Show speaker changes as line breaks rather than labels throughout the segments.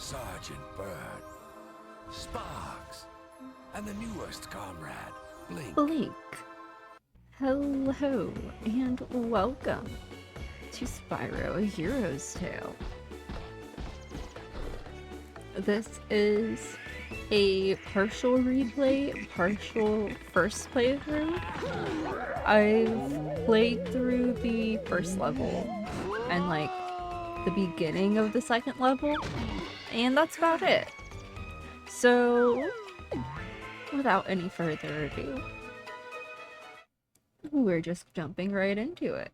Sergeant Bird, Sparks, and the newest comrade, Blink.
Blink. Hello, and welcome to Spyro, a Hero's Tale. This is a partial replay, partial first playthrough. I've played through the first level and like the beginning of the second level, and that's about it. So, without any further ado, we're just jumping right into it.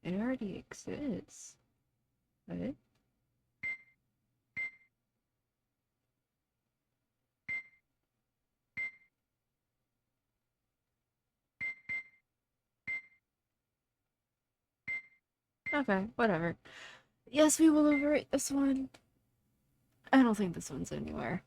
It already exists. What? Okay, whatever. Yes, we will overrate this one. I don't think this one's anywhere.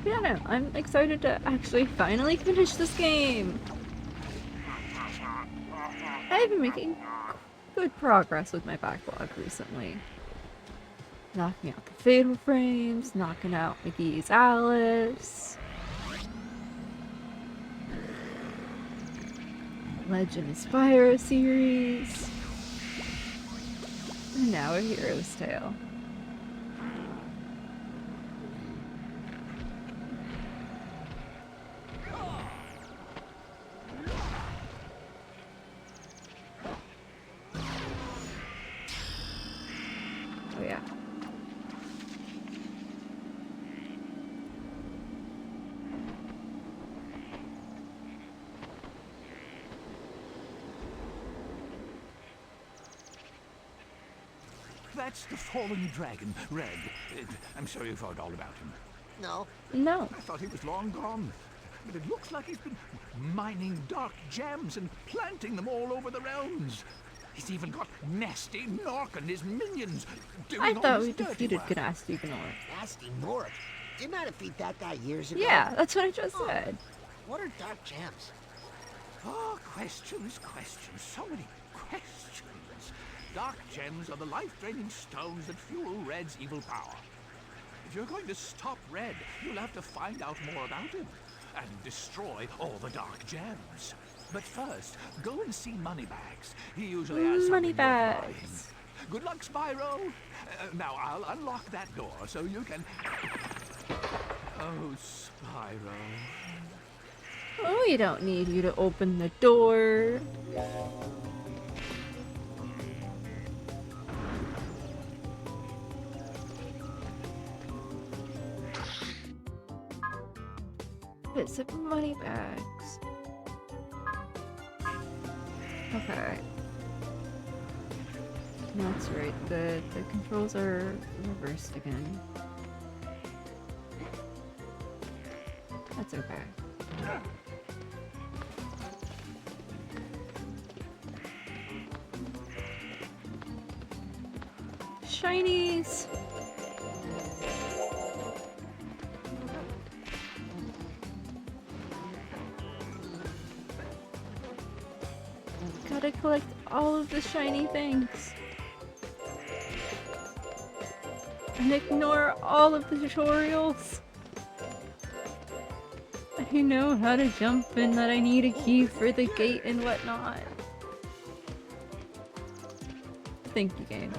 Yeah, no, I'm excited to actually finally finish this game. I've been making good progress with my backlog recently. Knocking out the Fatal Frames, knocking out McGee's Alice, Legend of Spyro series, and now a Hero's Tale. Oh yeah.
That's the fallen dragon, Red. I'm sure you've heard all about him.
No.
No.
I thought he was long gone. But it looks like he's been mining dark gems and planting them all over the realms. He's even got Nasty Nork and his minions doing
I
all
thought
his
we
dirty
defeated
work.
Gnasty Gnor.
Nasty Nork. Didn't I defeat that guy years ago?
Yeah, that's what I just said.
What are dark gems?
Oh, questions, so many questions. Dark gems are the life-draining stones that fuel Red's evil power. If you're going to stop Red, you'll have to find out more about him and destroy all the dark gems. But first, go and see Moneybags. He usually has something worth buying.
Moneybags.
Good luck, Spyro. Now I'll unlock that door so you can... Oh, Spyro.
Oh, we don't need you to open the door. Visit Moneybags. Okay. That's right, the controls are reversed again. That's okay. Shinies! Gotta collect all of the shiny things. And ignore all of the tutorials. I know how to jump and that I need a key for the gate and whatnot. Thank you, game.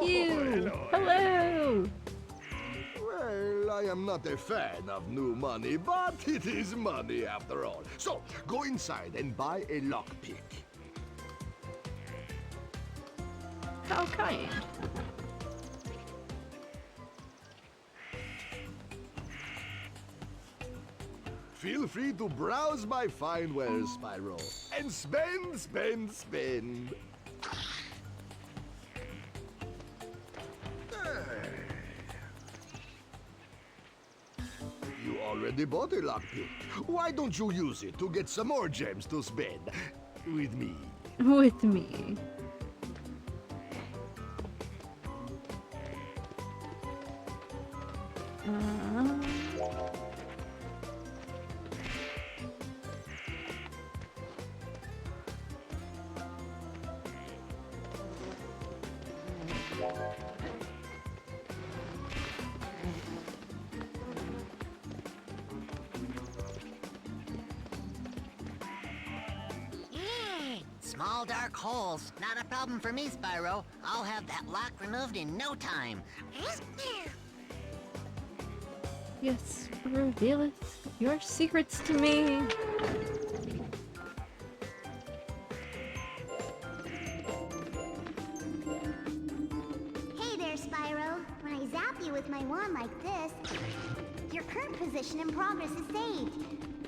You! Hello!
Well,
I am not a fan of new money, but it is money after all. So, go inside and buy a lockpick.
How kind.
Feel free to browse my fine wares, Spyro. And spend, spend, spend. You already bought a lockpick. Why don't you use it to get some more gems to spend? With me.
With me.
Small dark holes. Not a problem for me, Spyro. I'll have that lock removed in no time.
Yes, revealeth your secrets to me.
Hey there, Spyro. When I zap you with my wand like this, your current position in progress is saved.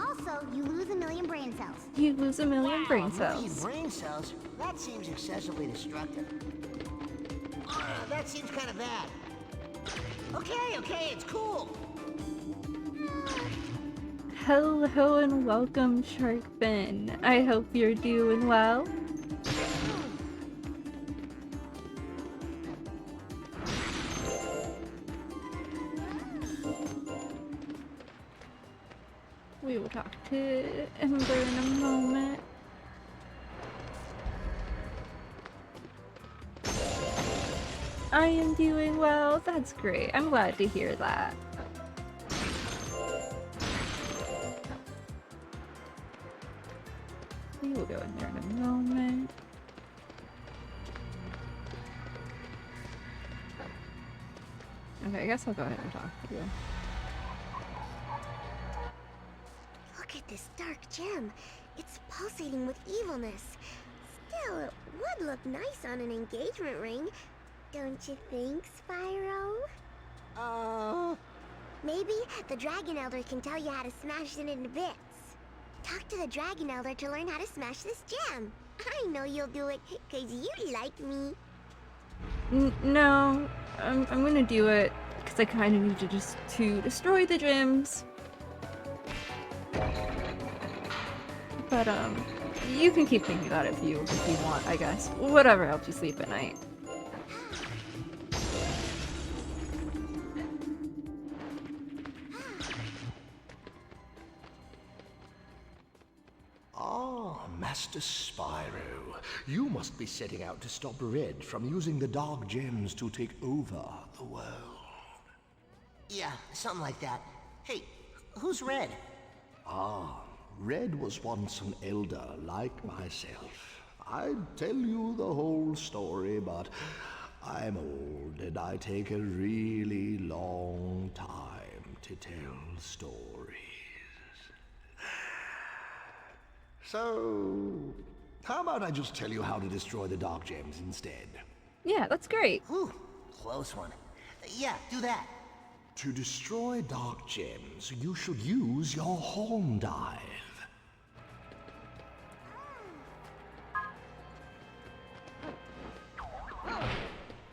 Also, you lose 1,000,000 brain cells.
You lose 1,000,000 brain
A million
cells.
brain cells? That seems excessively destructive. That seems kind of bad. Okay, it's cool.
Hello and welcome, Sharkfin. I hope you're doing well. We will talk to Ember in a moment. I am doing well. That's great. I'm glad to hear that. We will go in there in a moment. Okay, I guess I'll go ahead and talk to you.
Look at this dark gem. It's pulsating with evilness. Still, it would look nice on an engagement ring. Don't you think, Spyro? Maybe the Dragon Elder can tell you how to smash it into bits. Talk to the Dragon Elder to learn how to smash this gem. I know you'll do it, 'cause you like me.
No, I'm gonna do it because I kind of need to just to destroy the gems. But you can keep thinking about it if you want, I guess. Whatever helps you sleep at night.
Ah, Master Spyro. You must be setting out to stop Red from using the dark gems to take over the world.
Yeah, something like that. Hey, who's Red?
Ah, Red was once an elder like myself. I'd tell you the whole story, but I'm old and I take a really long time to tell stories. So, how about I just tell you how to destroy the dark gems instead?
Yeah, that's great.
Whew, close one. Yeah, do that.
To destroy dark gems, you should use your horn dive.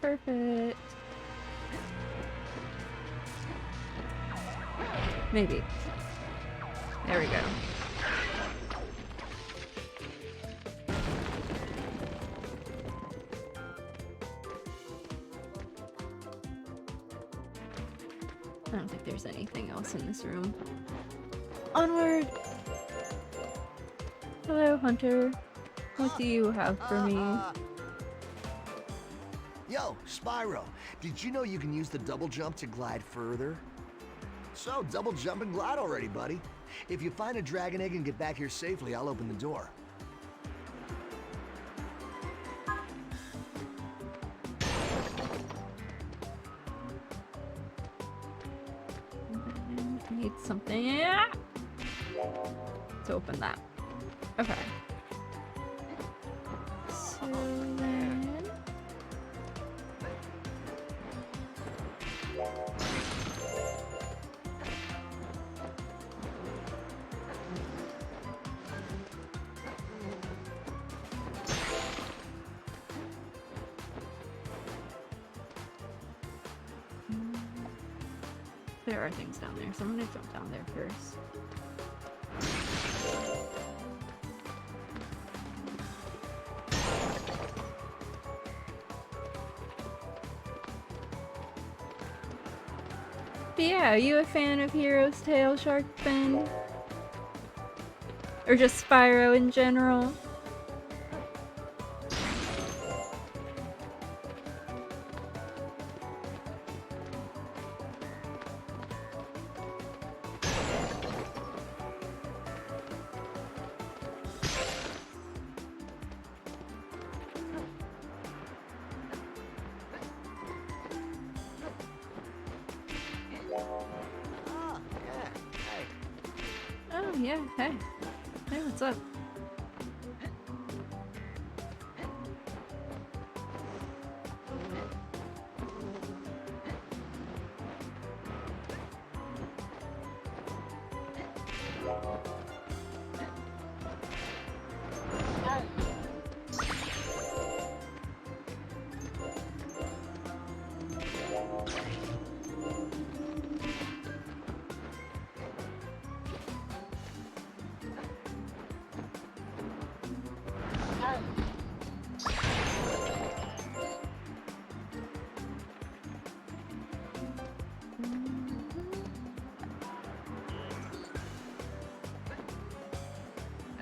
Perfect. Maybe. There we go. I don't think there's anything else in this room. Onward! Hello, Hunter. What do you have for me?
Yo, Spyro, did you know you can use the double jump to glide further? So, double jump and glide already, buddy. If you find a dragon egg and get back here safely, I'll open the door.
need something to open that. Okay. So then... There are things down there, so I'm gonna jump down there first. But yeah, are you a fan of Hero's Tail, Shark Fin? Or just Spyro in general? Oh yeah, hey. Hey, what's up?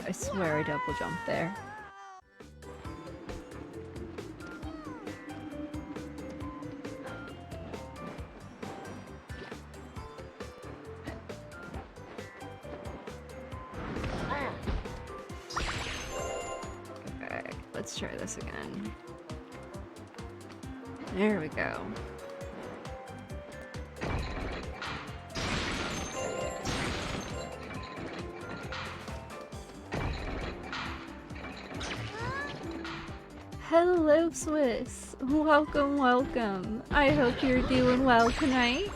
I swear I double jumped there. Okay, let's try this again. There we go. Hello, Swiss. Welcome, welcome. I hope you're doing well tonight.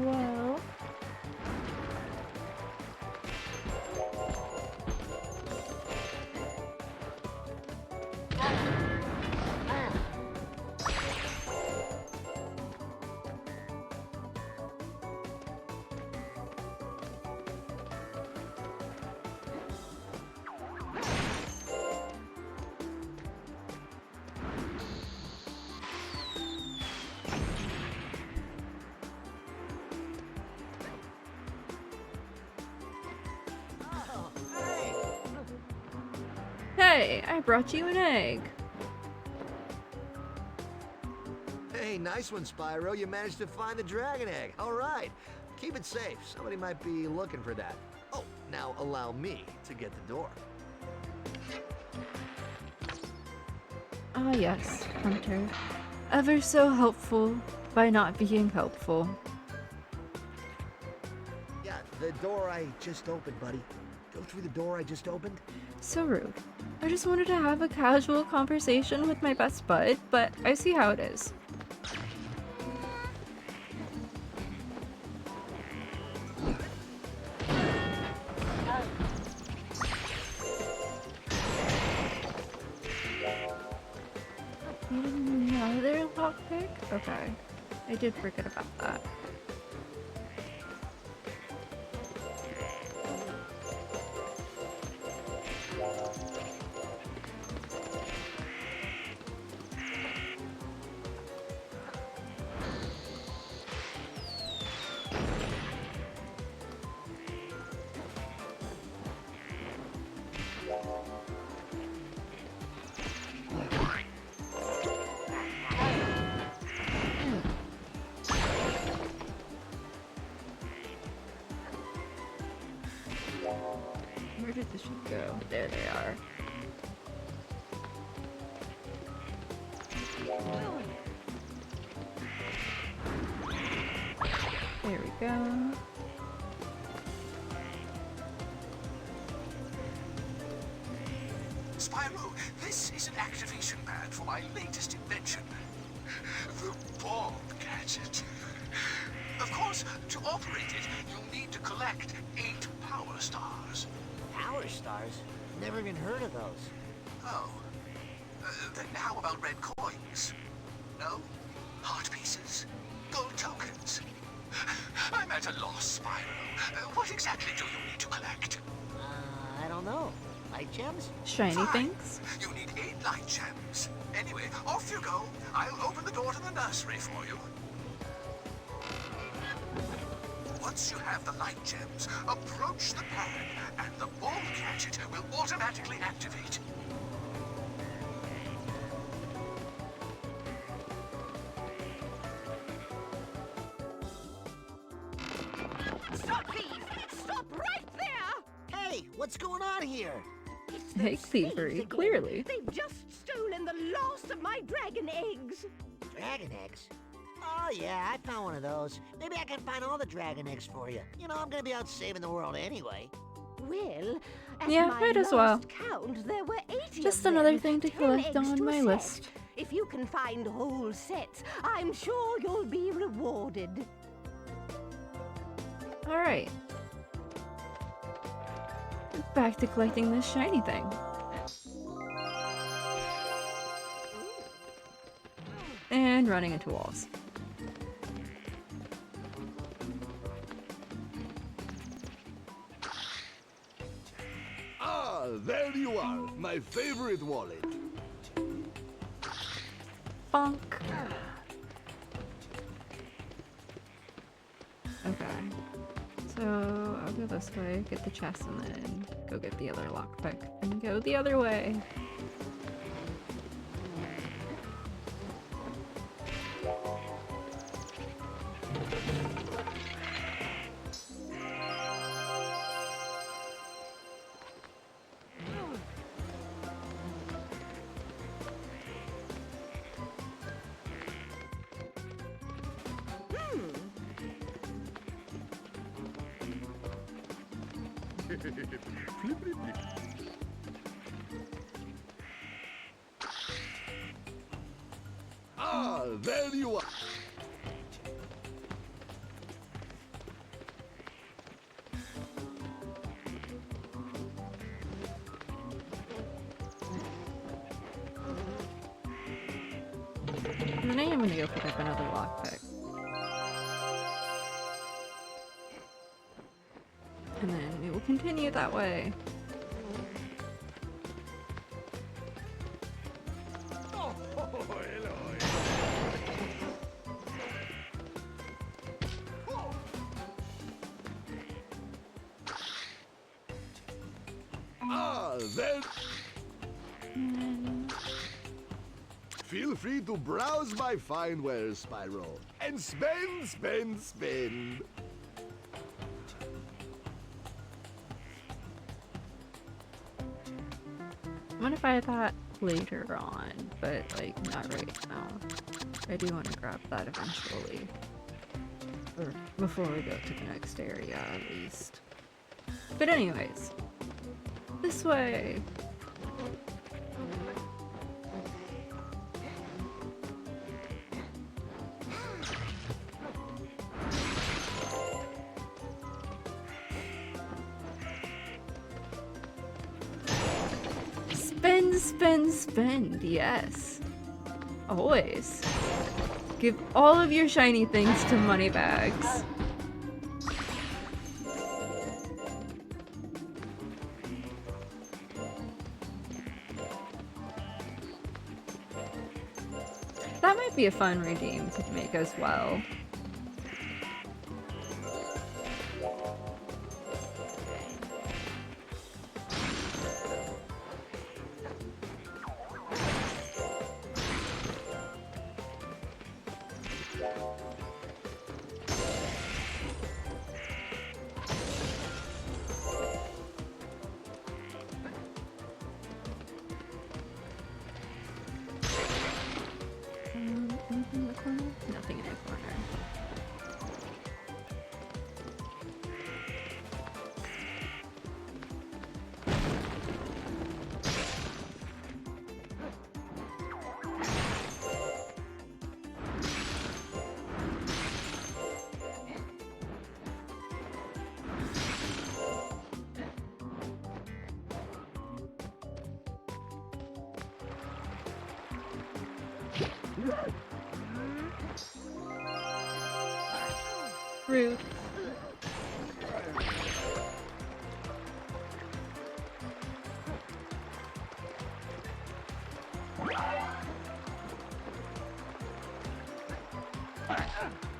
Well, hey, I brought you an egg.
Hey, nice one, Spyro. You managed to find the dragon egg. All right. Keep it safe. Somebody might be looking for that. Oh, now allow me to get the door.
Ah yes, Hunter. Ever so helpful by not being helpful.
Yeah, the door I just opened, buddy. Go through the door I just opened.
So rude. I just wanted to have a casual conversation with my best bud, but I see how it is. lockpick? Okay. I did forget about that. Where did the sheep go? There they are. There we go.
Spyro, this is an activation pad for my latest invention, the bomb gadget. Of course, to operate it, you'll need to collect 8 power stars.
Power stars? Never even heard of those.
Oh. Then how about red coins? No? Heart pieces? Gold tokens? I'm at a loss, Spyro. What exactly do you need to collect?
I don't know. Light gems?
Shiny
Fine.
things?
You need 8 light gems. Anyway, off you go. I'll open the door to the nursery for you. Once you have the light gems, approach the pad, and the bomb gadget will automatically activate.
Stop, please! Stop right there!
Hey, what's going on here?
It's
Egg
those
thievery,
thieves again.
clearly.
They've just stolen the last of my dragon eggs.
Dragon eggs? Oh yeah, I found one of those. Maybe I can find all the dragon eggs for you. You know, I'm gonna be out saving the world anyway.
Well, at
Yeah,
my
might as
last
well.
count, there were 80
Just
of
another
them,
thing to
10
collect
eggs
on
to a
my
set.
list.
If you can find whole sets, I'm sure you'll be rewarded.
Alright. Back to collecting this shiny thing. And running into walls.
Ah, there you are, my favorite wallet.
Bonk. Okay. So I'll go this way, get the chest, and then go get the other lockpick, and go the other way.
Ah, there you are.
And then I am gonna go pick up another lockpick. And then we will continue that way.
Ah, there. Feel free to browse my fine wares, Spyro, and spend, spend, spend.
I'm gonna buy that later on, but like not right now. I do want to grab that eventually. Or before we go to the next area at least. But anyways, this way. Spend, spend, spend, yes. Always. Give all of your shiny things to Moneybags. That might be a fun redeem to make as well. Anything in the corner? Nothing in the corner. Rude.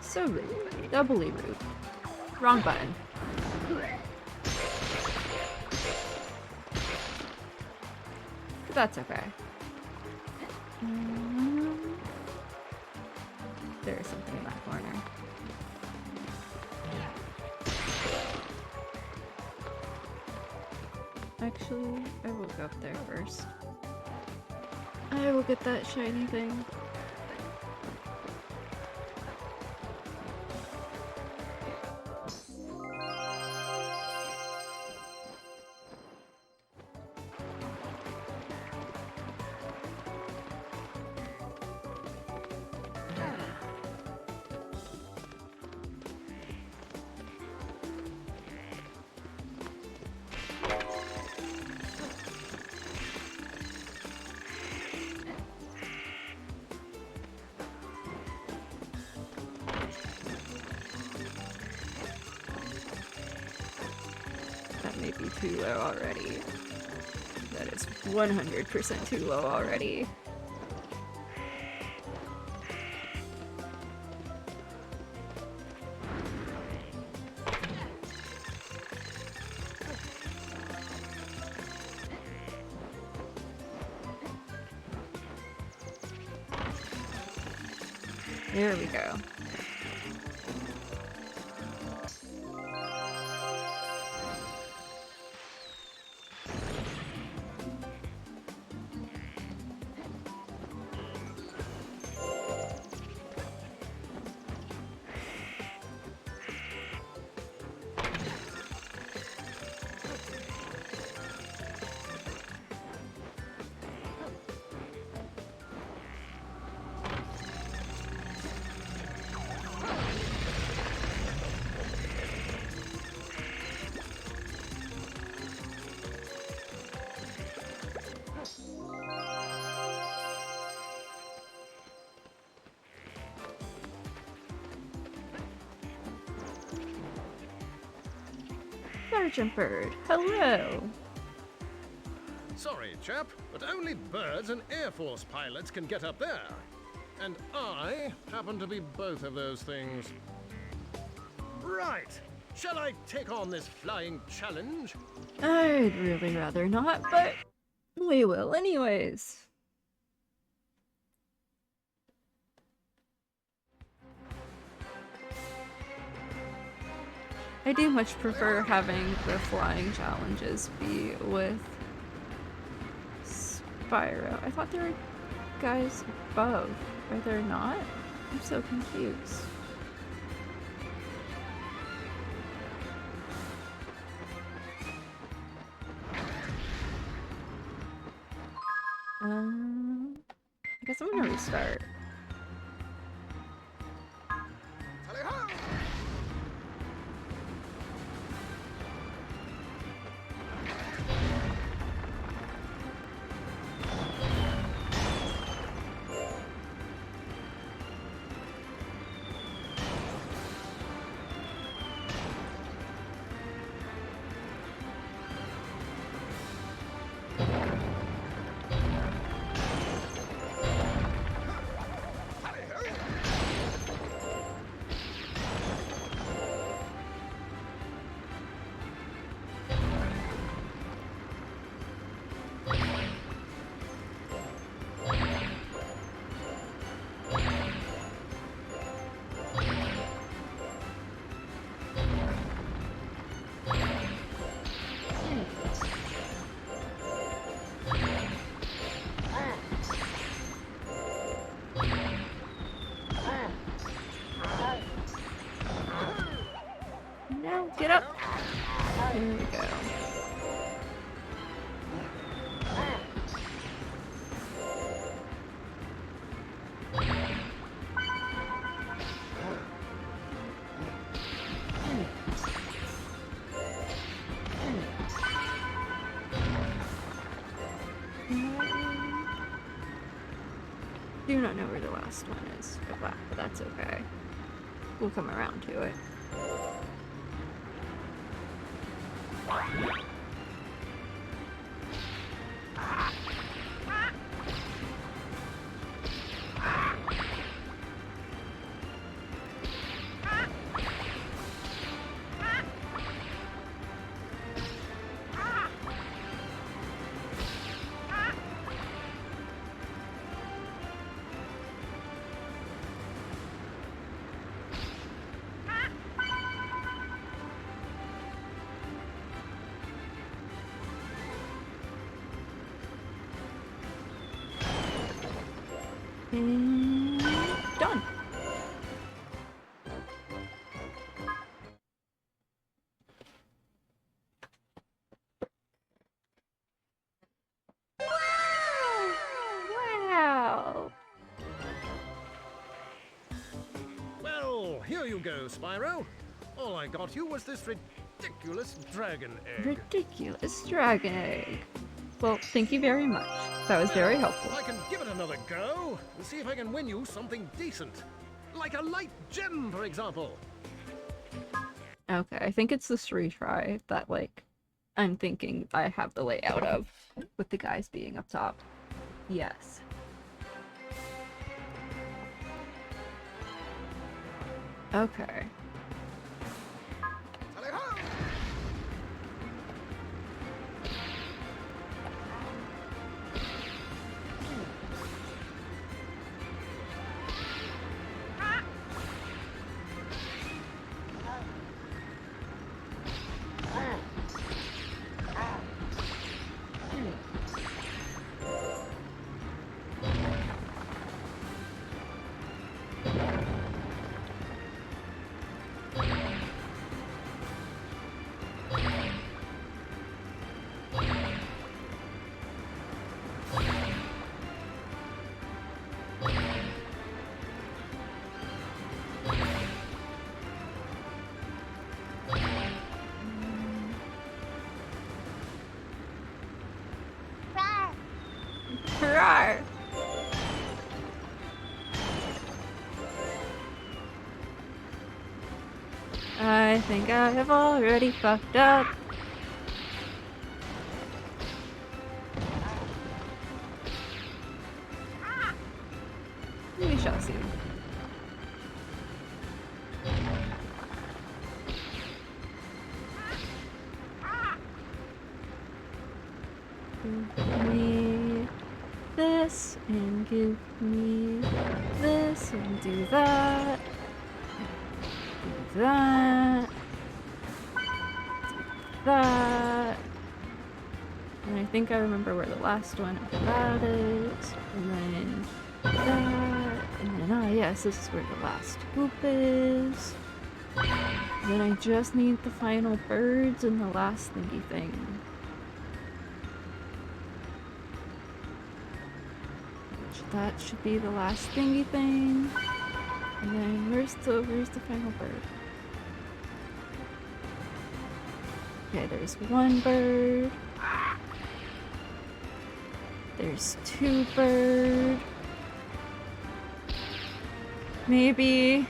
So rude. Doubly rude. Wrong button. But that's okay. There is something in that corner. Actually, I will go up there first. I will get that shiny thing. May be too low already. That is 100% too low already. There we go. Sergeant Bird, hello!
Sorry, chap, but only birds and Air Force pilots can get up there. And I happen to be both of those things. Right. Shall I take on this flying challenge?
I'd really rather not, but we will anyways. I do much prefer having the flying challenges be with Spyro. I thought there were guys above. Are there not? I'm so confused. I guess I'm gonna restart. Do not know where the last one is, but that's okay. We'll come around to it. And done. Wow.
Well, here you go, Spyro. All I got you was this ridiculous dragon egg.
Ridiculous dragon egg. Well, thank you very much. That was very helpful.
I can give it another go and see if I can win you something decent. Like a light gem, for example.
Okay, I think it's this retry that, like, I'm thinking I have the layout of, with the guys being up top. Yes. Okay. Rawr. I think I have already fucked up. We shall see. Give me this, and give me this, and do that. Do that. Do that. And I think I remember where the last one of that is. And then that. And then, ah, yes, this is where the last hoop is. Then I just need the final birds and the last thingy thing. Which that should be the last thingy thing. And then where's the final bird? Okay, there's one bird. There's two bird. Maybe.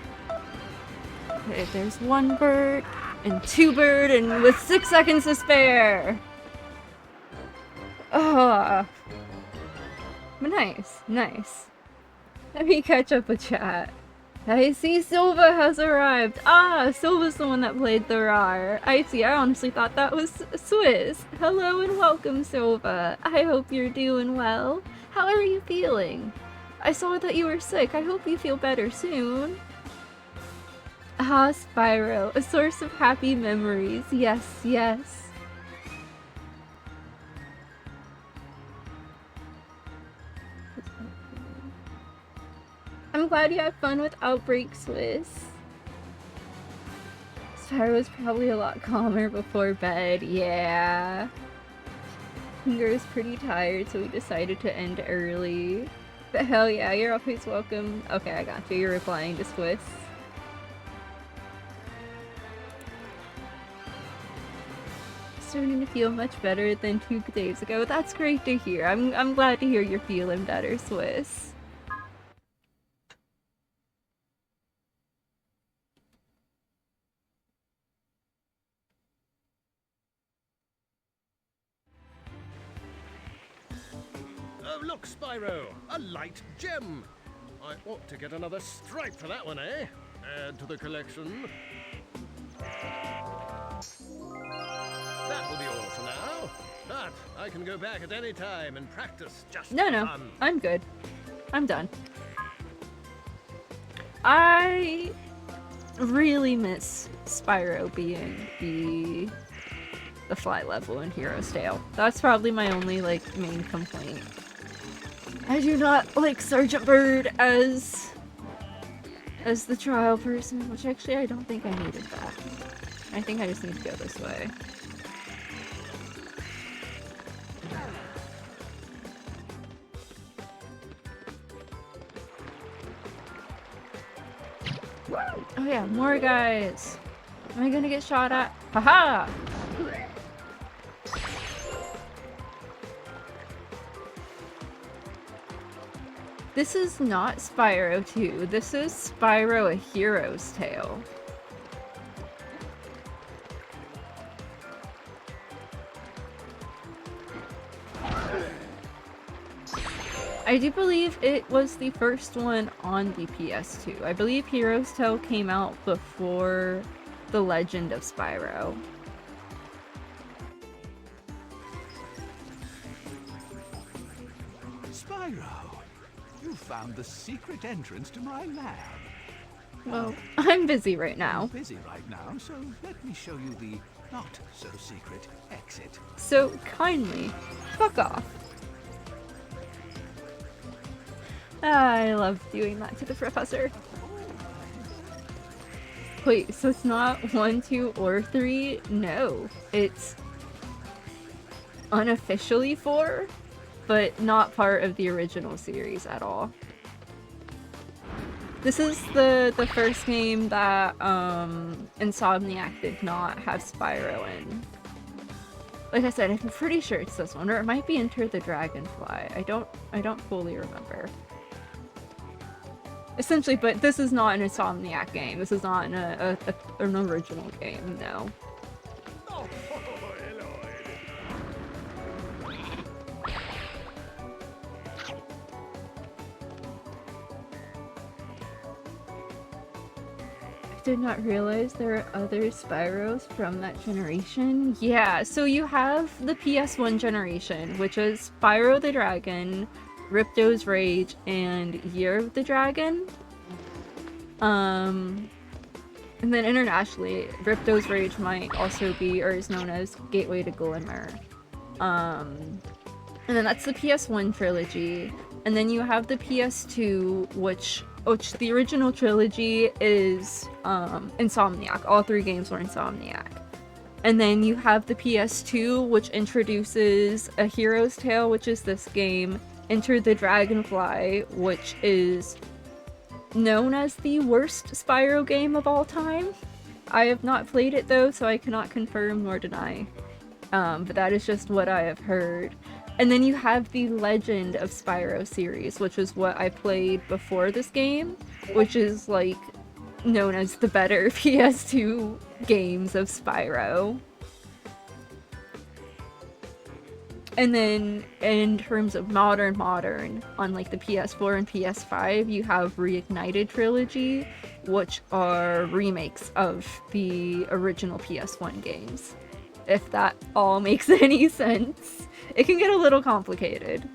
Okay, there's one bird and two bird and with 6 seconds to spare. Oh. Nice, nice. Let me catch up with chat. I see Silva has arrived. Ah, Silva's the one that played the RAR. I see, I honestly thought that was Swiss. Hello and welcome, Silva. I hope you're doing well. How are you feeling? I saw that you were sick. I hope you feel better soon. Ah, Spyro, a source of happy memories. Yes, yes. I'm glad you had fun with Outbreak Swiss. Spyro was probably a lot calmer before bed, yeah. Finger was pretty tired, so we decided to end early. But hell yeah, you're always welcome. Okay, I got you. You're replying to Swiss. Starting to feel much better than 2 days ago. That's great to hear. I'm glad to hear you're feeling better, Swiss.
Oh, look, Spyro! A light gem! I ought to get another stripe for that one, eh? Add to the collection. That will be all for now. But I can go back at any time and practice just
No,
for
no.
fun.
I'm good. I'm done. I really miss Spyro being the fly level in Hero's Tale. That's probably my only, like, main complaint. I do not like Sergeant Bird as the trial person, which actually I don't think I needed that. I think I just need to go this way. Oh yeah, more guys! Am I gonna get shot at? Haha! This is not Spyro 2. This is Spyro: A Hero's Tale. I do believe it was the first one on the PS2. I believe Hero's Tale came out before The Legend of Spyro.
Spyro, you found the secret entrance to my lab.
Well, I'm busy right now.
I'm busy right now, so let me show you the not-so-secret exit.
So kindly, fuck off. I love doing that to the professor. Wait, so it's not 1, 2, or 3? No, it's unofficially 4, but not part of the original series at all. This is the first game that Insomniac did not have Spyro in. Like I said, I'm pretty sure it's this one, or it might be Enter the Dragonfly. I don't fully remember. Essentially, but this is not an Insomniac game. This is not an original game, no. I did not realize there are other Spyros from that generation. Yeah, so you have the PS1 generation, which is Spyro the Dragon, Ripto's Rage, and Year of the Dragon. And then internationally, Ripto's Rage might also be, or is known as Gateway to Glimmer. And then that's the PS1 trilogy. And then you have the PS2, which the original trilogy is Insomniac. All 3 games were Insomniac. And then you have the PS2, which introduces A Hero's Tale, which is this game, Enter the Dragonfly, which is known as the worst Spyro game of all time. I have not played it though, so I cannot confirm nor deny. But that is just what I have heard. And then you have the Legend of Spyro series, which is what I played before this game, which is like known as the better PS2 games of Spyro. And then in terms of modern, on like the PS4 and PS5, you have Reignited Trilogy, which are remakes of the original PS1 games. If that all makes any sense. It can get a little complicated.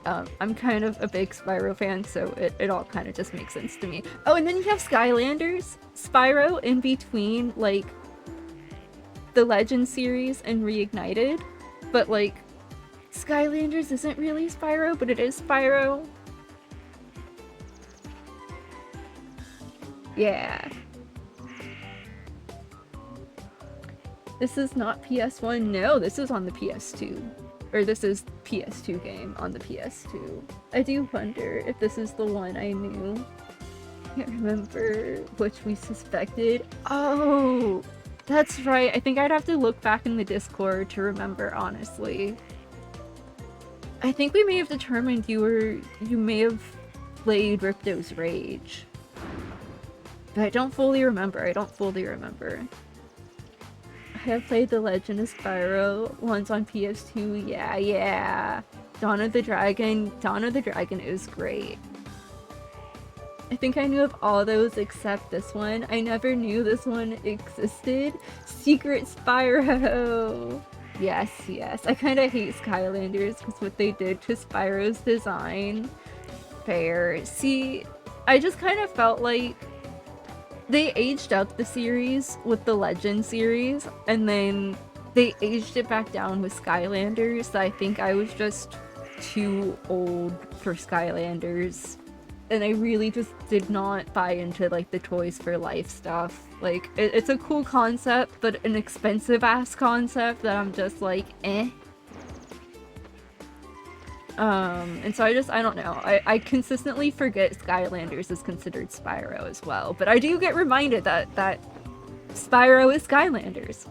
I'm kind of a big Spyro fan, so it all kind of just makes sense to me. Oh, and then you have Skylanders, Spyro in between, like, the Legend series and Reignited, but like Skylanders isn't really Spyro, but it is Spyro. Yeah. This is not PS1. No, this is on the PS2. Or this is PS2 game on the PS2. I do wonder if this is the one I knew. Can't remember which we suspected. Oh! That's right. I think I'd have to look back in the Discord to remember, honestly. I think we may have determined you may have played Ripto's Rage. But I don't fully remember. I have played The Legend of Spyro once on PS2. Yeah. Dawn of the Dragon is great. I think I knew of all those except this one. I never knew this one existed. Secret Spyro! Yes. I kind of hate Skylanders because what they did to Spyro's design. Fair. See, I just kind of felt like they aged up the series with the Legend series, and then they aged it back down with Skylanders, so I think I was just too old for Skylanders. And I really just did not buy into, like, the Toys for Life stuff. Like, it's a cool concept, but an expensive-ass concept that I'm just like, eh. And so I don't know. I consistently forget Skylanders is considered Spyro as well. But I do get reminded that Spyro is Skylanders.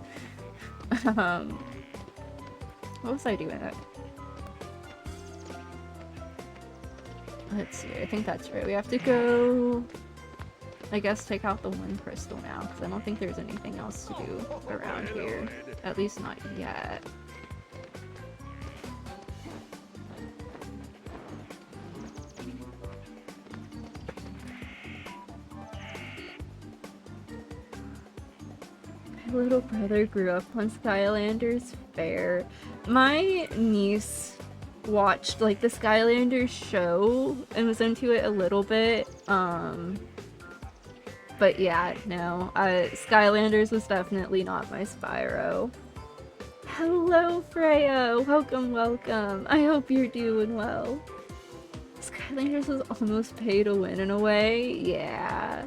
What was I doing? Let's see, I think that's right. We have to go, I guess, take out the one crystal now, because I don't think there's anything else to do around here. At least not yet. My little brother grew up on Skylanders. Fair. My niece watched like the Skylanders show and was into it a little bit, but yeah, no, Skylanders was definitely not my Spyro. Hello Freya, welcome. I hope you're doing well. Skylanders was almost pay to win in a way. Yeah.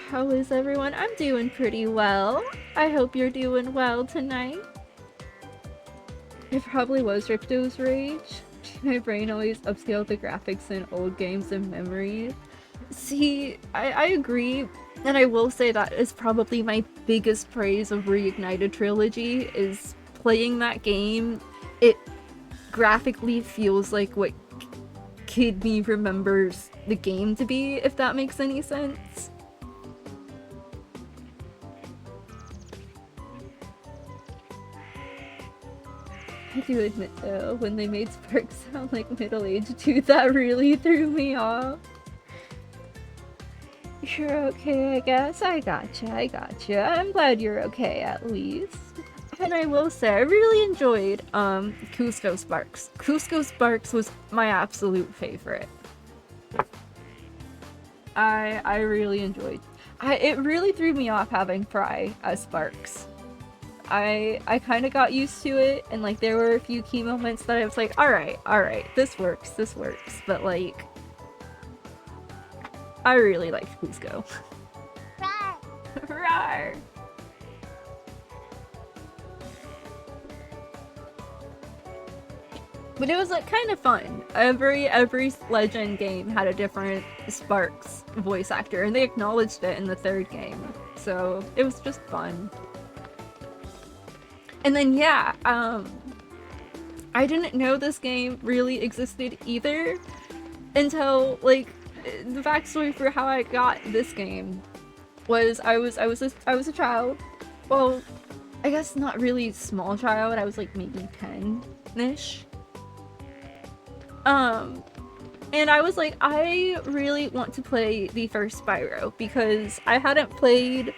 How is everyone? I'm doing pretty well. I hope you're doing well tonight. It probably was Ripto's Rage. My brain always upscaled the graphics in old games and memories. See, I agree, and I will say that is probably my biggest praise of Reignited Trilogy, is playing that game. It graphically feels like what kid me remembers the game to be, if that makes any sense. I do admit though, when they made Spark sound like middle-aged too, that really threw me off. You're okay, I guess. I gotcha. I'm glad you're okay, at least. And I will say, I really enjoyed, Cusco Sparks. Cusco Sparks was my absolute favorite. I really enjoyed. It really threw me off having Fry as Sparks. I kind of got used to it, and like there were a few key moments that I was like, alright, this works, but like, I really liked Cusco.
Rawr.
Rawr. But it was like kind of fun. Every Legend game had a different Sparks voice actor, and they acknowledged it in the third game, so it was just fun. And then yeah, I didn't know this game really existed either until like the backstory for how I got this game was I was a child. Well, I guess not really small child. I was like maybe 10-ish. And I was like, I really want to play the first Spyro because I hadn't played.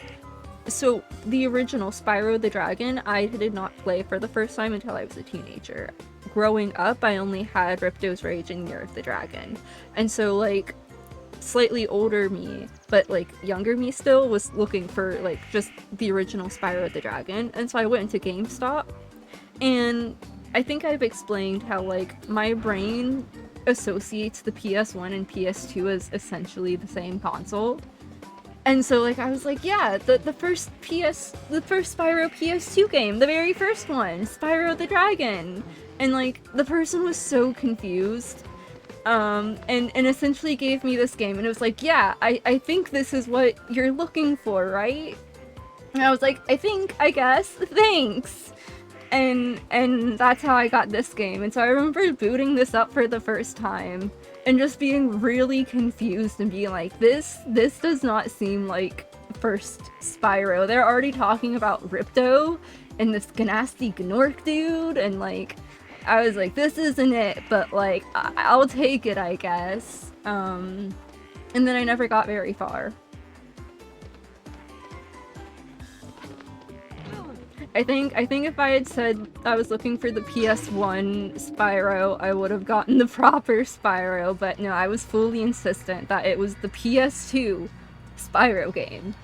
So the original Spyro the Dragon, I did not play for the first time until I was a teenager. Growing up, I only had Ripto's Rage and Year of the Dragon. And so like slightly older me, but like younger me still, was looking for like just the original Spyro the Dragon. And so I went into GameStop, and I think I've explained how like my brain associates the PS1 and PS2 as essentially the same console. And so like I was like, yeah, the first Spyro PS2 game, the very first one, Spyro the Dragon. And like the person was so confused. And essentially gave me this game, and it was like, yeah, I think this is what you're looking for, right? And I was like, I guess, thanks. And that's how I got this game. And so I remember booting this up for the first time and just being really confused and being like, this does not seem like first Spyro. They're already talking about Ripto and this Ganasty Gnorc dude, and like, I was like, this isn't it, but like, I'll take it, I guess. And then I never got very far. I think if I had said I was looking for the PS1 Spyro, I would have gotten the proper Spyro, but no, I was fully insistent that it was the PS2 Spyro game.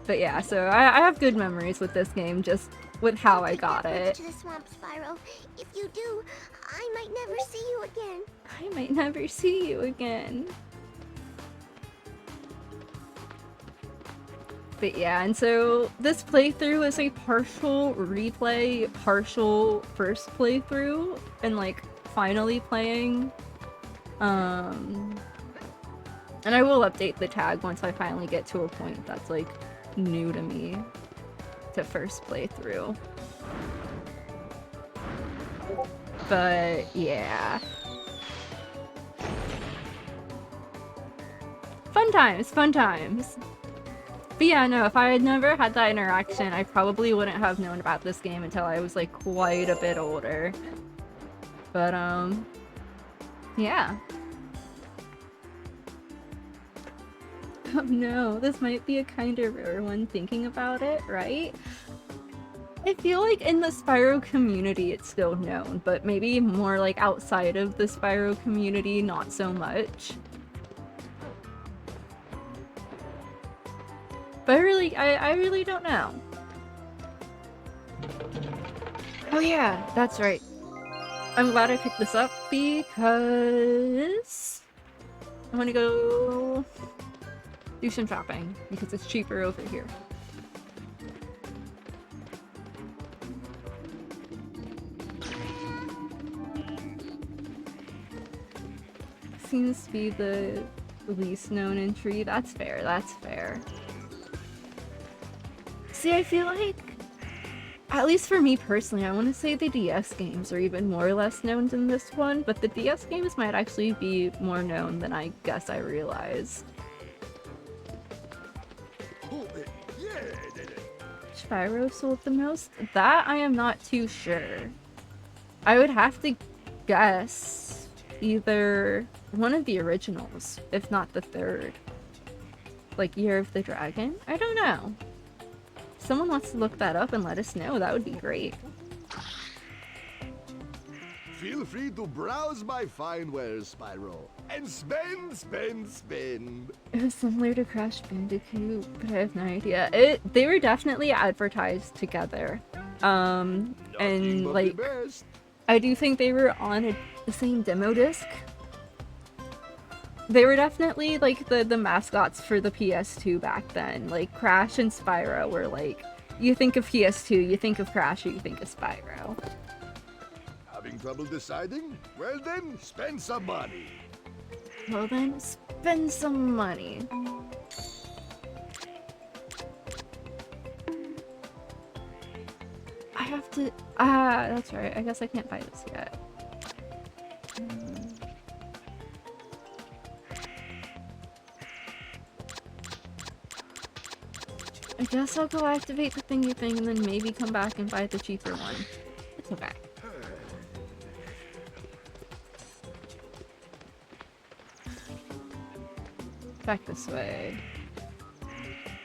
But yeah, so I have good memories with this game, just with how I got it.
To the swamp, Spyro. If you do, I might never see you again.
I might never see you again. But yeah, and so this playthrough is a partial replay, partial first playthrough, and like finally playing. And I will update the tag once I finally get to a point that's like new to me to first playthrough. But yeah. Fun times, fun times. But yeah, no, if I had never had that interaction, I probably wouldn't have known about this game until I was like quite a bit older. But yeah. Oh no, this might be a kind of rare one thinking about it, right? I feel like in the Spyro community it's still known, but maybe more like outside of the Spyro community, not so much. But I really don't know. Oh yeah, that's right. I'm glad I picked this up because I want to go do some shopping because it's cheaper over here. Seems to be the least known entry. That's fair, that's fair. See, I feel like, at least for me personally, I want to say the DS games are even more or less known than this one, but the DS games might actually be more known than I guess I realized. Spyro sold the most? That I am not too sure. I would have to guess either one of the originals, if not the third. Like Year of the Dragon? I don't know. If someone wants to look that up and let us know, that would be great.
Feel free to browse my fine wares, Spyro, and spend, spend, spend.
It was similar to Crash Bandicoot, but I have no idea. They were definitely advertised together. And like, I do think they were on the same demo disc. They were definitely like the mascots for the PS2 back then. Like Crash and Spyro were like, you think of PS2, you think of Crash, or you think of Spyro.
Having trouble deciding? Well then, spend some money.
Well then, spend some money. I have to... that's right. I guess I can't buy this yet. I guess I'll go activate the thingy thing and then maybe come back and buy the cheaper one. It's okay. Back this way.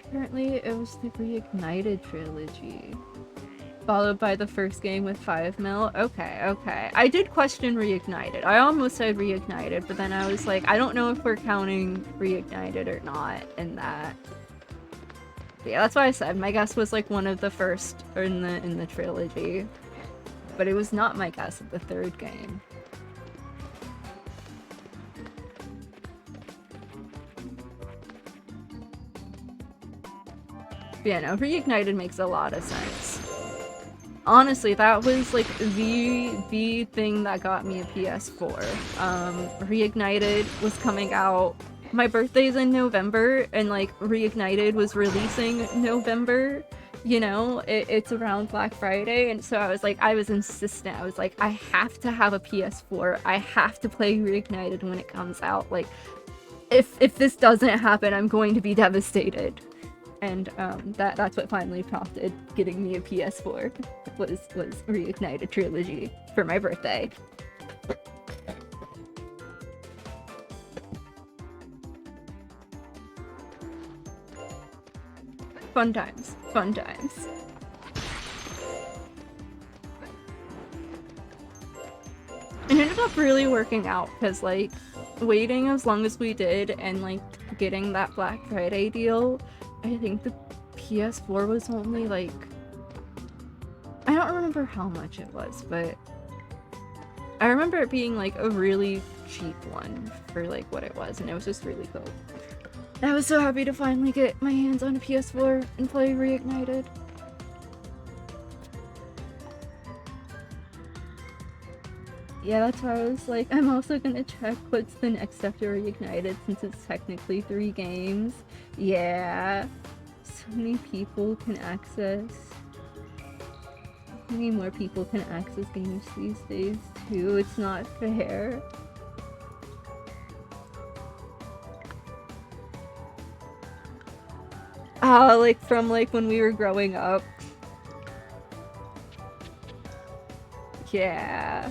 Apparently it was the Reignited trilogy. Followed by the first game with 5 mil. Okay, okay. I did question Reignited. I almost said Reignited, but then I was like, I don't know if we're counting Reignited or not in that. But yeah, that's why I said my guess was like one of the first or in the trilogy. But it was not my guess of the third game. But yeah, no, Reignited makes a lot of sense. Honestly, that was like the thing that got me a PS4. Reignited was coming out. My birthday's in November, and like Reignited was releasing November, you know, it's around Black Friday, and so I was insistent. I was like, I have to have a PS4. I have to play Reignited when it comes out. Like, if this doesn't happen, I'm going to be devastated. And that's what finally prompted getting me a PS4 was Reignited Trilogy for my birthday. Fun times. Fun times. It ended up really working out because, like, waiting as long as we did and, like, getting that Black Friday deal, I think the PS4 was only, like, I don't remember how much it was, but I remember it being, like, a really cheap one for, like, what it was, and it was just really cool. I was so happy to finally get my hands on a PS4 and play Reignited. Yeah, that's why I was like, I'm also gonna check what's the next after Reignited since it's technically 3 games. Yeah. So many people can access... So many more people can access games these days too. It's not fair. Like from like when we were growing up. Yeah.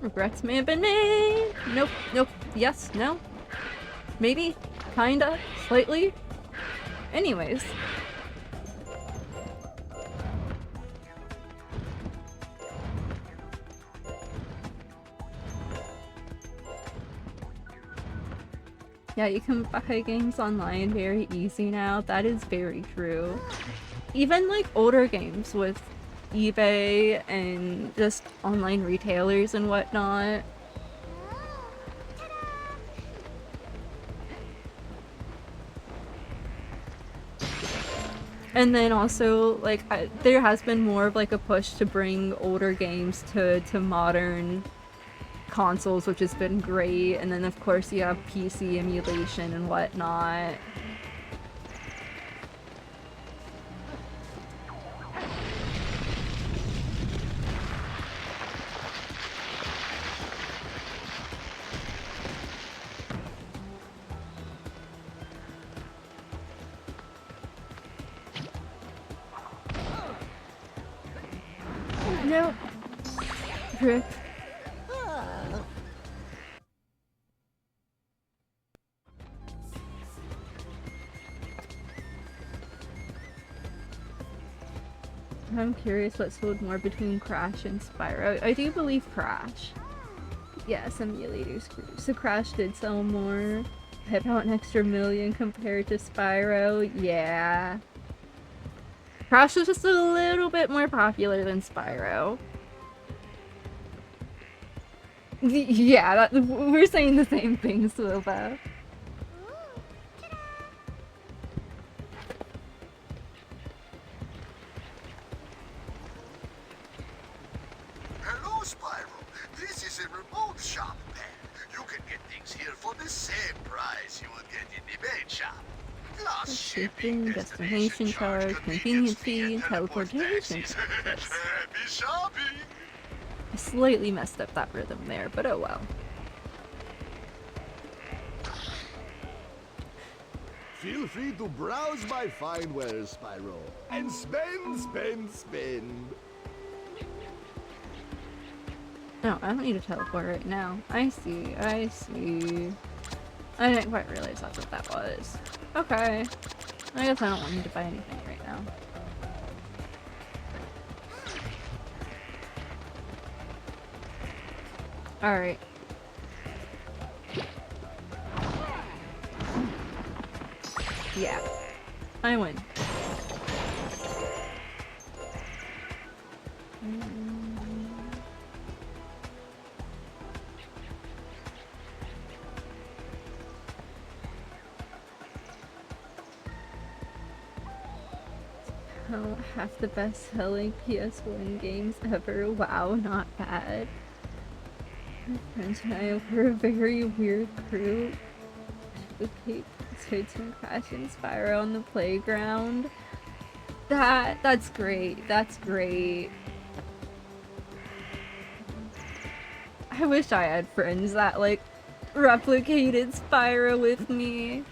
Regrets may have been made. Nope, nope, yes, no. Maybe, kinda, slightly. Anyways. Yeah, you can buy games online very easy now. That is very true. Even like older games with eBay and just online retailers and whatnot. And then also, like, there has been more of like a push to bring older games to modern consoles, which has been great. And then of course you have PC emulation and whatnot. Nope. Rip. I'm curious what sold more between Crash and Spyro. I do believe Crash. Yes, emulators grew. So Crash did sell more. About an extra million compared to Spyro. Yeah. Crash was just a little bit more popular than Spyro. Yeah, we're saying the same thing, Silva.
Hello, Spyro. This is a remote shop, man. You can get things here for the same price you would get in the main shop. Plus
Shipping, destination charge, convenience fee, and teleportation charges.
Happy shopping!
I slightly messed up that rhythm there, but oh well.
Feel free to browse my fine wares, Spyro, and spend, spend, spend.
No, I don't need to teleport right now. I see, I see. I didn't quite realize that's what that was. Okay. I guess I don't want you to buy anything right now. Alright. Yeah. I win. Oh, half the best-selling PS1 games ever. Wow, not bad. My friends and I were a very weird crew. Okay, kids and crashing Spyro on the playground. That's great. That's great. I wish I had friends that like replicated Spyro with me.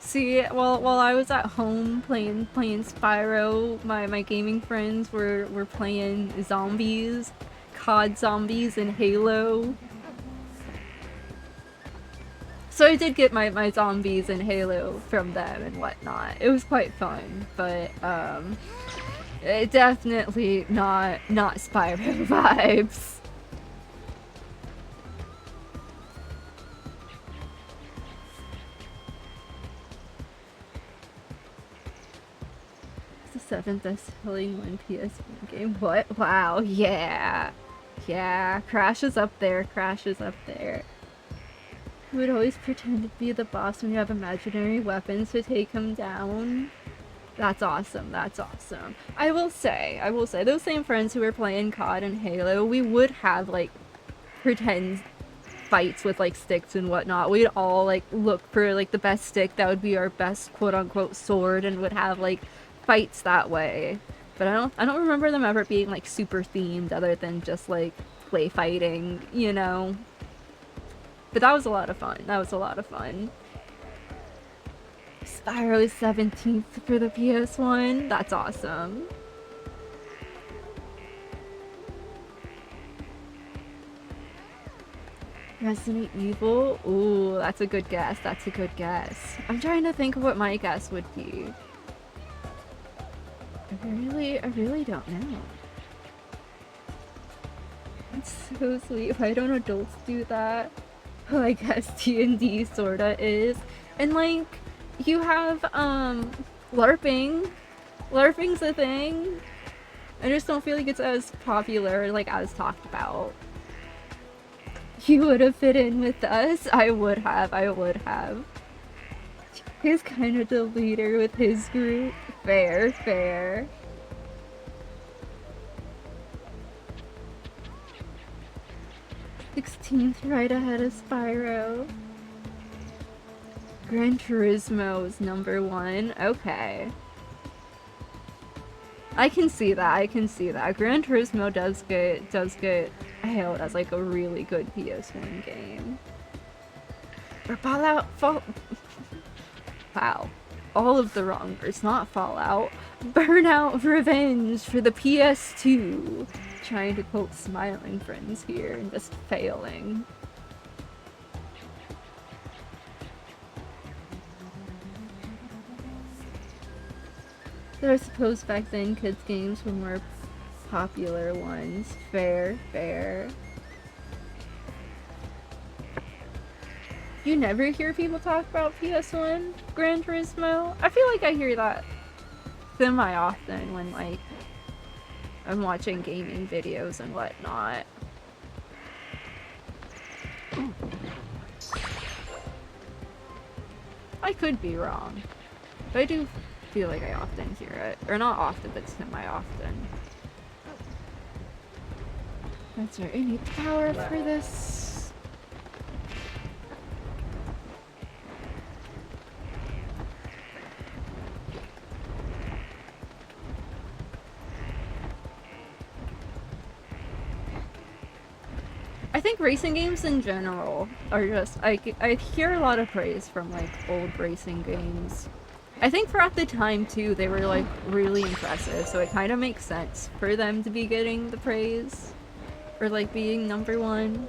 See, while I was at home playing Spyro, my gaming friends were playing zombies, COD zombies and Halo. So I did get my zombies and Halo from them and whatnot. It was quite fun, but it definitely not Spyro vibes. The 7th best-selling one PS1 game. What? Wow, yeah. Yeah, Crash is up there, Crash is up there. Who would always pretend to be the boss when you have imaginary weapons to take him down? That's awesome, that's awesome. I will say, those same friends who were playing COD and Halo, we would have, like, pretend fights with, like, sticks and whatnot. We'd all, like, look for, like, the best stick that would be our best quote-unquote sword and would have, like, fights that way. But I don't remember them ever being, like, super themed other than just, like, play fighting, you know? But that was a lot of fun. That was a lot of fun. Spyro is 17th for the PS1. That's awesome. Resident Evil? Ooh, that's a good guess. That's a good guess. I'm trying to think of what my guess would be. I really don't know. That's so sweet. Why don't adults do that? Well, I guess D&D sorta is. And like, you have, LARPing. LARPing's a thing. I just don't feel like it's as popular, like, as talked about. You would have fit in with us. I would have. He's kind of the leader with his group. Fair, fair. '16th, right ahead of Spyro. Gran Turismo is number 1. Okay. I can see that. Gran Turismo does get hailed as like a really good PS1 game. Or wow. All of the wrong words, not Fallout. Burnout Revenge for the PS2. Trying to quote Smiling Friends here and just failing. But I suppose back then kids' games were more popular ones. Fair, fair. You never hear people talk about PS1 Gran Turismo? I feel like I hear that semi-often when, like, I'm watching gaming videos and whatnot. I could be wrong, but I do feel like I often hear it. Or not often, but semi-often. Is there any power for this? I think racing games in general are just, I hear a lot of praise from like old racing games. I think for at the time too, they were like really impressive, so it kind of makes sense for them to be getting the praise or like being number 1.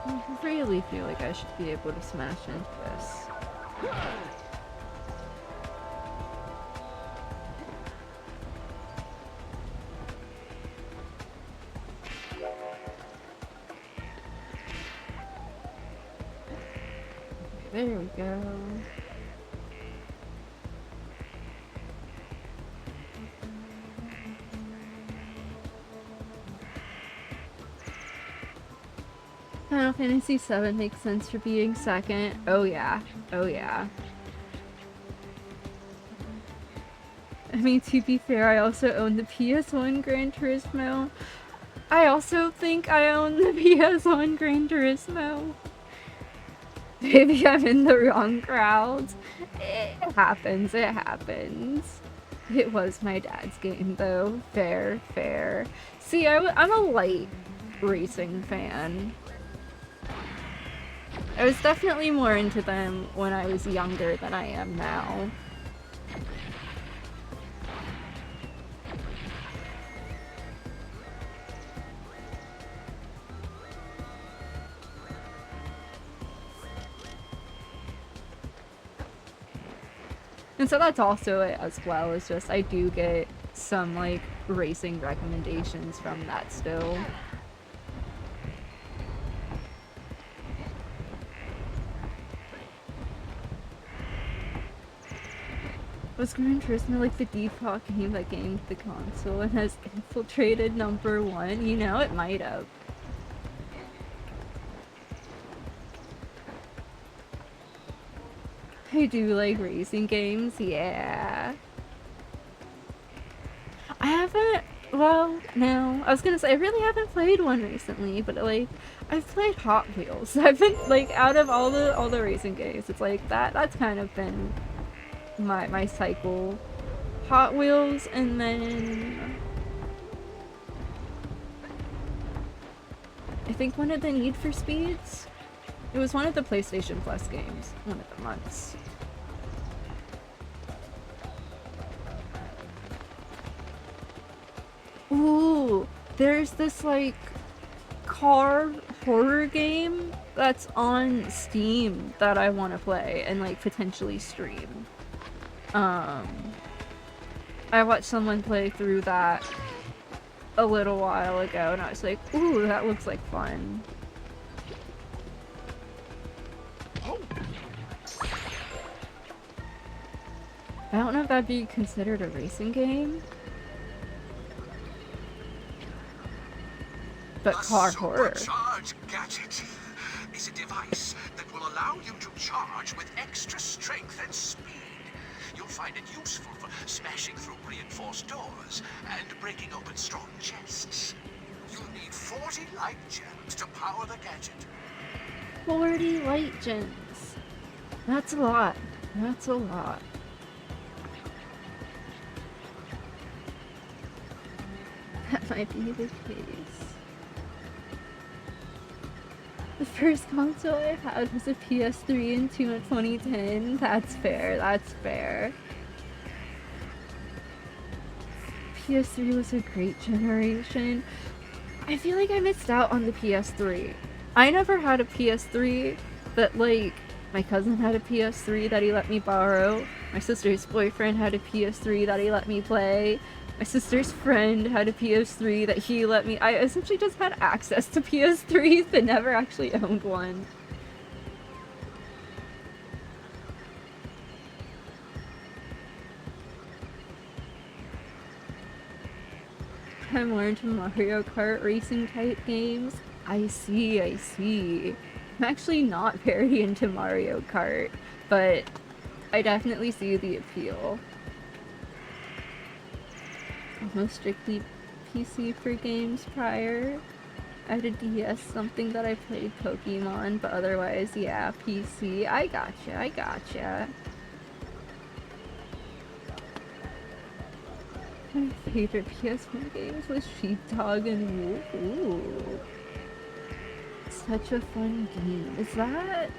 I really feel like I should be able to smash into this. There we go. Final Fantasy VII makes sense for being second. Oh yeah. Oh yeah. I mean, to be fair, I also own the PS1 Gran Turismo. I also think I own the PS1 Gran Turismo. Maybe I'm in the wrong crowd. It happens, it happens. It was my dad's game though. Fair, fair. See, I'm a light racing fan. I was definitely more into them when I was younger than I am now. And so that's also it as well, is just I do get some like racing recommendations from that still. Was Gran Turismo like the default game that gamed the console and has infiltrated #1? You know, it might have. I do like racing games, yeah. I haven't, well, no. I was gonna say, I really haven't played one recently, but like, I've played Hot Wheels. I've been, like, out of all the racing games, it's like, that's kind of been my cycle. Hot Wheels, and then I think one of the Need for Speeds. It was one of the PlayStation Plus games, one of the months. Ooh, there's this like car horror game that's on Steam that I want to play and like potentially stream. I watched someone play through that a little while ago and I was like, ooh, that looks like fun. I don't know if that'd be considered a racing game. But car horror.
Supercharge gadget is a device that will allow you to charge with extra strength and speed. You'll find it useful for smashing through reinforced doors and breaking open strong chests. You'll need 40 light gems to power the gadget.
40 light gems. That's a lot. That's a lot. That might be the case. The first console I had was a PS3 in 2010. That's fair, that's fair. PS3 was a great generation. I feel like I missed out on the PS3. I never had a PS3, but like, my cousin had a PS3 that he let me borrow. My sister's boyfriend had a PS3 that he let me play. My sister's friend had a PS3 that he let me. I essentially just had access to PS3s but never actually owned one. I'm more into Mario Kart racing type games. I see, I see. I'm actually not very into Mario Kart, but I definitely see the appeal. Most strictly PC for games prior. I had a DS, something that I played Pokemon, but otherwise, yeah, PC. I gotcha, I gotcha. My favorite PS1 games was Sheepdog and Wolf. Ooh. Such a fun game. Is that...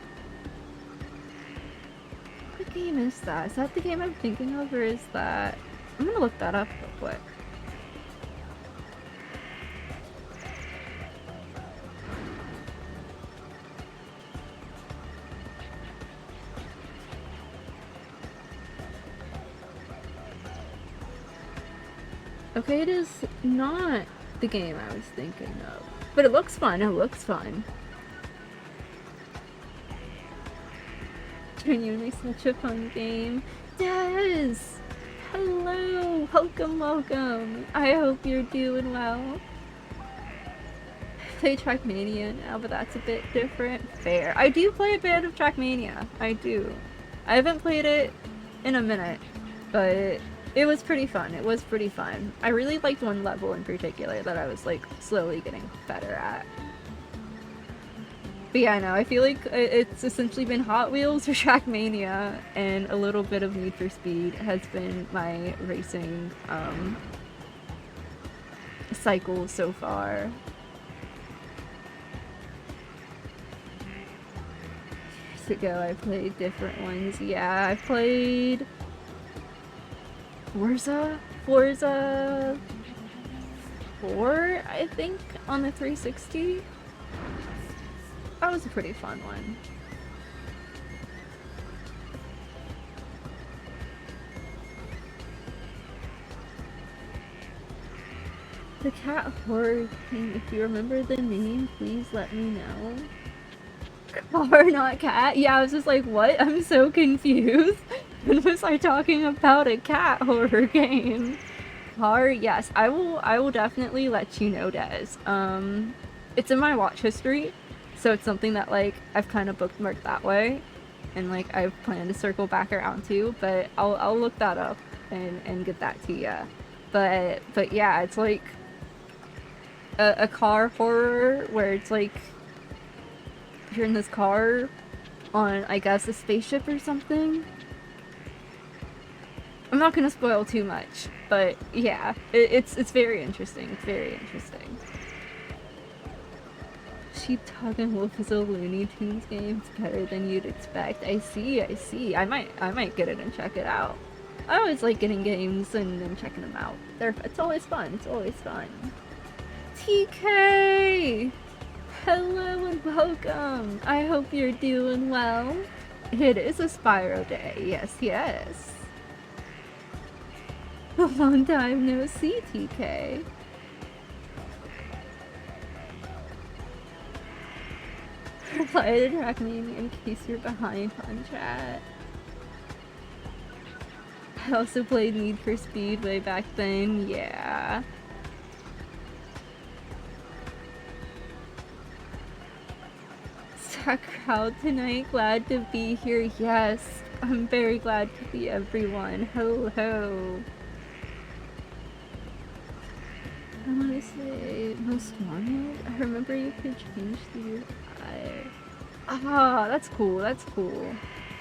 What game is that? Is that the game I'm thinking of, or is that... I'm gonna look that up real quick. Okay, it is not the game I was thinking of. But it looks fun, it looks fun. Genuinely such a fun game. Des! Hello! Welcome, welcome! I hope you're doing well. I play Trackmania now, but that's a bit different. Fair. I do play a bit of Trackmania. I do. I haven't played it in a minute, but it was pretty fun. It was pretty fun. I really liked one level in particular that I was like slowly getting better at. But yeah, no, I feel like it's essentially been Hot Wheels or Trackmania, and a little bit of Need for Speed has been my racing cycle so far. Years ago, I played different ones. Yeah, I played Forza 4, I think, on the 360. That was a pretty fun one. The cat horror king, if you remember the name, please let me know. Car, not cat? Yeah, I was just like, what? I'm so confused. When was I talking about a cat horror game? Car, yes, I will definitely let you know, Des. It's in my watch history. So it's something that, like, I've kind of bookmarked that way, and, like, I plan to circle back around to, but I'll look that up and get that to you. But yeah, it's, like, a car horror where it's, like, you're in this car on, I guess, a spaceship or something. I'm not gonna spoil too much, but yeah, it's very interesting. It's very interesting. Sheepdog and Wolf is a Looney Tunes game. It's better than you'd expect. I see. I might get it and check it out. I always like getting games and then checking them out. It's always fun. It's always fun. TK! Hello and welcome. I hope you're doing well. It is a Spyro day. Yes, yes. A long time no see, TK. Reply to Trackmania in case you're behind on chat. I also played Need for Speed way back then, yeah. Stack crowd tonight, glad to be here, yes. I'm very glad to be everyone. Ho ho. I want to say most wanted. I remember you could change the UI. Ah, that's cool. That's cool.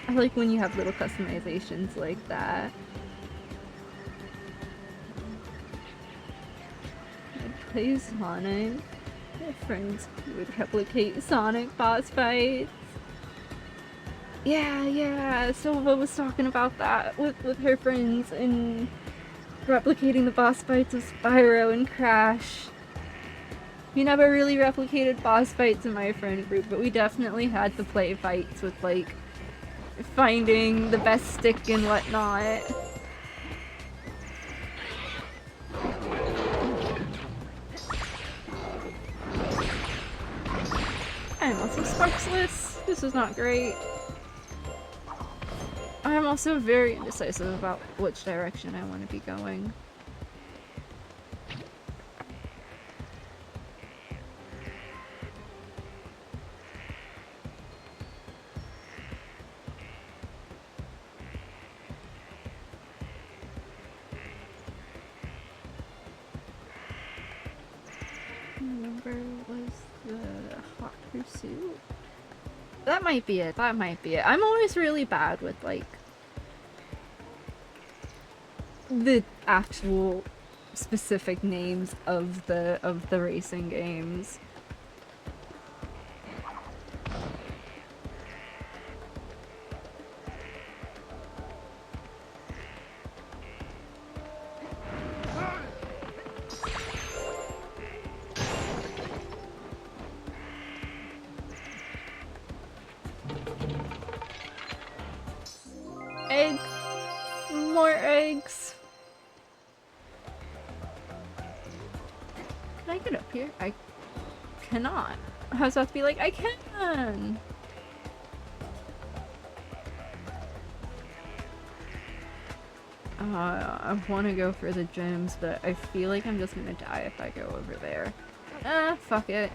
I like when you have little customizations like that. I'd play Sonic. I have friends who would replicate Sonic boss fights. Yeah. Silva was talking about that with her friends and replicating the boss fights of Spyro and Crash. We never really replicated boss fights in my friend group, but we definitely had the play fights with, like, finding the best stick and whatnot. I'm also sparksless. This is not great. I'm also very indecisive about which direction I want to be going. Remember was the Hot Pursuit? That might be it. That might be it. I'm always really bad with, like, the actual specific names of the racing games. Egg. More eggs. here? I cannot. I was about to be like, I can! I want to go for the gems, but I feel like I'm just gonna die if I go over there. Ah, fuck it.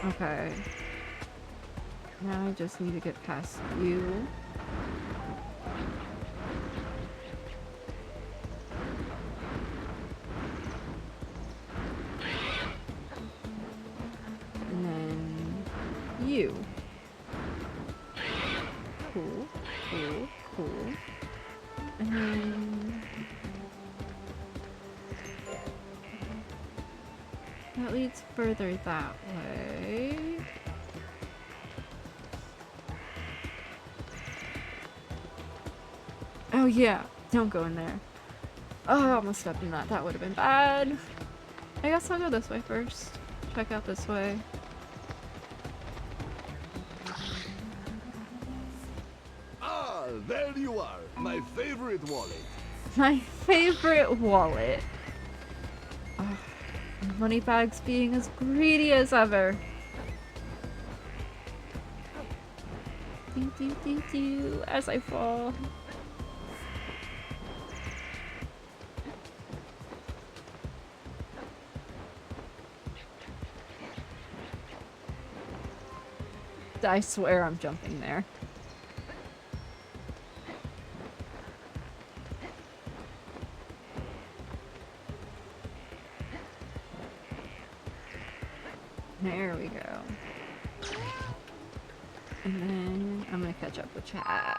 Okay. Now I just need to get past you. And then you. Cool, cool, cool. And then that leads further that way. Oh yeah, don't go in there. Oh, I almost stepped in that. That would have been bad. I guess I'll go this way first. Check out this way.
Ah, there you are, my favorite wallet.
My favorite wallet. Oh, Moneybags being as greedy as ever. Do, as I fall. I swear I'm jumping there. There we go. And then I'm gonna catch up with chat.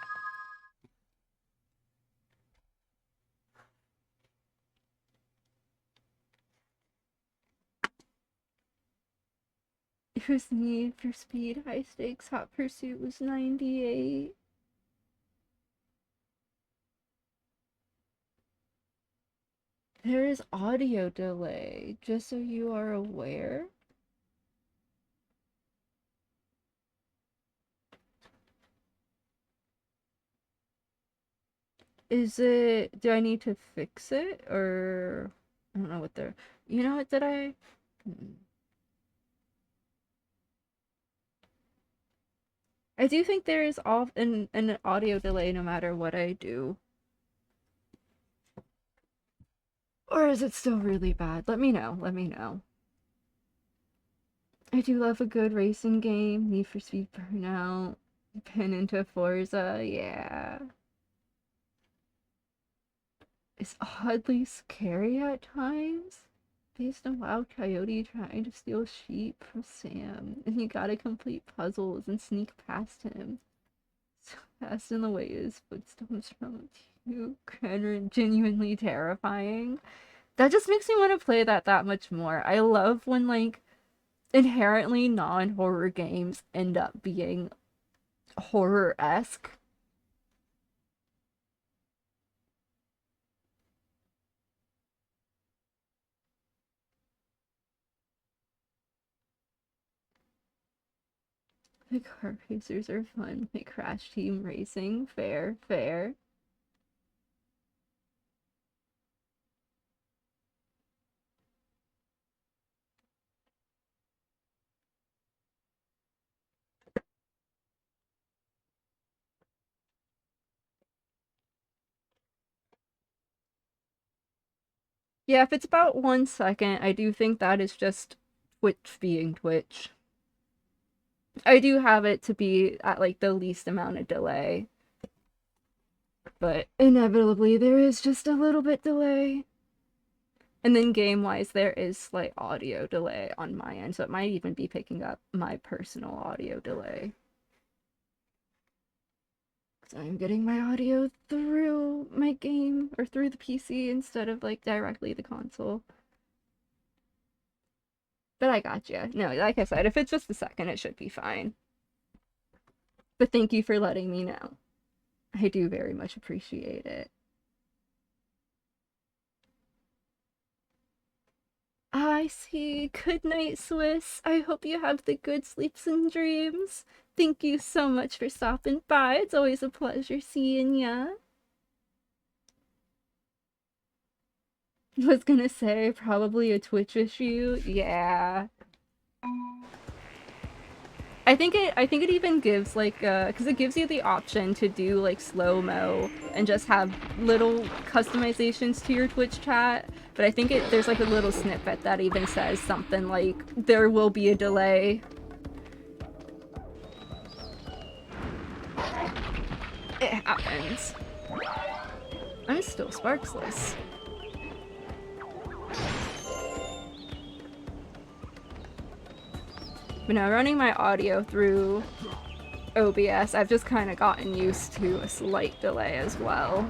It was Need for Speed High Stakes Hot Pursuit was 98. There is audio delay, just so you are aware. Is it, do I need to fix it, or, I don't know what they're, you know what, did I? I do think there is an audio delay no matter what I do. Or is it still really bad? Let me know, let me know. I do love a good racing game. Need for Speed Burnout. Been into Forza, yeah. It's oddly scary at times. Based on Wild Coyote trying to steal sheep from Sam. And you gotta complete puzzles and sneak past him. So fast in the way his footsteps from you. Genuinely terrifying. That just makes me want to play that much more. I love when, like, inherently non-horror games end up being horror-esque. The car racers are fun, like Crash Team Racing. Fair, fair. Yeah, if it's about 1 second, I do think that is just Twitch being Twitch. I do have it to be at, like, the least amount of delay. But inevitably, there is just a little bit delay. And then game-wise, there is slight audio delay on my end, so it might even be picking up my personal audio delay. Because I'm getting my audio through my game, or through the PC, instead of, like, directly the console. But I gotcha. No, like I said, if it's just a second, it should be fine. But thank you for letting me know. I do very much appreciate it. I see. Good night, Swiss. I hope you have the good sleeps and dreams. Thank you so much for stopping by. It's always a pleasure seeing ya. Was gonna say, probably a Twitch issue. Yeah. I think it even gives like because it gives you the option to do like slow-mo and just have little customizations to your Twitch chat, but I think there's like a little snippet that even says something like there will be a delay. It happens. I'm still sparksless. But now running my audio through OBS, I've just kind of gotten used to a slight delay as well.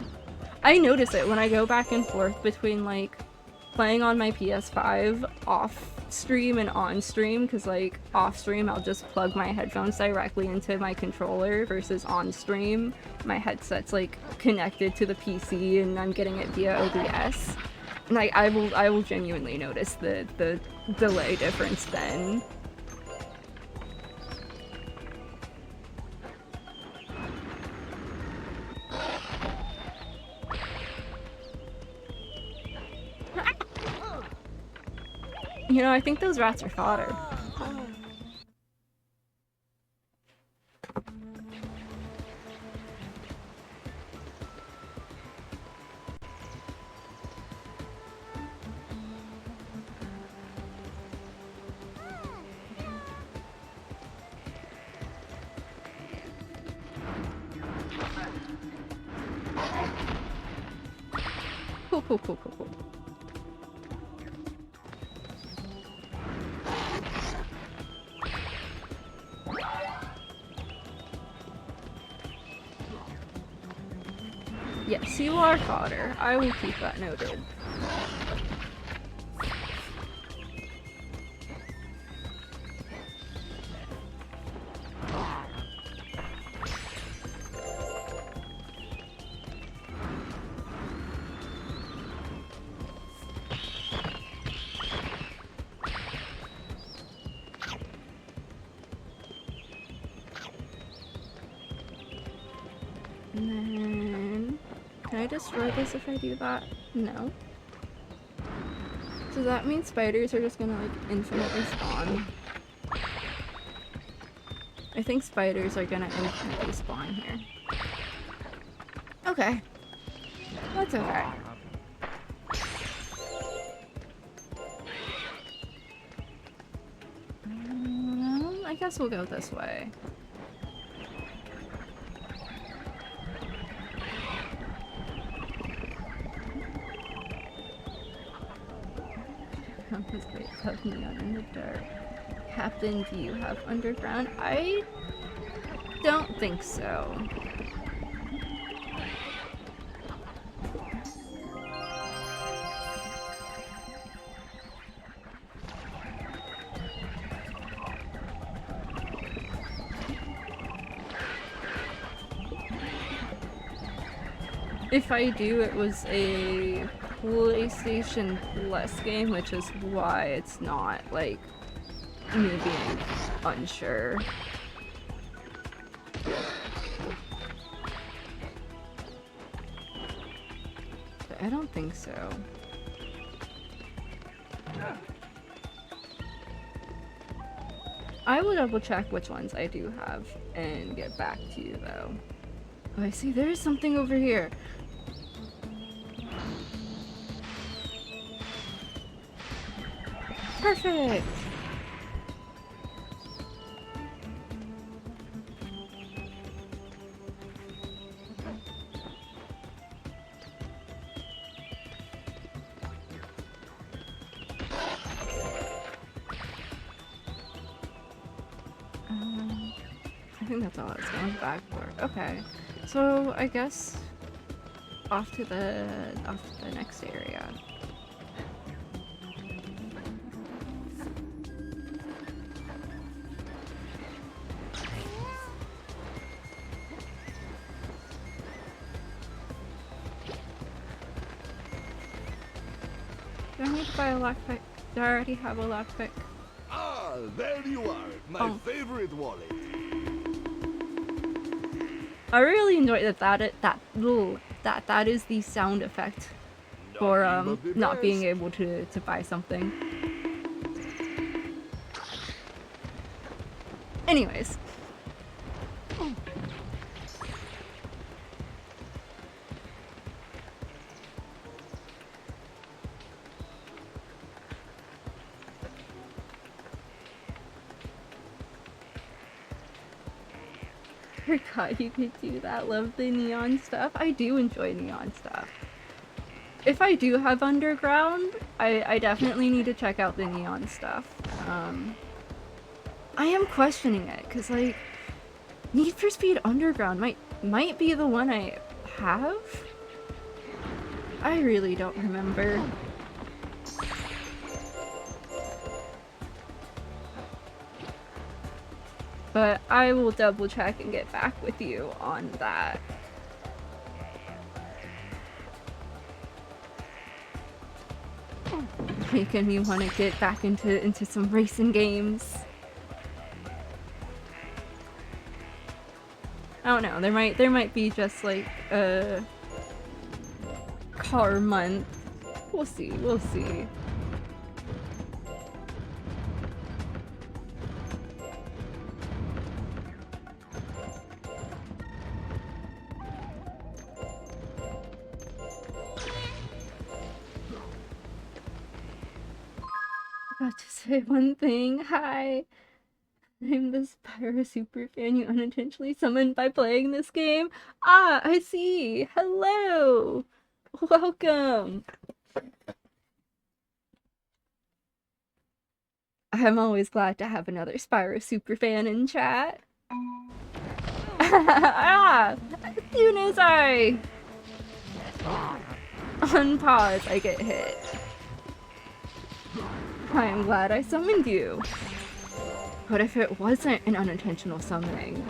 I notice it when I go back and forth between like playing on my PS5 off stream and on stream, because like off stream I'll just plug my headphones directly into my controller versus on stream my headset's like connected to the PC and I'm getting it via OBS. And like I will genuinely notice the delay difference then. You know, I think those rats are fodder. Cool. Yes, you are fodder. I will keep that noted. And then... Can I destroy this if I do that? No. So that means spiders are just gonna like infinitely spawn. I think spiders are gonna infinitely spawn here. Okay. That's okay. I guess we'll go this way. Compass great tugged me out in the dark. Captain, do you have underground? I don't think so. If I do, it was a PlayStation Plus game, which is why it's not, like, me being unsure. But I don't think so. I will double check which ones I do have and get back to you, though. Oh, I see, there is something over here. Perfect! I think that's all I was going back for. Okay, so I guess off to the next area. Do I need to buy a lockpick? Do I already have a lockpick?
Ah, there you are, my favorite wallet.
I really enjoy that is the sound effect.
No,
for not being able to buy something. Anyways. Forgot you could do that. Love the neon stuff. I do enjoy neon stuff. If I do have underground, I definitely need to check out the neon stuff. I am questioning it because like Need for Speed Underground might be the one I have. I really don't remember. But I will double check and get back with you on that. Making me want to get back into some racing games. I don't know, there might be just like a car month. We'll see, we'll see. About to say one thing. Hi. I'm the Spyro superfan you unintentionally summoned by playing this game. Ah, I see. Hello. Welcome. I'm always glad to have another Spyro superfan in chat. Ah, as soon as I unpause, I get hit. I'm glad I summoned you. What if it wasn't an unintentional summoning?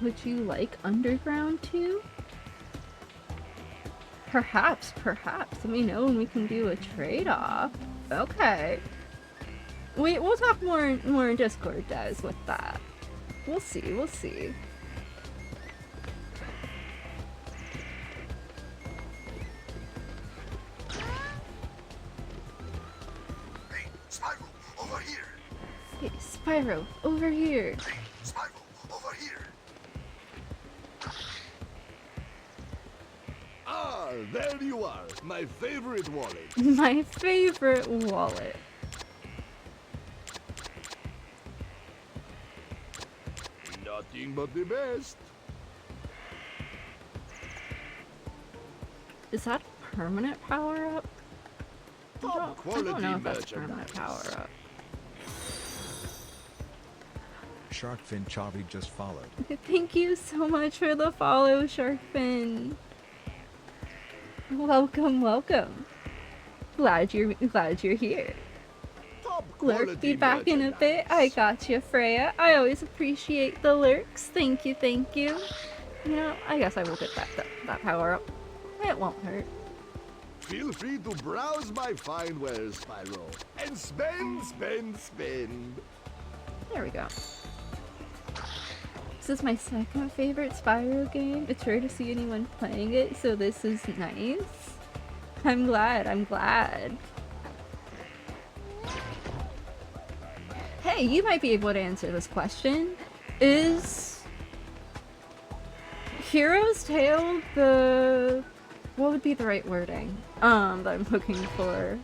Would you like Underground too? Perhaps. Let me know when we can do a trade-off. Okay. We'll talk more in Discord, Des, with that. We'll see.
Hey, Spyro, over here!
Hey, Spyro, over here!
Hey, Spyro, over here! Ah, there you are, my favorite wallet.
My favorite wallet.
Nothing but the best.
Is that a permanent power-up?
Top
I
quality
don't know if that's a permanent
merchandise.
power-up.
Sharkfin Chavi just followed.
Thank you so much for the follow, Sharkfin. Welcome. Glad you're here.
Top
Lurk,
quality
be back in a
merchandise.
bit. I got you, Freya. I always appreciate the lurks. Thank you. You know, I guess I will get that power up. It won't hurt.
Feel free to browse my fine wares, Spyro, and spend.
There we go. This is my second favorite Spyro game. It's rare to see anyone playing it, so this is nice. I'm glad. Hey, you might be able to answer this question. Is Hero's Tale the... what would be the right wording that I'm looking for?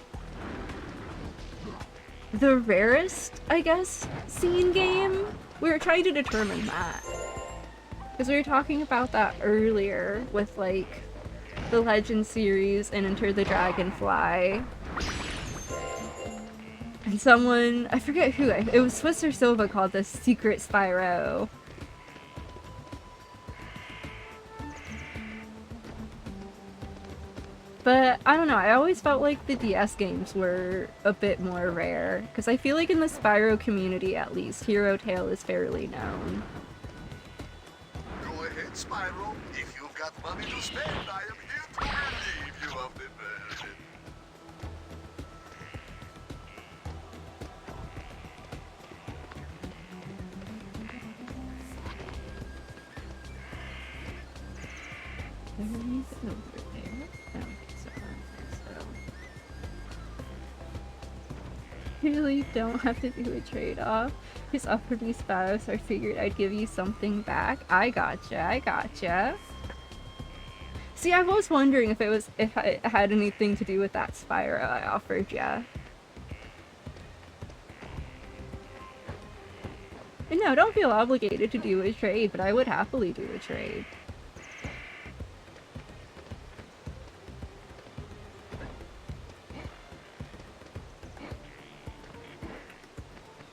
The rarest, I guess, scene game? We were trying to determine that. Because we were talking about that earlier with, like, the Legend series and Enter the Dragonfly. And someone, I forget who, it was Swiss or Silva, called this Secret Spyro. But, I don't know, I always felt like the DS games were a bit more rare. Because I feel like in the Spyro community, at least, Hero Tale is fairly known.
Go ahead, Spyro. If you've got money to spend, I am here to relieve you of the burden.
there anything over there? No, so. You really don't have to do a trade-off. Just offered me Spyro, so I figured I'd give you something back. I gotcha. See, I was wondering if it had anything to do with that Spyro I offered ya. And no, don't feel obligated to do a trade, but I would happily do a trade.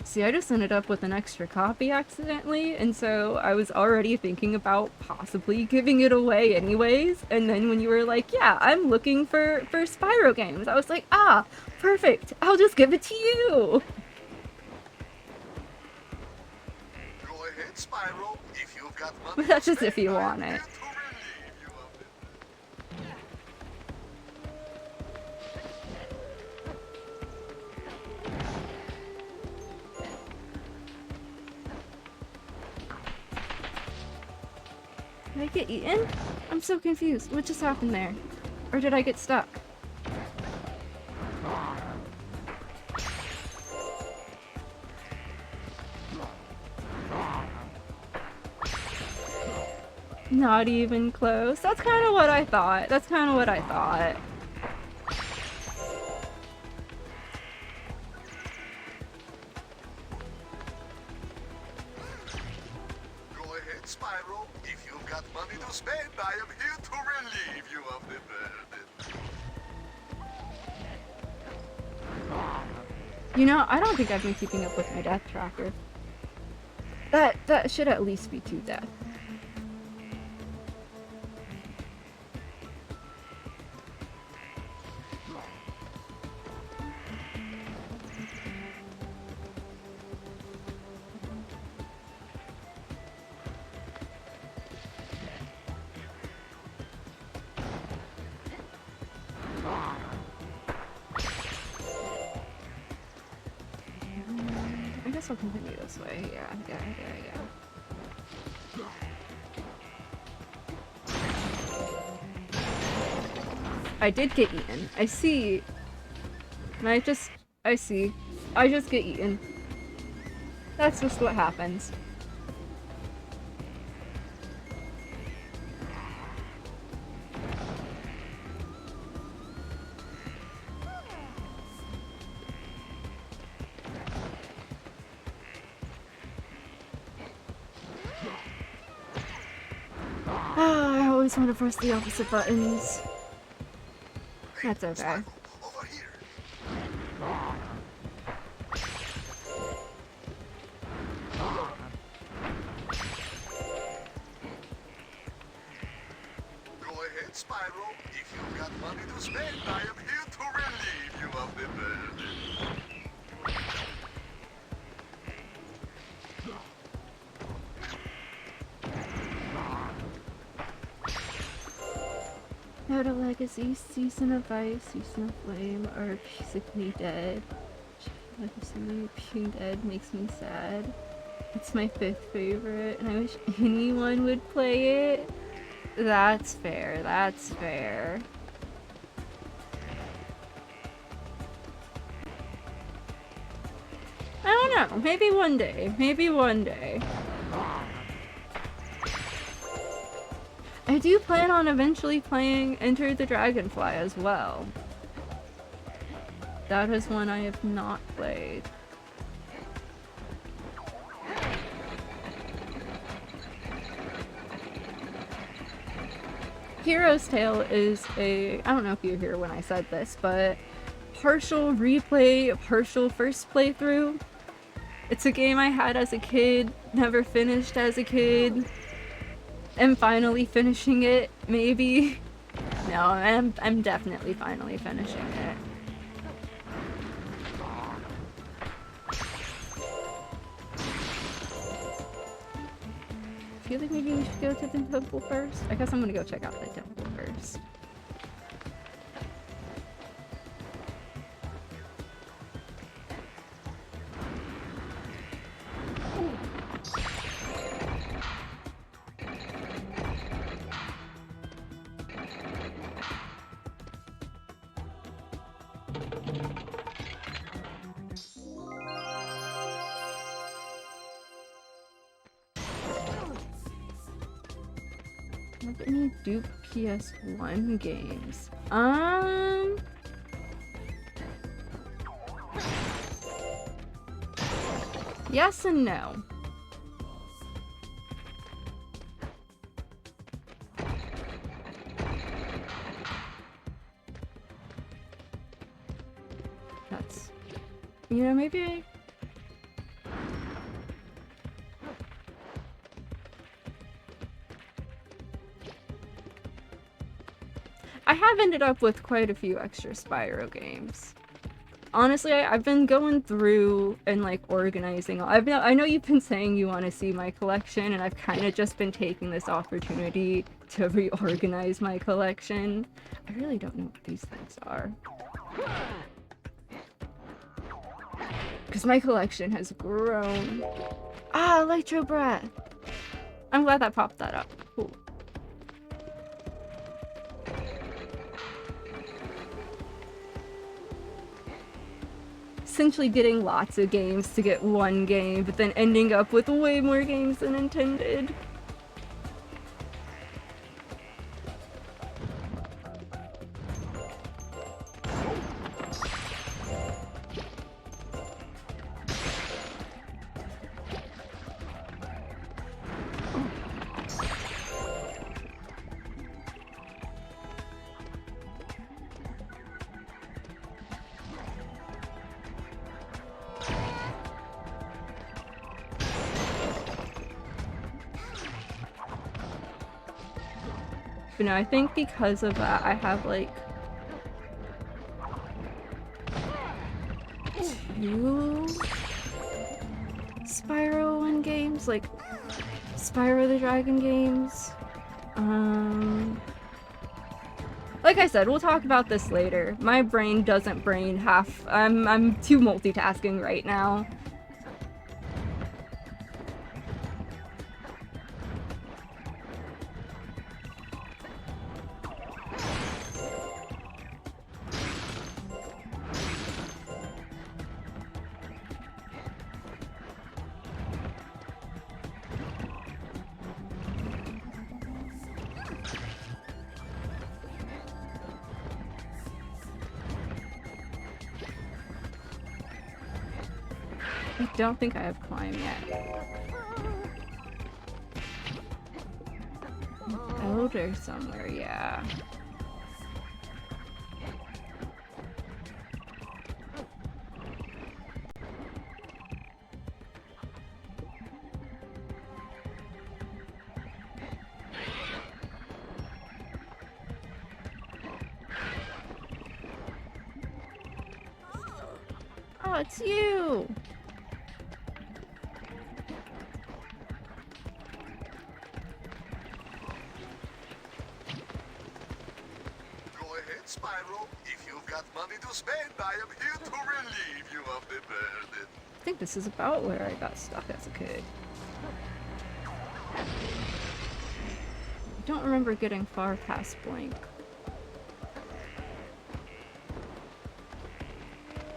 See, I just ended up with an extra copy accidentally, and so I was already thinking about possibly giving it away anyways, and then when you were like, yeah, I'm looking for Spyro games, I was like, ah, perfect, I'll just give it to you!
Go ahead, Spyro. If you've got money,
But that's just if you want it. Did I get eaten? I'm so confused. What just happened there? Or did I get stuck? Not even close. That's kind of what I thought.
Spyro, if you've got money to spend, I am here to relieve you of the burden.
You know, I don't think I've been keeping up with my death tracker. That should at least be 2 deaths. I guess I'll continue this way. Yeah. I did get eaten. I see. And I just get eaten. That's just what happens. I always want to press the opposite buttons. That's okay.
Over here. Go ahead, Spyro. If you've got money to spend, I am here to relieve you of the burden.
Out of Legacy, Season of Ice, Season of Flame are basically dead. Legacy being dead makes me sad. It's my 5th favorite, and I wish anyone would play it. That's fair, that's fair. I don't know, maybe one day. I do plan on eventually playing Enter the Dragonfly as well. That is one I have not played. Hero's Tale is I don't know if you were here when I said this, but partial replay, partial first playthrough. It's a game I had as a kid, never finished as a kid. I'm finally finishing it, maybe. No, I'm definitely finally finishing it. I feel like maybe we should go to the temple first. I guess I'm gonna go check out the temple first. Have any Duke PS1 games? Yes and no. That's, you know, maybe I have ended up with quite a few extra Spyro games. Honestly, I've been going through and like organizing. I know you've been saying you want to see my collection, and I've kind of just been taking this opportunity to reorganize my collection. I really don't know what these things are. Because my collection has grown. Ah, Electro Breath! I'm glad that popped that up. Cool. Essentially getting lots of games to get one game, but then ending up with way more games than intended. But no, I think because of that, I have like 2 Spyro 1 games, like Spyro the Dragon games. Like I said, we'll talk about this later. My brain doesn't brain half. I'm too multitasking right now. I don't think I have climb yet. Elder somewhere, yeah. Oh, it's you!
Spyro, if you've got money to spend, I am here to relieve you of the burden.
I think this is about where I got stuck as a kid. I don't remember getting far past Blink.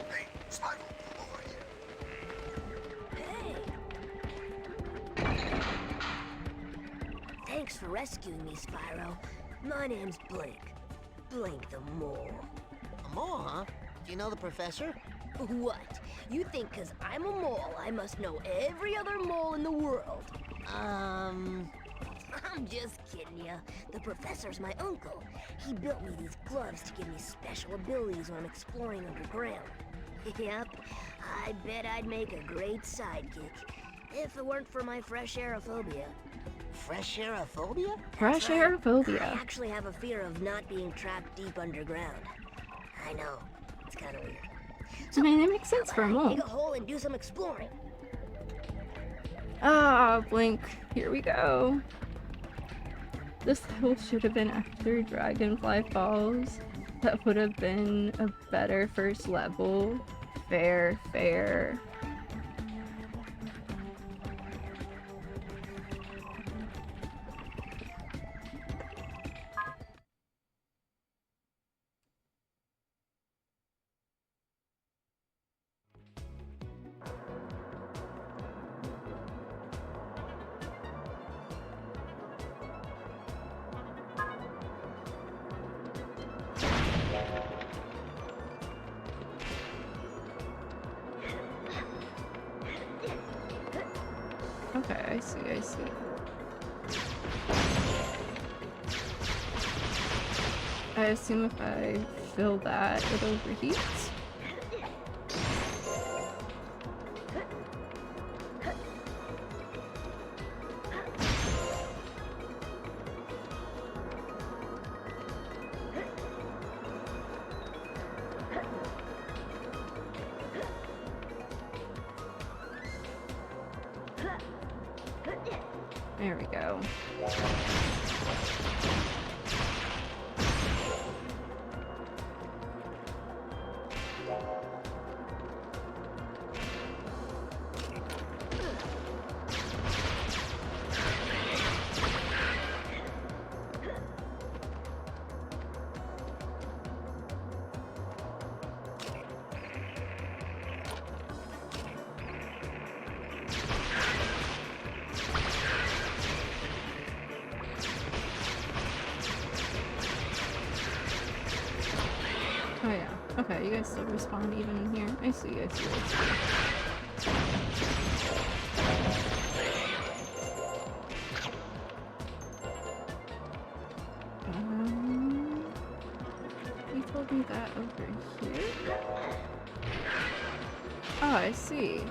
Hey, Spyro, over here.
Thanks for rescuing me, Spyro. My name's Blink. Blink the mole. A mole, huh? Do you know the professor? What? You think 'cause I'm a mole, I must know every other mole in the world? I'm just kidding ya. The professor's my uncle. He built me these gloves to give me special abilities when I'm exploring underground. Yep, I bet I'd make a great sidekick. If it weren't for my fresh aerophobia. Fresh aerophobia?
Fresh aerophobia.
I actually have a fear of not being trapped deep underground. I know, it's kind of weird.
I mean, it makes sense for a mole.
Dig a hole and do some exploring.
Ah, Blink. Here we go. This level should have been after Dragonfly Falls. That would have been a better first level. Fair, fair. Okay, I see, I see. I assume if I fill that, it overheats? There we go. Oh yeah. Okay, you guys still respawn even in here. I see, I see, I see. You told me that over here? Oh, I see.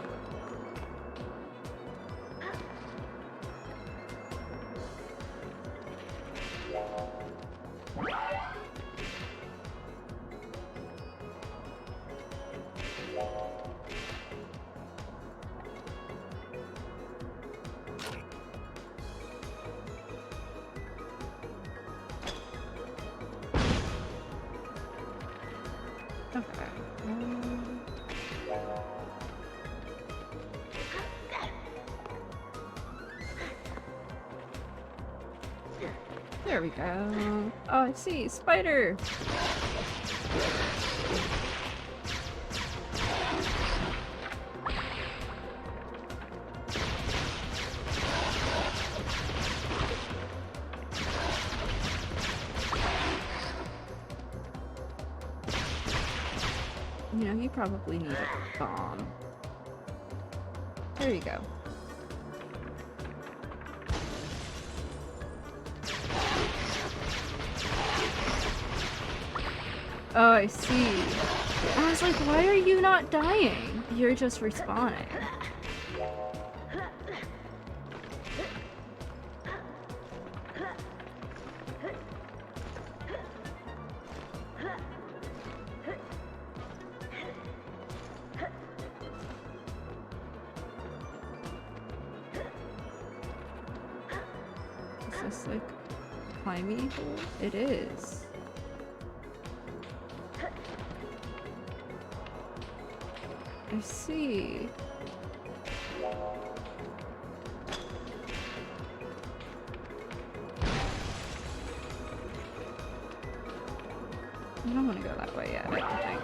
Okay. There we go. Oh, I see. Spider! You know, you probably need a bomb. There you go. Oh, I see. I was like, why are you not dying? You're just respawning. Is this like climbing? It is. I see. I don't want to go that way yet, I don't think.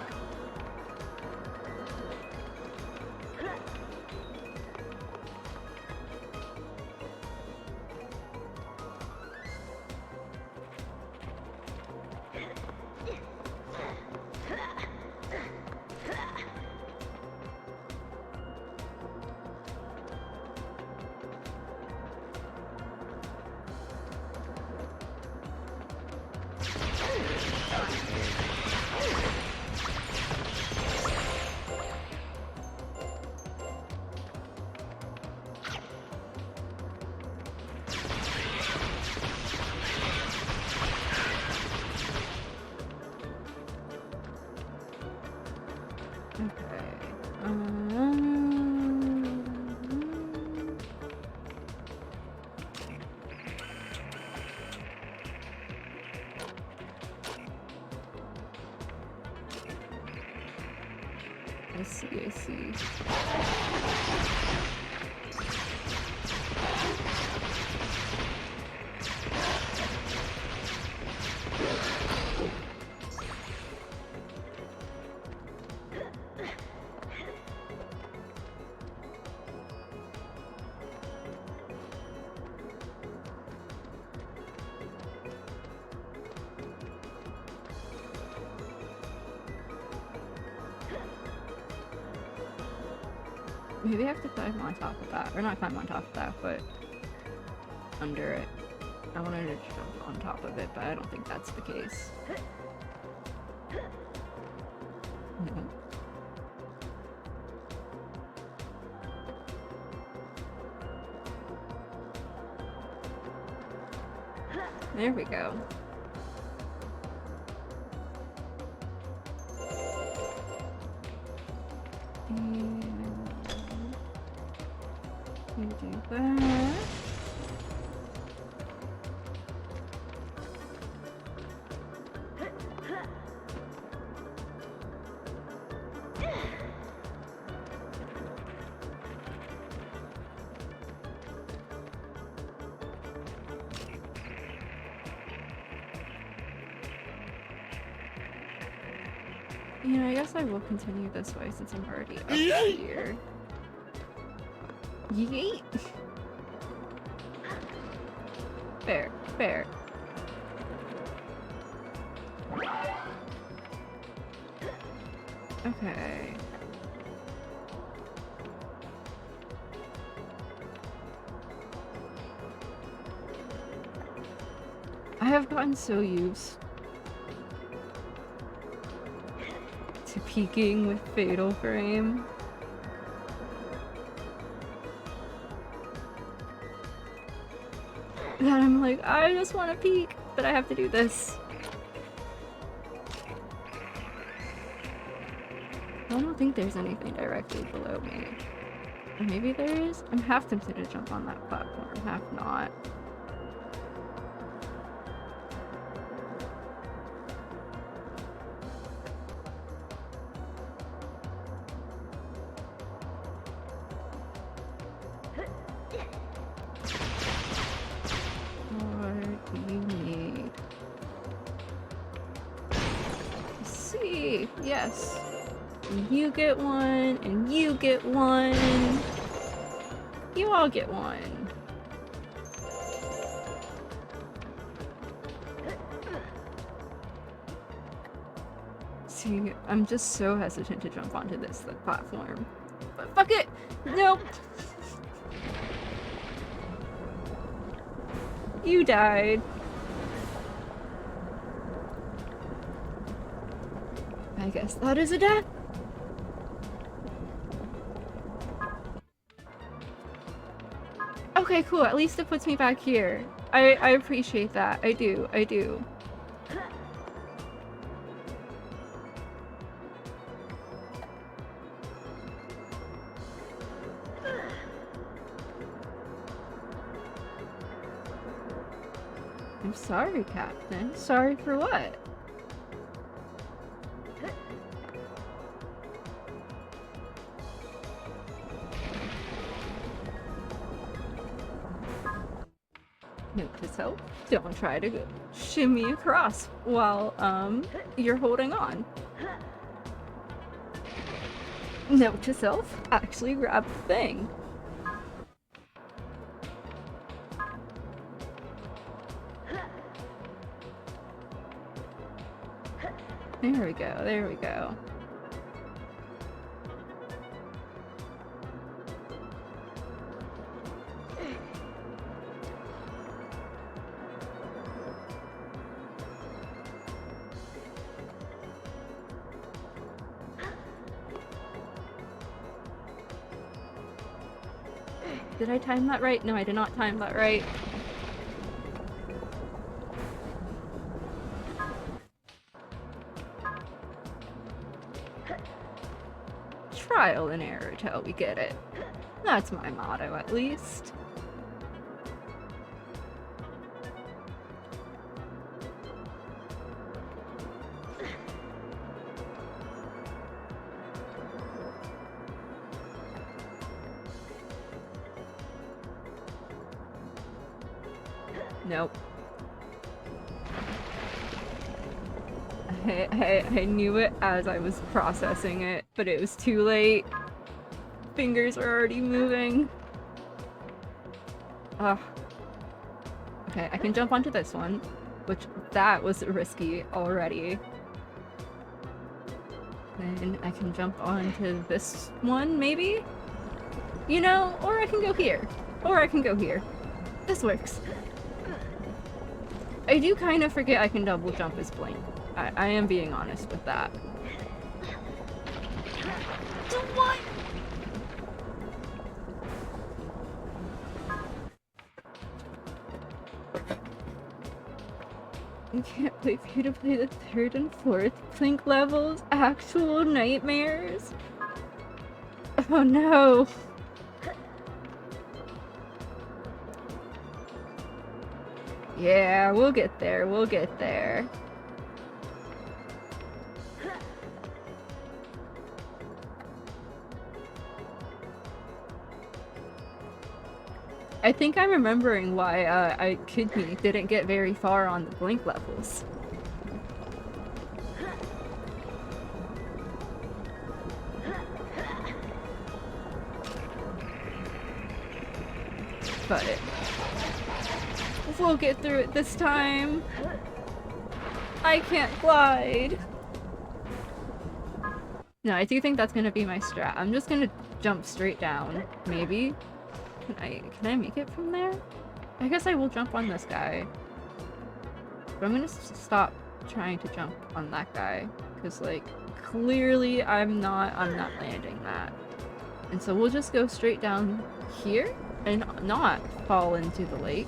I see, I see. Maybe I have to climb on top of that. Or not climb on top of that, but under it. I wanted to jump on top of it, but I don't think that's the case. No. There we go. And we do that. You know, I guess I will continue this way since I'm already up here. Yeet! Fair, fair. Okay. I have gotten so used to peeking with Fatal Frame. That I'm like, I just want to peek, but I have to do this. I don't think there's anything directly below me. Or maybe there is? I'm half tempted to jump on that platform, half not. What do you need? See, yes. You get one, and you get one. You all get one. See, I'm just so hesitant to jump onto this platform. But fuck it! Nope! You died. I guess that is a death. Okay, cool. At least it puts me back here. I appreciate that. I do. I do. I'm sorry, Captain. Sorry for what? Note to self, don't try to shimmy across while, you're holding on. Note to self, actually grab the thing. There we go, there we go. Did I time that right? No, I did not time that right. Trial and error till we get it. That's my motto, at least. Nope. I knew it as I was processing it, but it was too late. Fingers were already moving. Ugh. Okay, I can jump onto this one, which that was risky already. Then I can jump onto this one, maybe? You know, or I can go here. Or I can go here. This works. I do kind of forget I can double jump as Blink. I am being honest with that. What? I can't wait for you to play the 3rd and 4th Blink levels. Actual nightmares. Oh no. Yeah, we'll get there. We'll get there. I think I'm remembering why Kidney didn't get very far on the Blink levels. But we'll get through it this time. I can't glide. No, I do think that's gonna be my strat. I'm just gonna jump straight down. Maybe. Can I make it from there? I guess I will jump on this guy. But I'm gonna stop trying to jump on that guy. Cause like, clearly I'm not landing that. And so we'll just go straight down here and not fall into the lake.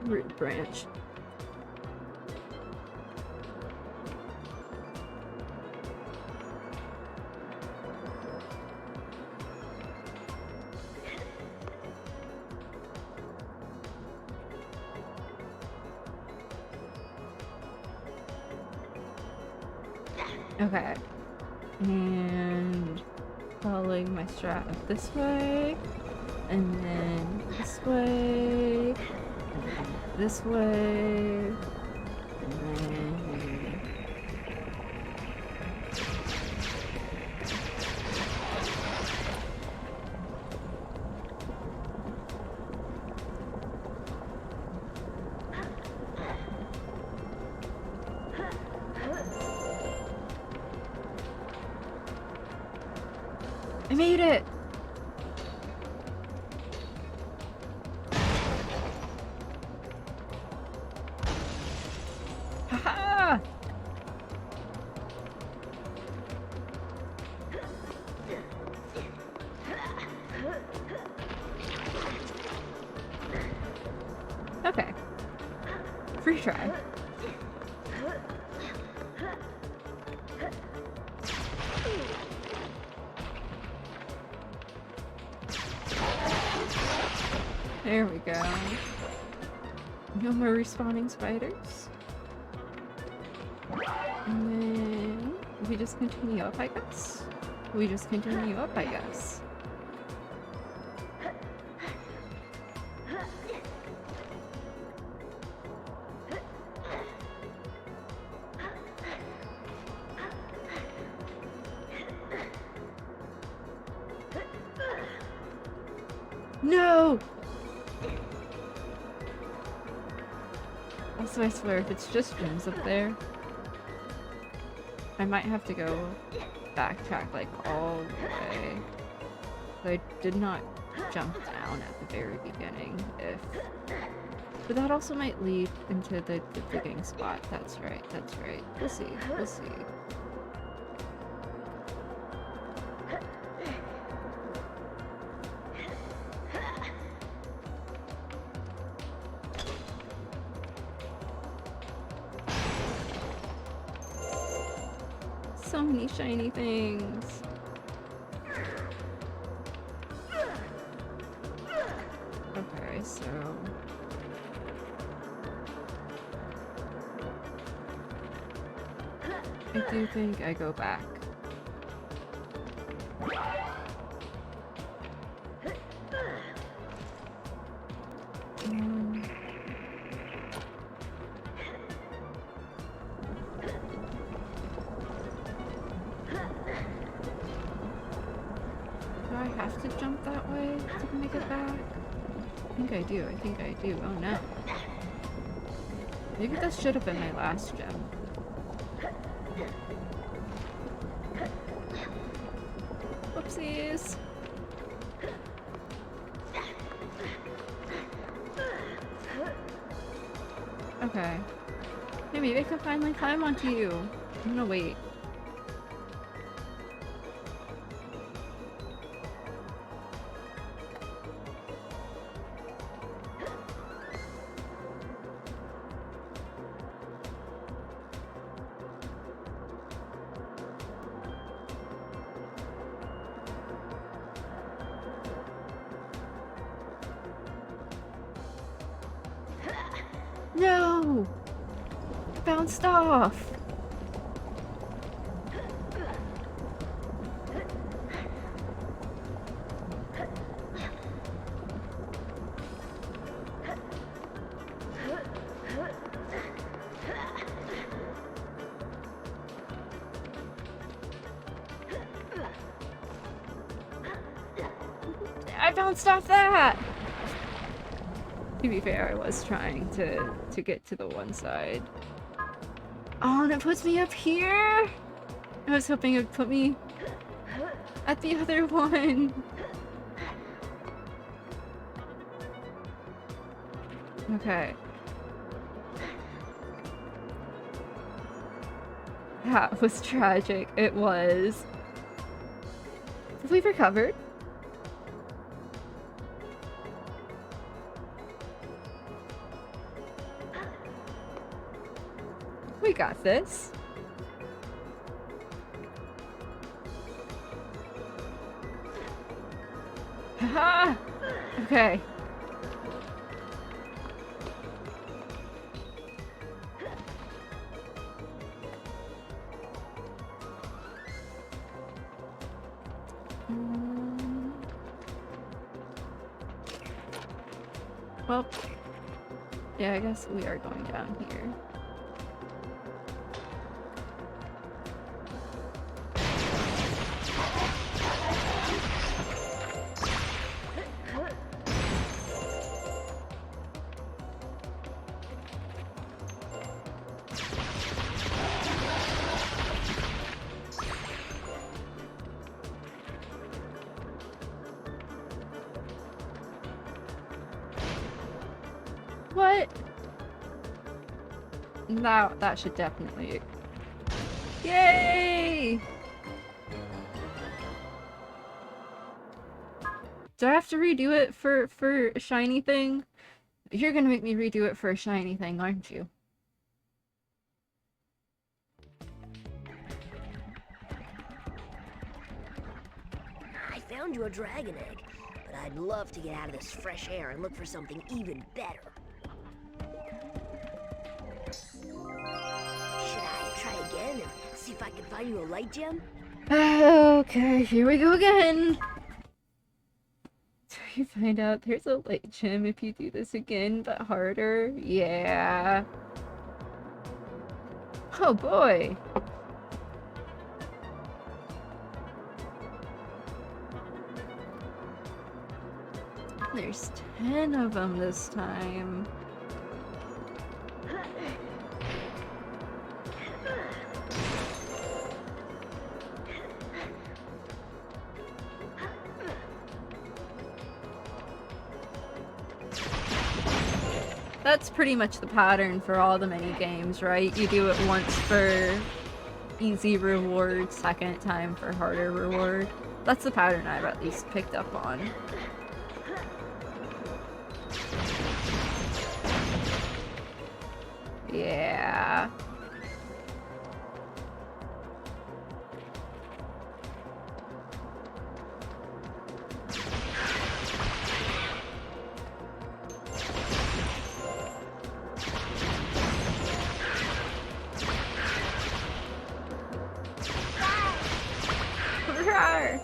Root branch. Okay. And following my strat up this way, and then this way, and then this way, and then... I made it! Haha! Okay. Free try. There we go. No more respawning spiders. And then we just continue up, I guess. We just continue up, I guess. No! Also, I swear, if it's just gems up there, I might have to go backtrack like all the way. So I did not jump down at the very beginning, but that also might lead into the digging spot. That's right, that's right. We'll see, we'll see. So many shiny things. Okay, so... I do think I go back. I have to jump that way to make it back? I think I do. I think I do. Oh no. Maybe this should have been my last gem. Whoopsies. Okay. Hey, maybe I can finally climb onto you. I'm gonna wait. No! It bounced off! I bounced off that! To be fair, I was trying to get to the one side. Oh, and it puts me up here? I was hoping it would put me at the other one. Okay. That was tragic. It was. Have we recovered? We got this. Haha! Okay. Well, yeah, I guess we are going down here. What? Now that should definitely. Yay! Do I have to redo it for a shiny thing? You're gonna make me redo it for a shiny thing, aren't you?
I found you a dragon egg, but I'd love to get out of this fresh air and look for something even better. Should I try again and see if I can find you a light gem?
Okay, here we go again. So you find out there's a light gem if you do this again, but harder. Yeah. Oh boy. There's 10 of them this time. That's pretty much the pattern for all the mini games, right? You do it once for easy reward, second time for harder reward. That's the pattern I've at least picked up on. Yeah. Rawr.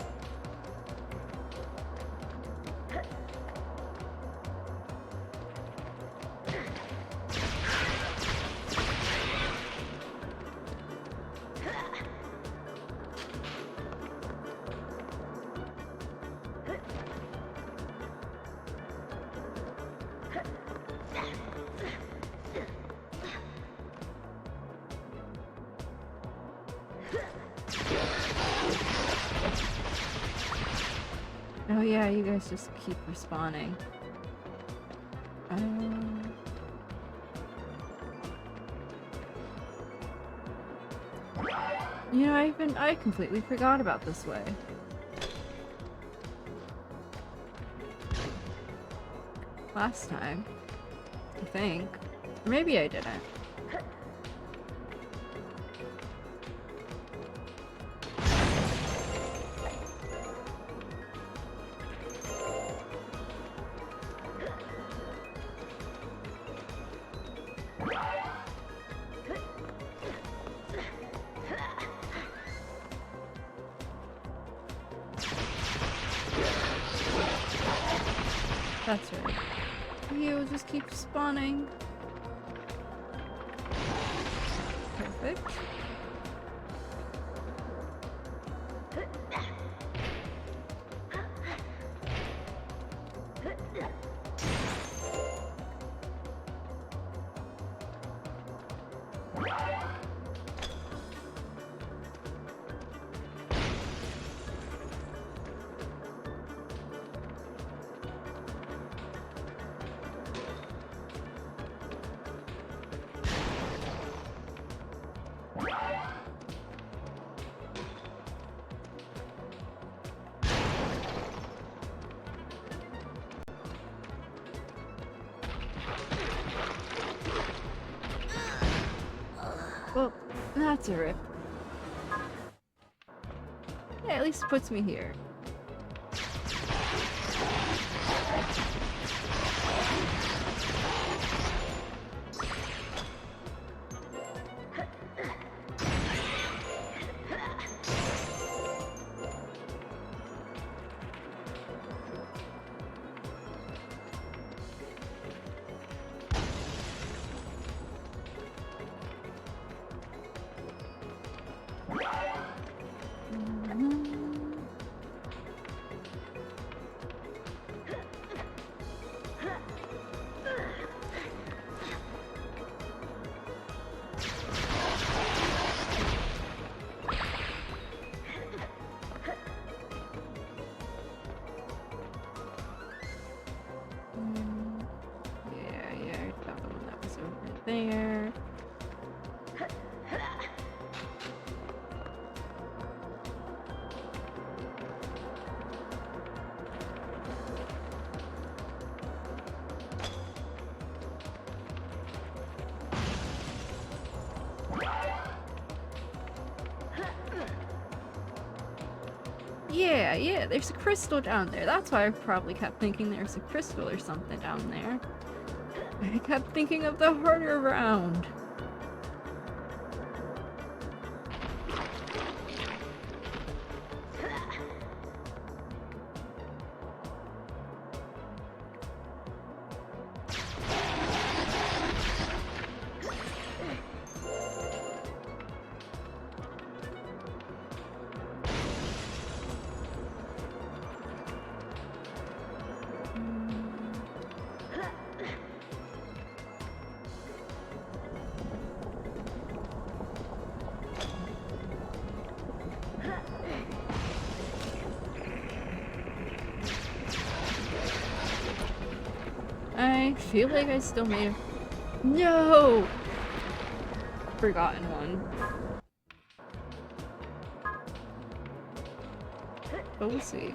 yeah, you guys just keep respawning. You know, I completely forgot about this way. Last time, I think. Or maybe I didn't. That's right. You just keep spawning. Perfect. Well, that's a rip. Yeah, at least it puts me here. Yeah, I got the one that was over there. Yeah, there's a crystal down there. That's why I probably kept thinking there's a crystal or something down there. I kept thinking of the harder round. I feel like I still made a... No! Forgotten one. But we'll see.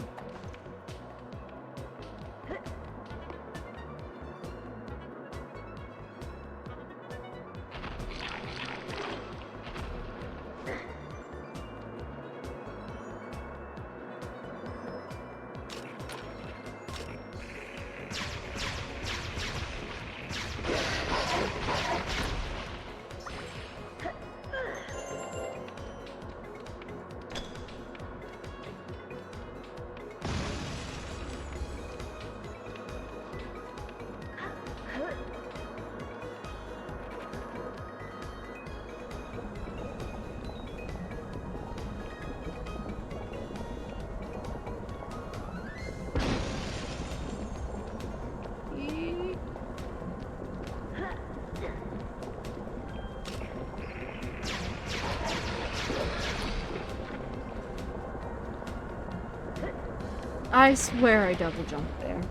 I swear I double jumped there.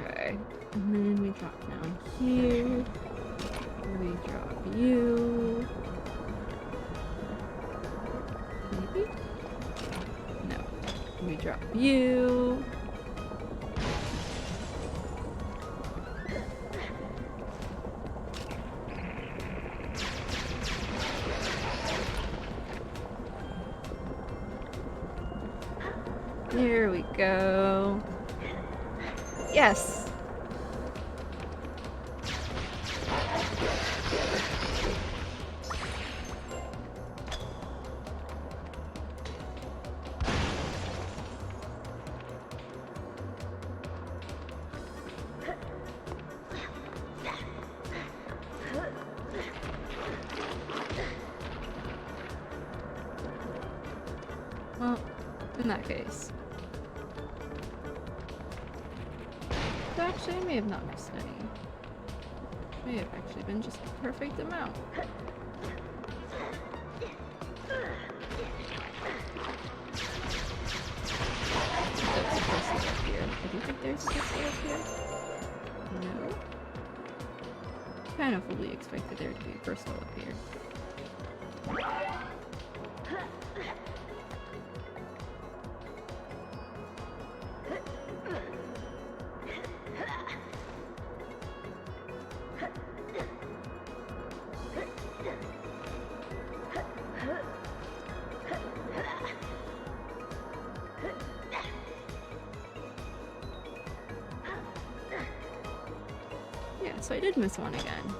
Okay, and then we drop down here. We drop you. Maybe? No. We drop you. There we go. Yes! Well, in that case. Actually, I may have not missed any. May have actually been just the perfect amount. That's a crystal up here. I do think there's a crystal up here. No. Kind of fully expected there to be a crystal up here. Yeah, so I did miss one again.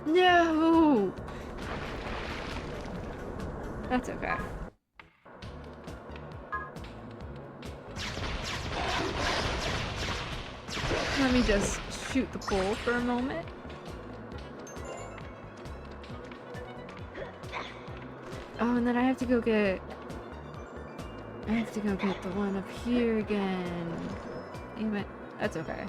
No! That's okay. Let me just shoot the pole for a moment. Oh, and then I have to go get... I have to go get the one up here again. Damn it. That's okay.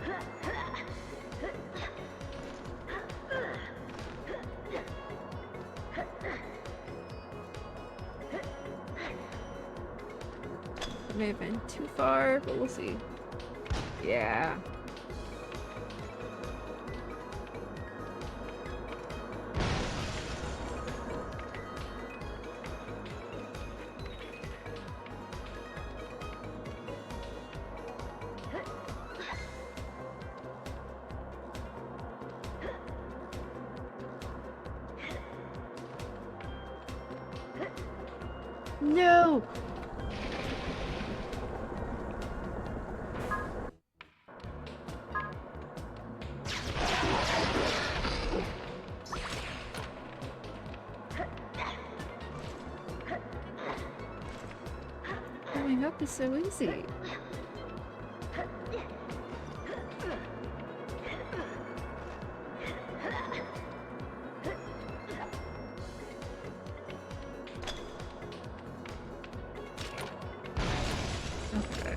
May have been too far, but we'll see. Yeah. No! Going up is so easy. Okay.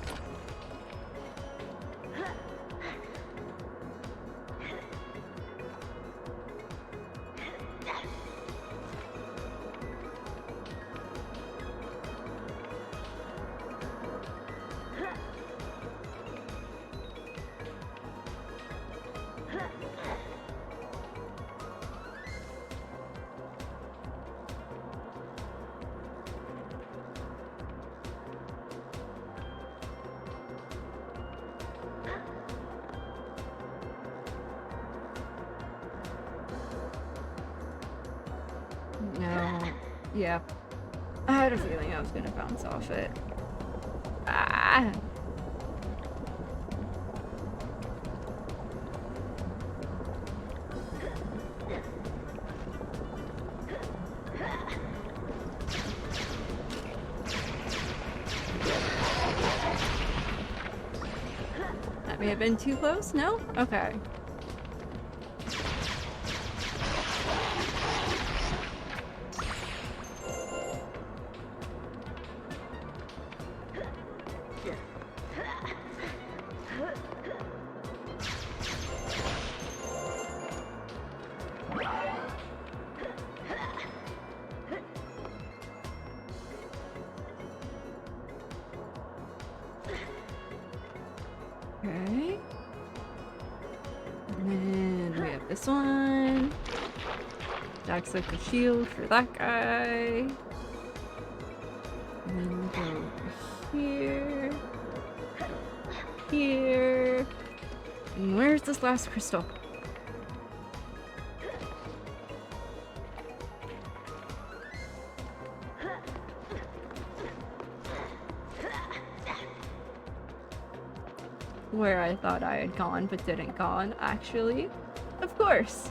No. Yeah. I had a feeling I was gonna bounce off it. Ah! That may have been too close? No? Okay. Okay. And then we have this one. Acts like a shield for that guy. And then we go over here. Here. And where's this last crystal? Where I thought I had gone but didn't gone, actually. Of course.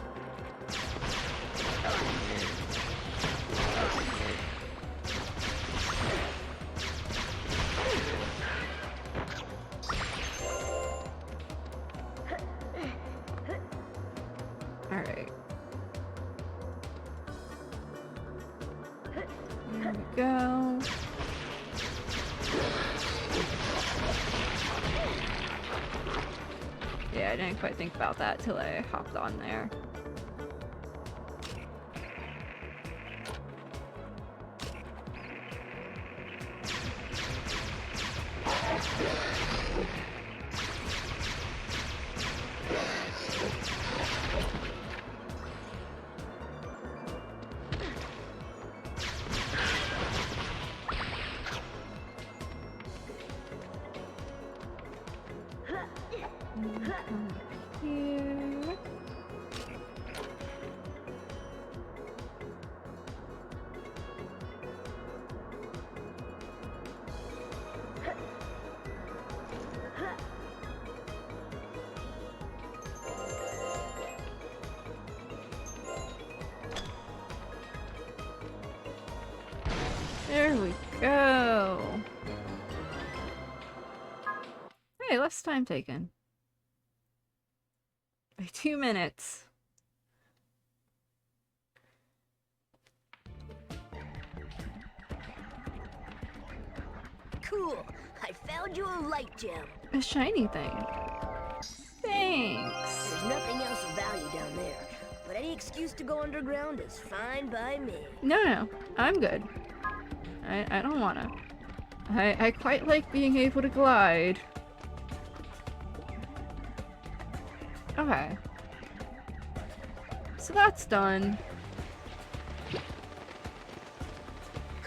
Alright. There we go. Yeah, I didn't quite think about that till I hopped on there. Come up here. There we go. Hey, less time taken. By 2 minutes.
Cool. I found you a light gem.
A shiny thing. Thanks.
There's nothing else of value down there, but any excuse to go underground is fine by me.
No, I'm good. I don't wanna. I quite like being able to glide. Okay. So that's done.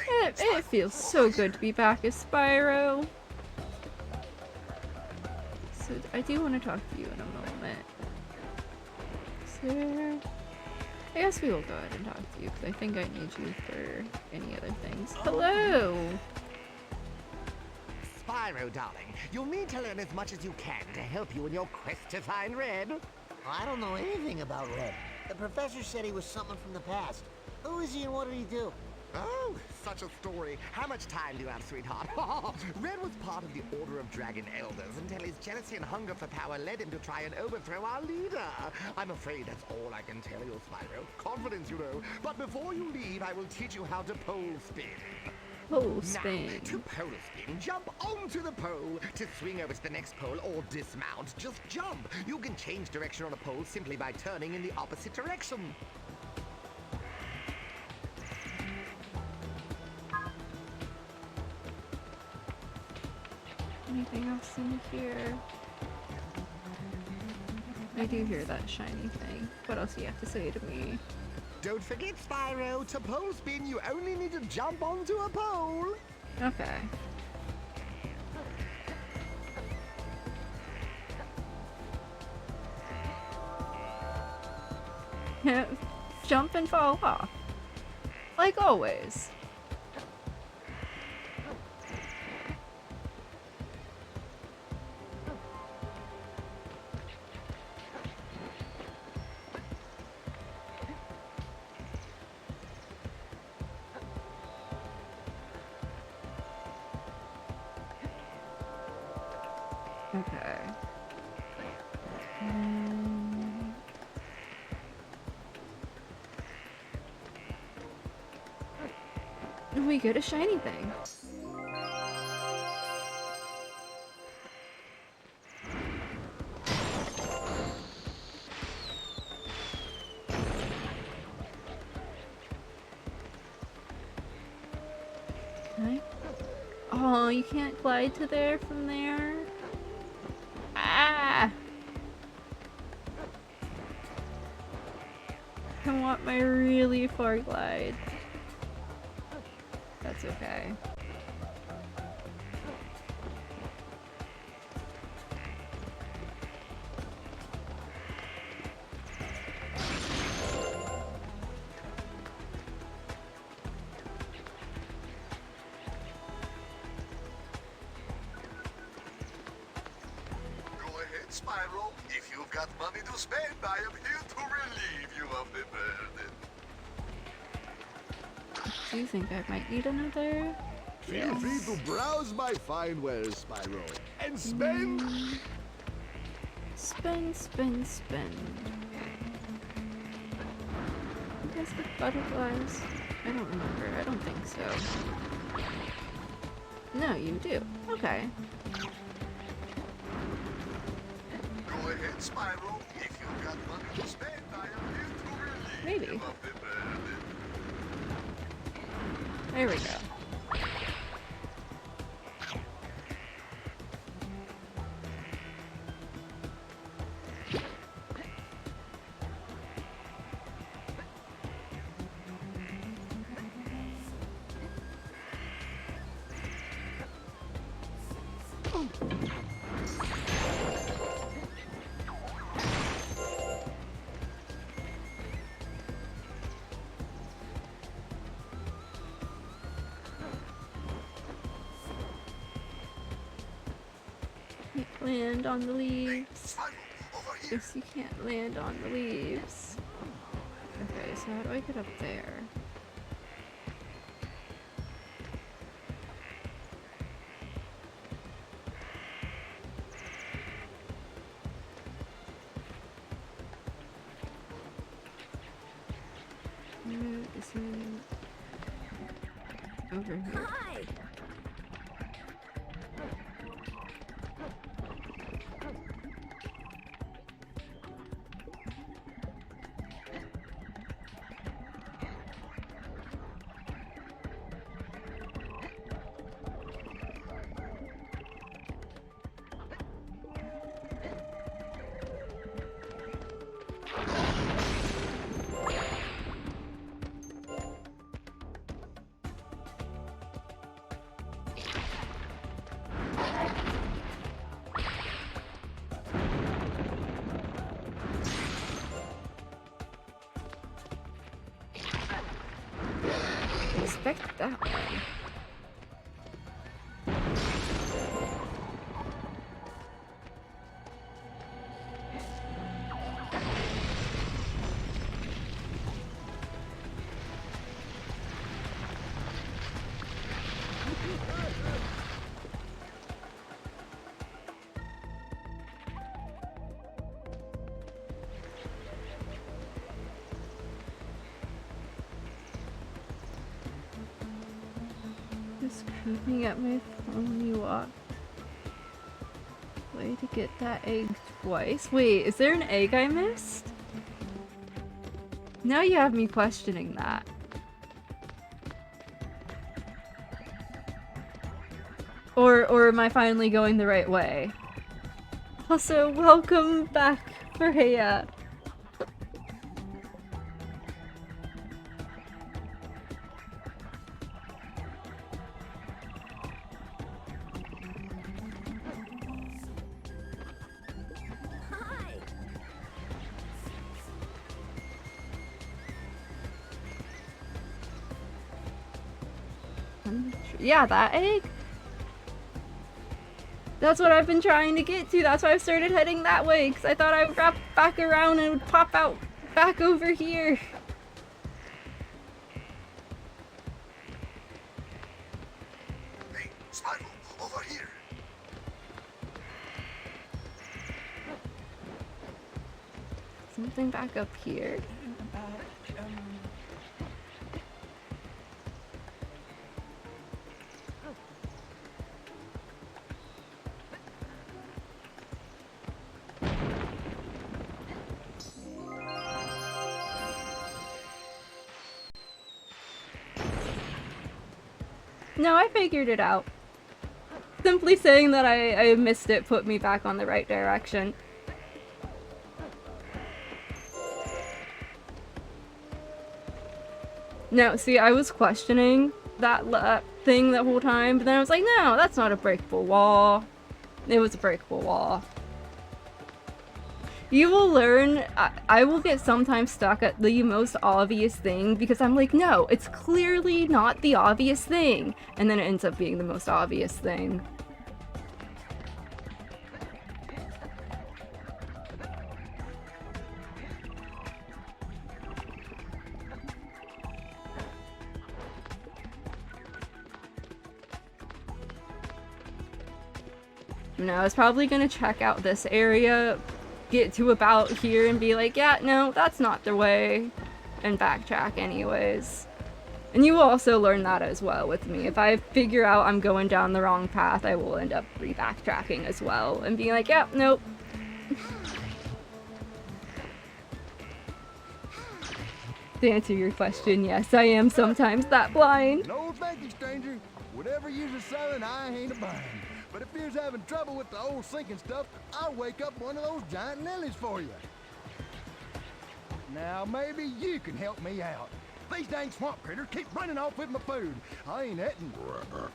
It feels so good to be back as Spyro. So I do want to talk to you in a moment. So I guess we will go ahead and talk to you because I think I need you for any other things. Hello!
Spyro, darling, you'll need to learn as much as you can to help you in your quest to find Red.
I don't know anything about Red. The professor said he was something from the past. Who is he and what did he do?
Oh, such a story. How much time do you have, sweetheart? Red was part of the Order of Dragon Elders until his jealousy and hunger for power led him to try and overthrow our leader. I'm afraid that's all I can tell you, Spyro. Confidence, you know. But before you leave, I will teach you how to pole spin.
Pole spin.
Now, to pole spin, jump onto the pole. To swing over to the next pole or dismount, just jump. You can change direction on a pole simply by turning in the opposite direction.
Anything else in here? I do hear that shiny thing. What else do you have to say to me?
Don't forget, Spyro, to pole spin, you only need to jump onto a pole.
Okay. Jump and fall off. Like always. Okay. We get a shiny thing. Okay. Oh, you can't glide to there from there? Ah! I want my really far glide. That's okay.
Go ahead, Spyro. If you've got money to spend, I am here to relieve you of the burden.
Do you think I might need another?
Feel free to browse my fine wares, Spyro, and spend.
Spin, spin, spin. Where's the butterflies? I don't remember. I don't think so. No, you do. Okay.
Go ahead, Spyro. If you've got money to spend, I am here to relieve
Maybe.
you of the burden.
There we go. Can't land on the leaves. Yes, you can't land on the leaves. Okay, so how do I get up there? Where is it? Over here.
Hi!
Expect that one. Just creeping at my pony walk. Way to get that egg twice. Wait, is there an egg I missed? Now you have me questioning that. Or am I finally going the right way? Also, welcome back, Freya.
Hi!
Yeah, that egg. That's what I've been trying to get to. That's why I've started heading that way, because I thought I would wrap back around and it would pop out back over here.
Hey, Spyro, over here.
Something back up here. No, I figured it out. Simply saying that I missed it put me back on the right direction. No, see, I was questioning that thing the whole time, but then I was like, no, that's not a breakable wall. It was a breakable wall. You will learn, I will get sometimes stuck at the most obvious thing because I'm like, no, it's clearly not the obvious thing. And then it ends up being the most obvious thing. No, I was probably gonna check out this area, get to about here and be like, yeah, no, that's not the way, and backtrack anyways. And you will also learn that as well with me. If I figure out I'm going down the wrong path, I will end up re-backtracking as well and being like, yeah, nope. To answer your question, yes, I am sometimes that blind.
No thank you, stranger. Whatever you's a selling, I ain't a buying. But if you's having trouble with the old sinking stuff, I'll wake up one of those giant lilies for you. Now, maybe you can help me out. These dang swamp critters keep running off with my food. I ain't eating.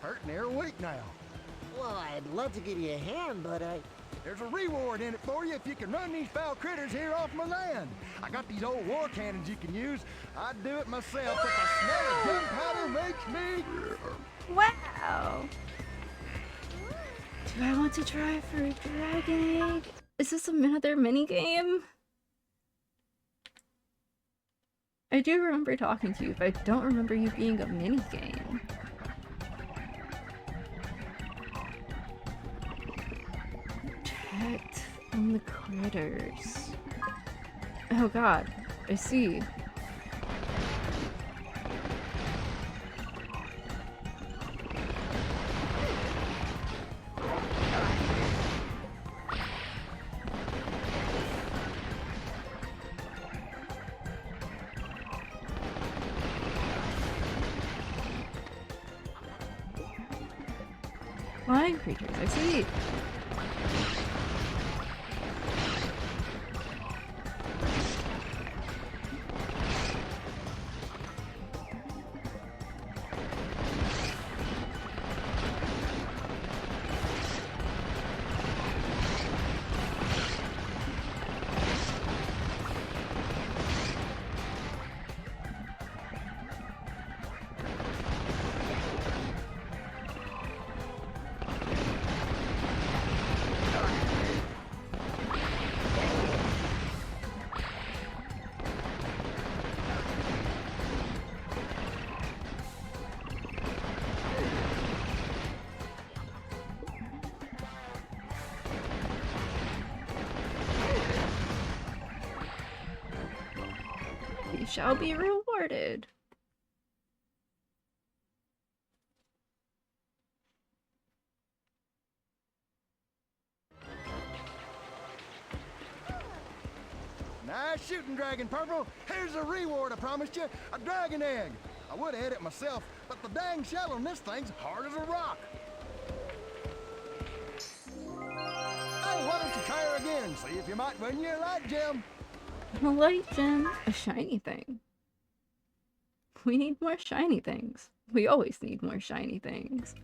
Hurting every week now.
Well, I'd love to give you a hand, but
There's a reward in it for you if you can run these foul critters here off my land. I got these old war cannons you can use. I'd do it myself, but the smell of gunpowder makes me...
Wow. Do I want to try for a dragon egg? Is this another minigame? I do remember talking to you, but I don't remember you being a minigame. Protect from the critters. Oh god, I see. Flying creatures, I see. You shall be rewarded.
Nice shooting, Dragon Purple. Here's the reward I promised you, a dragon egg. I would have had it myself, but the dang shell on this thing's hard as a rock. Hey, why don't you try her again? See if you might win your light gem.
A light gem, a shiny thing. We need more shiny things. We always need more shiny things.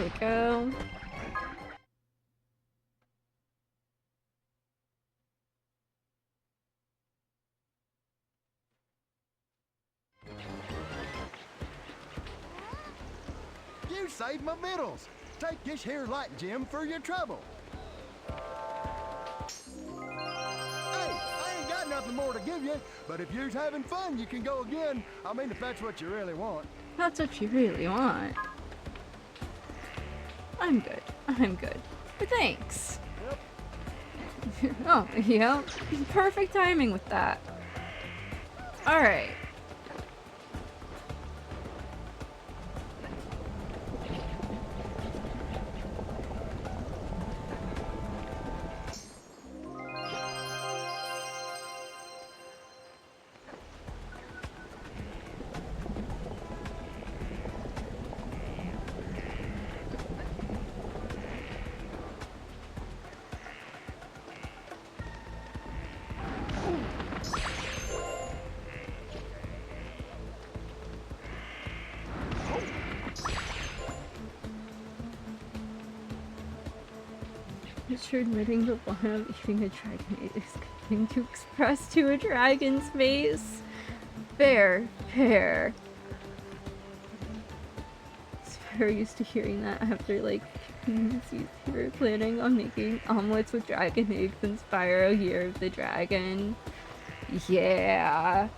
There we go.
You saved my victuals. Take this here light gem for your trouble. Hey, I ain't got nothing more to give you, but if you're having fun, you can go again. I mean, if that's what you really want.
That's what you really want. I'm good. I'm good. But thanks.
Yep.
Oh, yeah. Perfect timing with that. Alright. You're admitting the one of eating a dragon egg is going to express to a dragon's face. Fair. Fair. Spyro used to hearing that after, like, you were planning on making omelets with dragon eggs and Spyro Year of the Dragon. Yeah.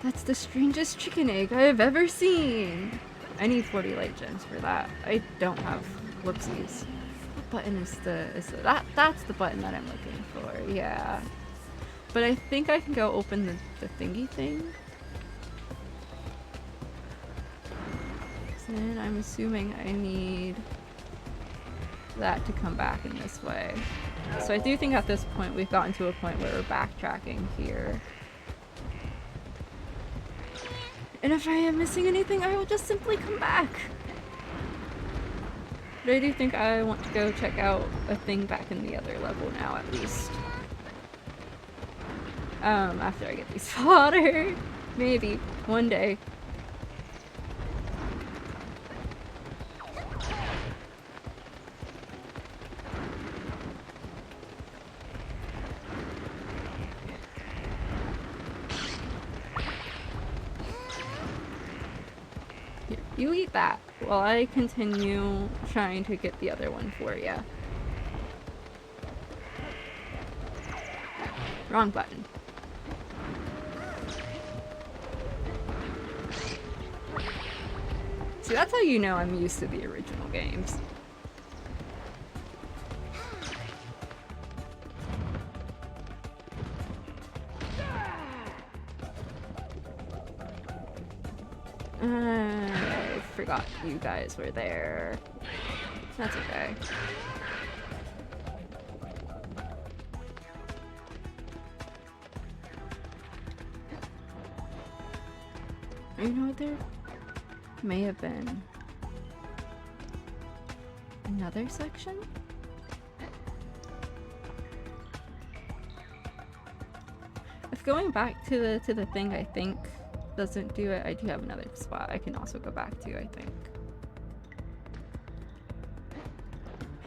That's the strangest chicken egg I have ever seen. I need 40 light gems for that. I don't have whoopsies. What button is that's the button that I'm looking for, yeah. But I think I can go open the thingy thing. So then I'm assuming I need that to come back in this way. So I do think at this point we've gotten to a point where we're backtracking here. And if I am missing anything, I will just simply come back. But I do think I want to go check out a thing back in the other level now, at least. After I get these fodder. Maybe. One day. You eat that while I continue trying to get the other one for you. Wrong button. See, that's how you know I'm used to the original games. I forgot you guys were there. That's okay. You know what, there may have been another section? If going back to the thing I think doesn't do it, I do have another spot I can also go back to, I think.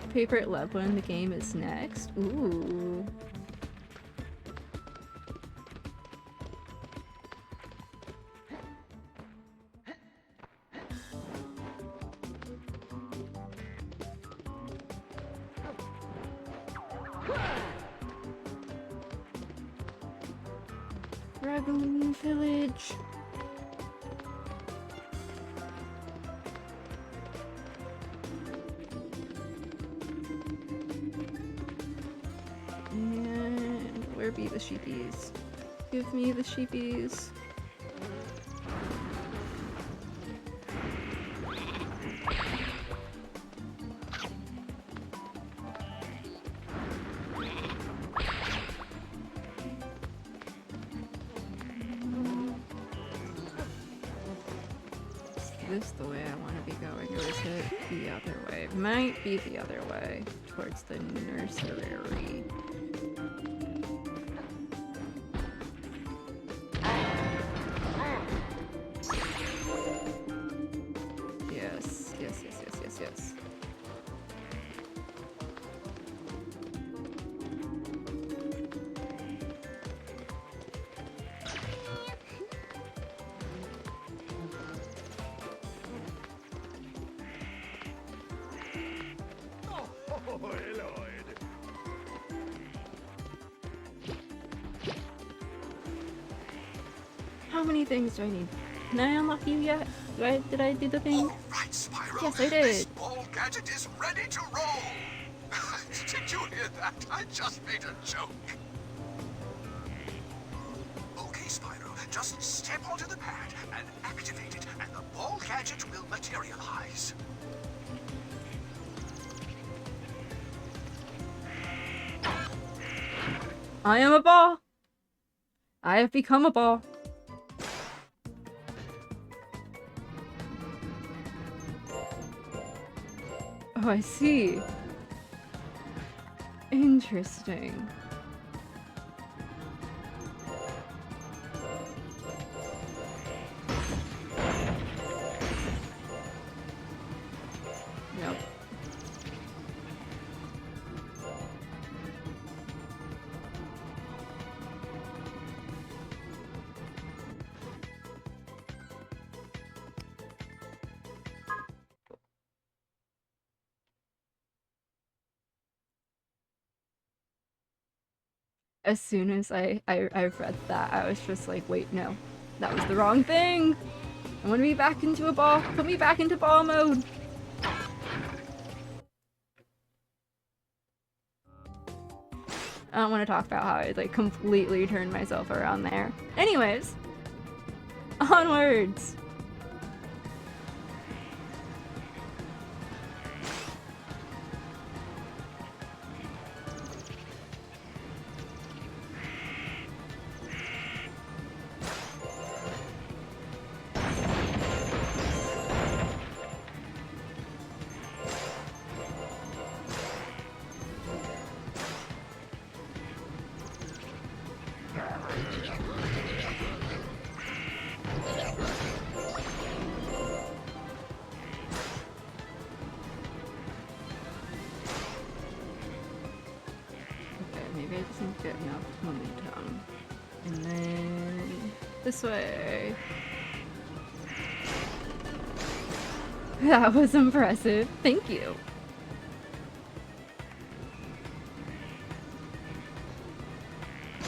Favorite level in the game is next. Ooh. Dragon Village. And where be the sheepies? Give me the sheepies. Is this the way I want to be going, or is it the other way? It might be the other way, towards the nursery. yes.
Oh, Lloyd.
How many things do I need? Can I unlock you yet? Did I do the thing?
All right, Spyro.
Yes, I
This
did.
ball gadget is ready to roll. Did you hear that? I just made a joke. Okay, Spyro, just step onto the pad and activate it, and the ball gadget will materialize.
I am a ball. I have become a ball. Oh, I see. Interesting. Yep. As soon as I read that, I was just like, wait, no. That was the wrong thing! I want to be back into a ball. Put me back into ball mode! I don't want to talk about how I like completely turned myself around there. Anyways, onwards! Maybe I just need to get enough momentum. And then this way. That was impressive. Thank you.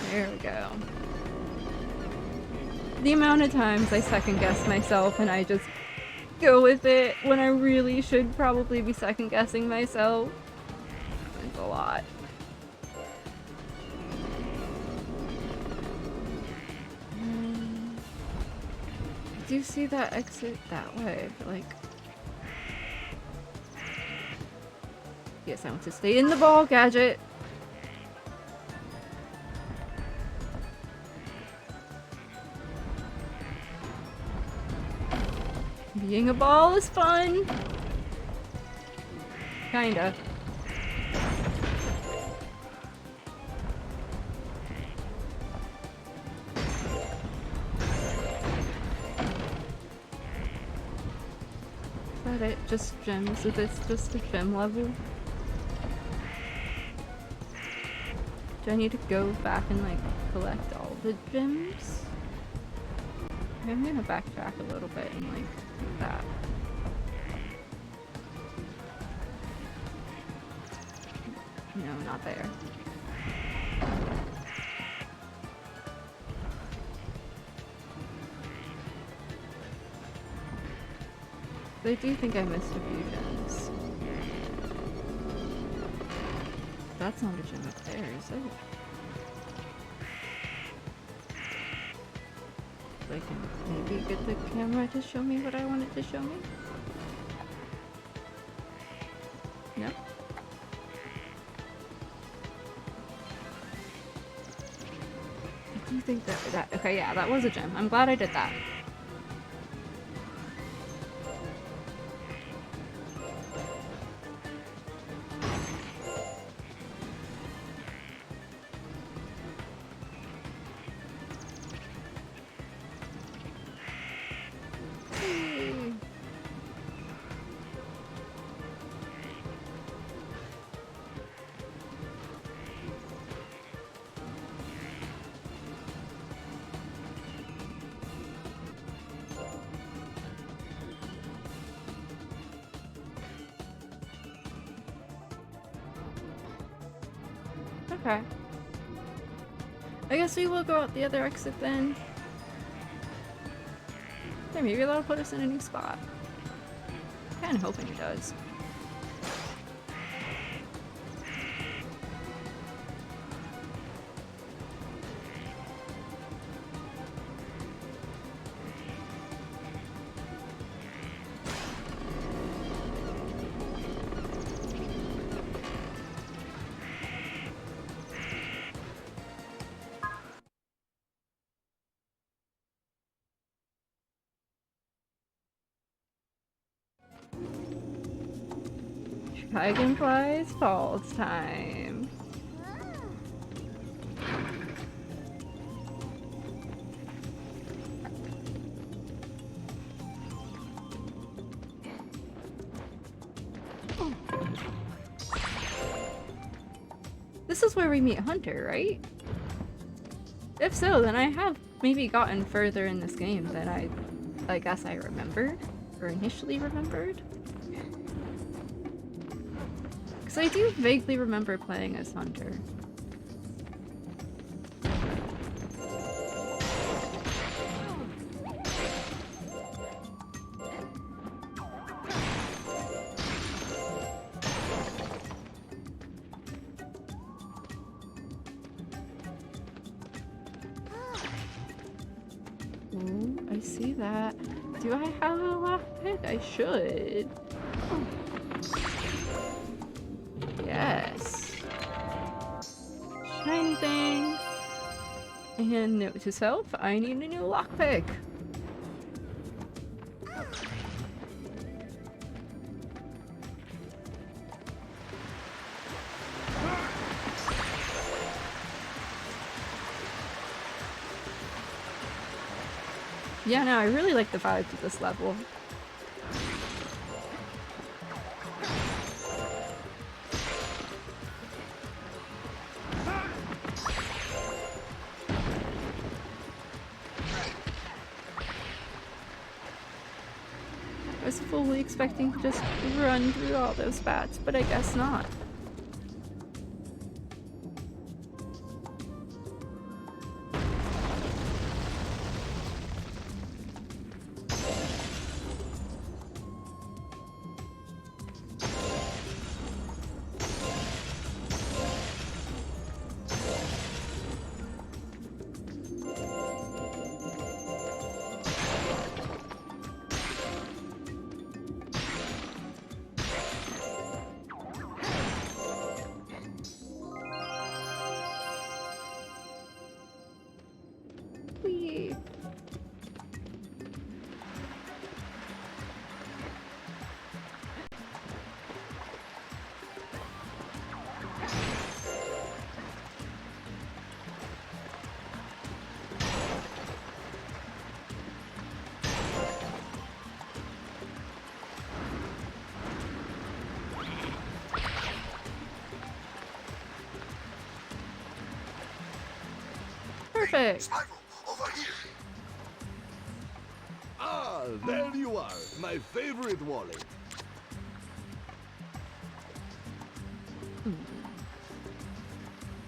There we go. The amount of times I second guess myself and I just go with it when I really should probably be second guessing myself. It's a lot. Do you see that exit that way? Like, yes, I want to stay in the ball gadget. Being a ball is fun. Kinda. Is that it? Just gems? Is this just a gem level? Do I need to go back and like collect all the gems? I'm gonna backtrack a little bit and like do that. No, not there. I do think I missed a few gems. That's not a gem up there, is it? I can maybe get the camera to show me what I want it to show me? No? I do think that okay, yeah, that was a gem. I'm glad I did that. Okay. I guess we will go out the other exit then. Hey, maybe that'll put us in a new spot. Kinda hoping it does. Dragonfly's fall time. This is where we meet Hunter, right? If so, then I have maybe gotten further in this game than I guess I remembered, or initially remembered. Because I do vaguely remember playing as Hunter. Ooh, I see that. Do I have a lockpick? I should. Yes. Shiny thing. And note to self, I need a new lockpick. Yeah, no, I really like the vibes of this level. I was fully expecting to just run through all those bats, but I guess not. Whee! Perfect.
Spyro, over here. Ah, there you are, my favorite Wally.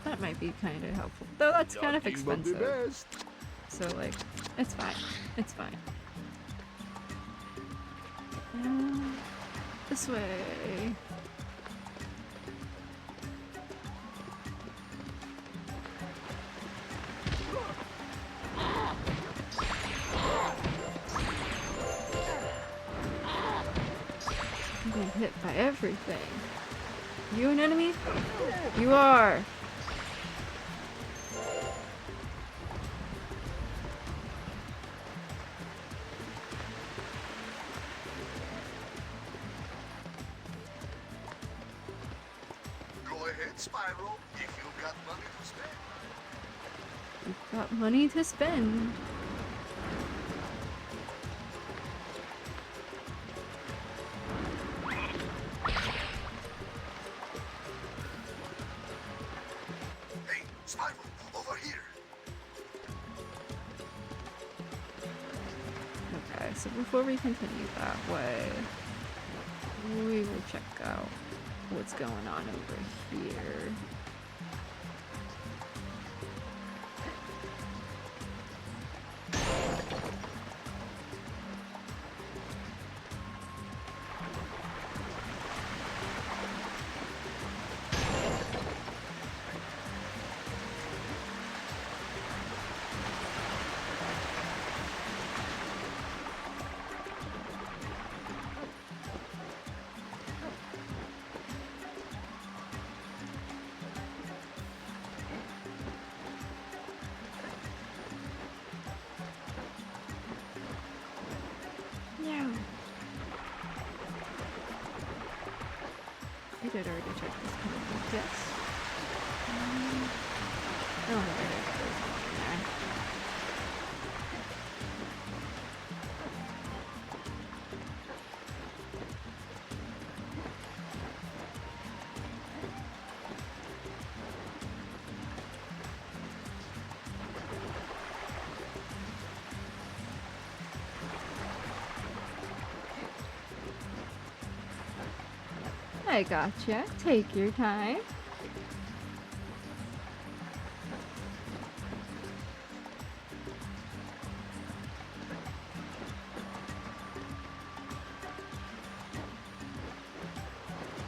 That might be kind of helpful. Though that's kind of expensive. So, like, it's fine. It's fine. This way. I'm getting hit by everything. You an enemy? You are.
Go ahead, Spyro, if you've got money to spend.
We've got money to spend.
Hey, Spyro, over here.
Okay, so before we continue that way, we will check out what's going on over here. I did already check this kind. Yes. I don't think I did. There's nothing there. I gotcha. Take your time.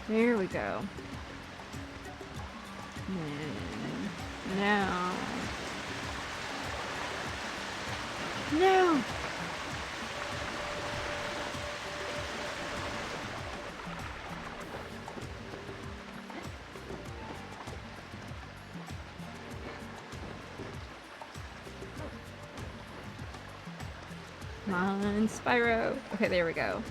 There we go. And now. No! Come on, Spyro. Okay, there we go.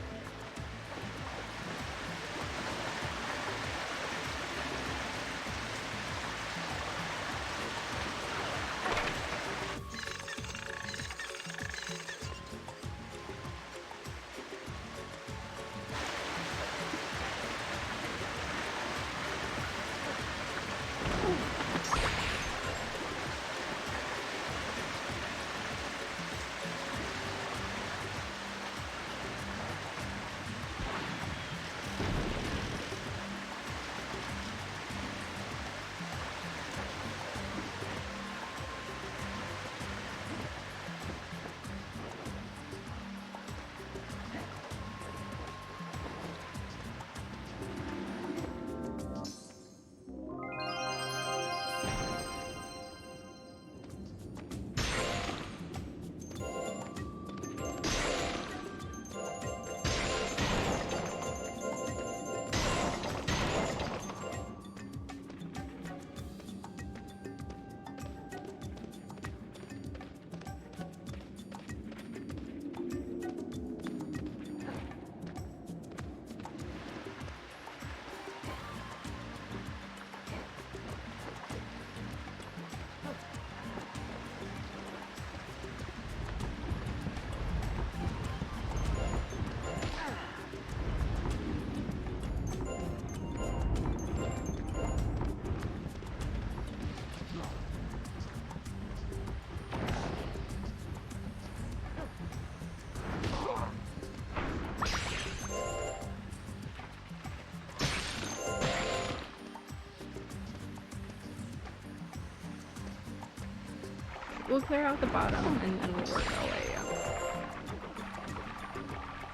We'll clear out the bottom and then we'll work our way up.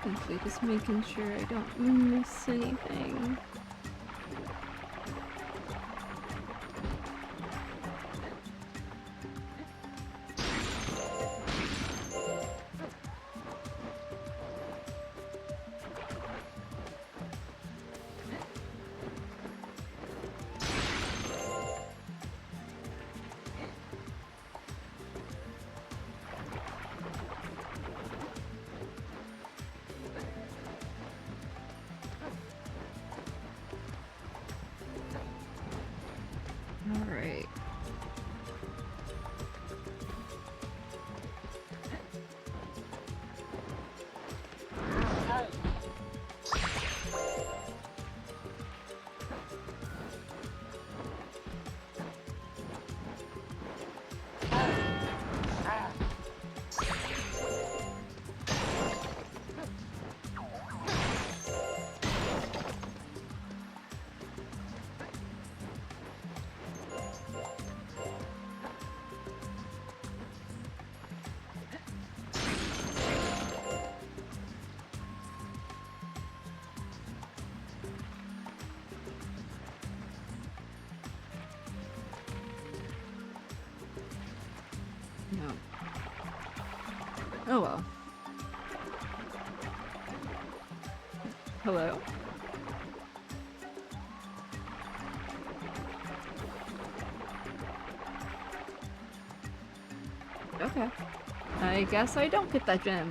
Essentially just making sure I don't miss anything. Alright. No. Oh well. Hello? Okay. I guess I don't get that gem.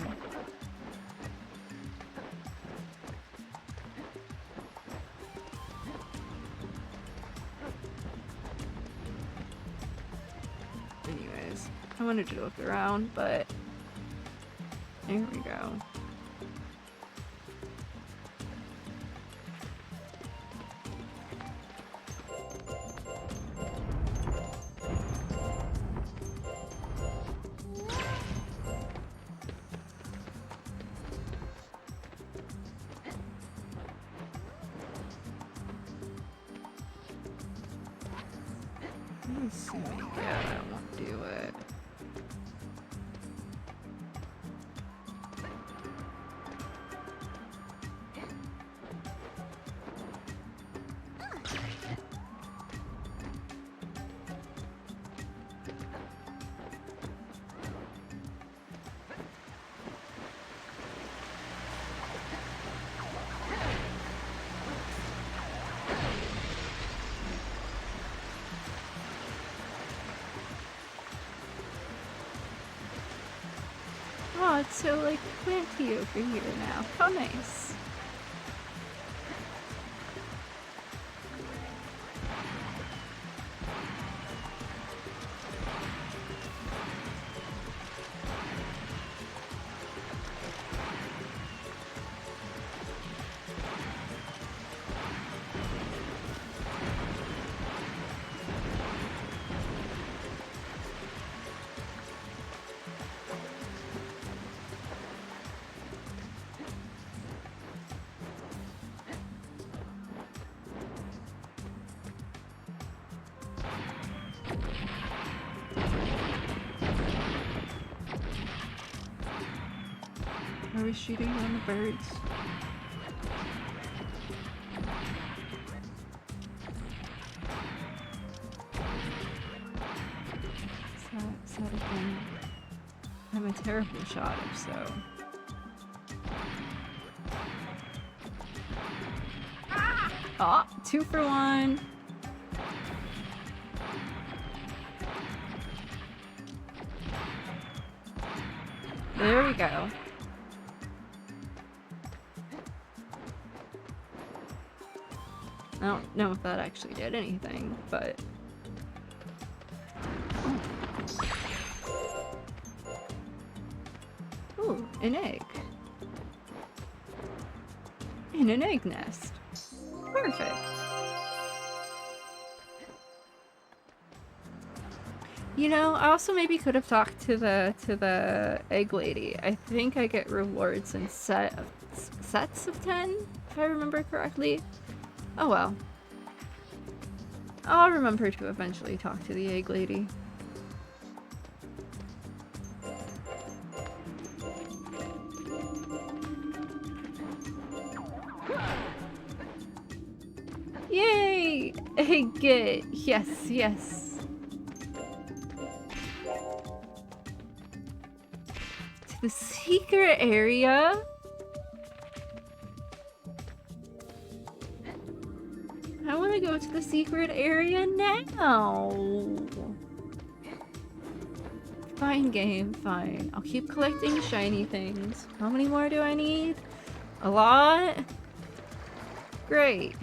I wanted to look around, but there we go. Let's see. Yeah, I won't do it. Oh, it's so like planty over here now. How nice. Are we shooting on the birds? Is that a thing? I'm a terrible shot if so. Ah! 2 for 1! There we go. I don't know if that actually did anything, but... Ooh, an egg. In an egg nest. Perfect. You know, I also maybe could have talked to the egg lady. I think I get rewards in sets of 10, if I remember correctly. Oh well. I'll remember to eventually talk to the egg lady. Yay! Egg it! Yes, yes. To the secret area? I want to go to the secret area now. Fine game, fine. I'll keep collecting shiny things. How many more do I need? A lot? Great.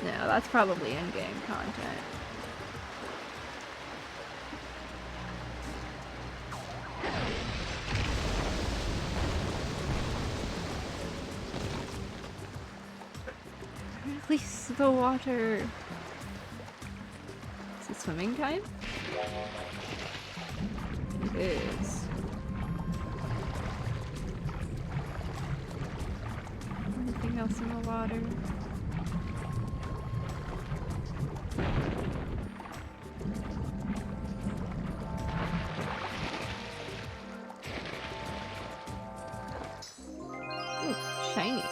No, that's probably in-game content. Release the water. Is it swimming time? It is. Anything else in the water? Ooh, shiny.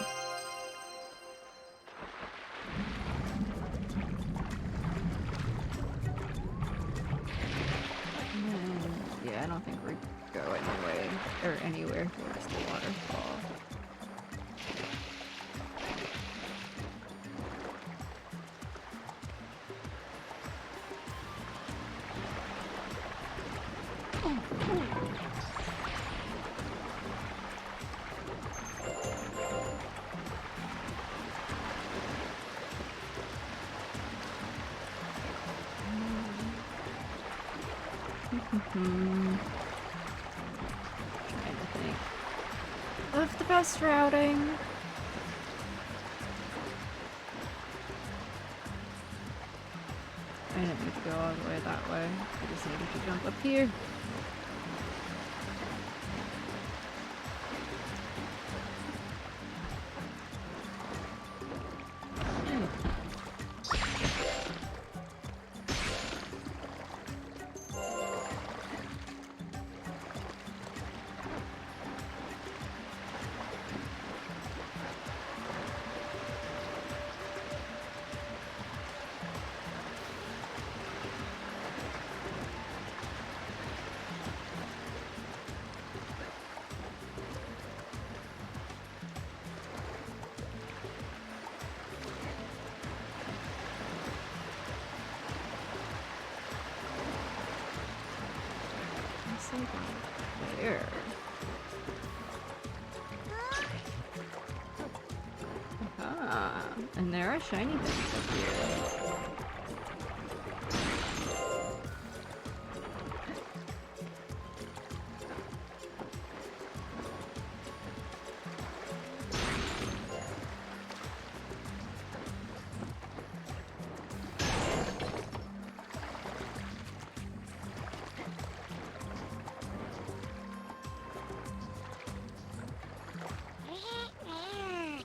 Yeah, I don't think we're going away or anywhere towards the waterfall. Trying to think of the best routing. I didn't need to go all the way that way. I just needed to jump up here. Where? Ah, and there are shiny things up here.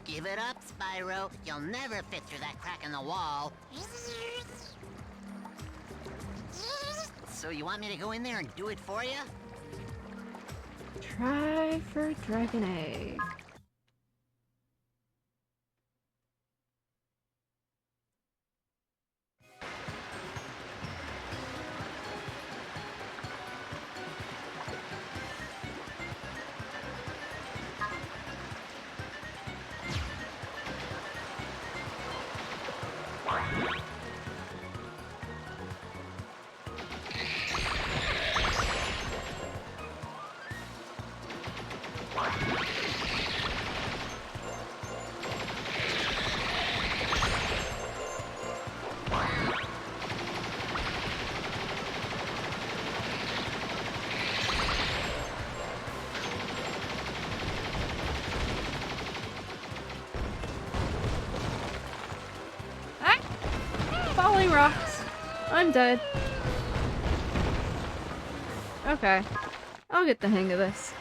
Give it up, Spyro. You'll never fit through that crack in the wall. So you want me to go in there and do it for you?
Try for dragon egg. Falling rocks. I'm dead. Okay. I'll get the hang of this.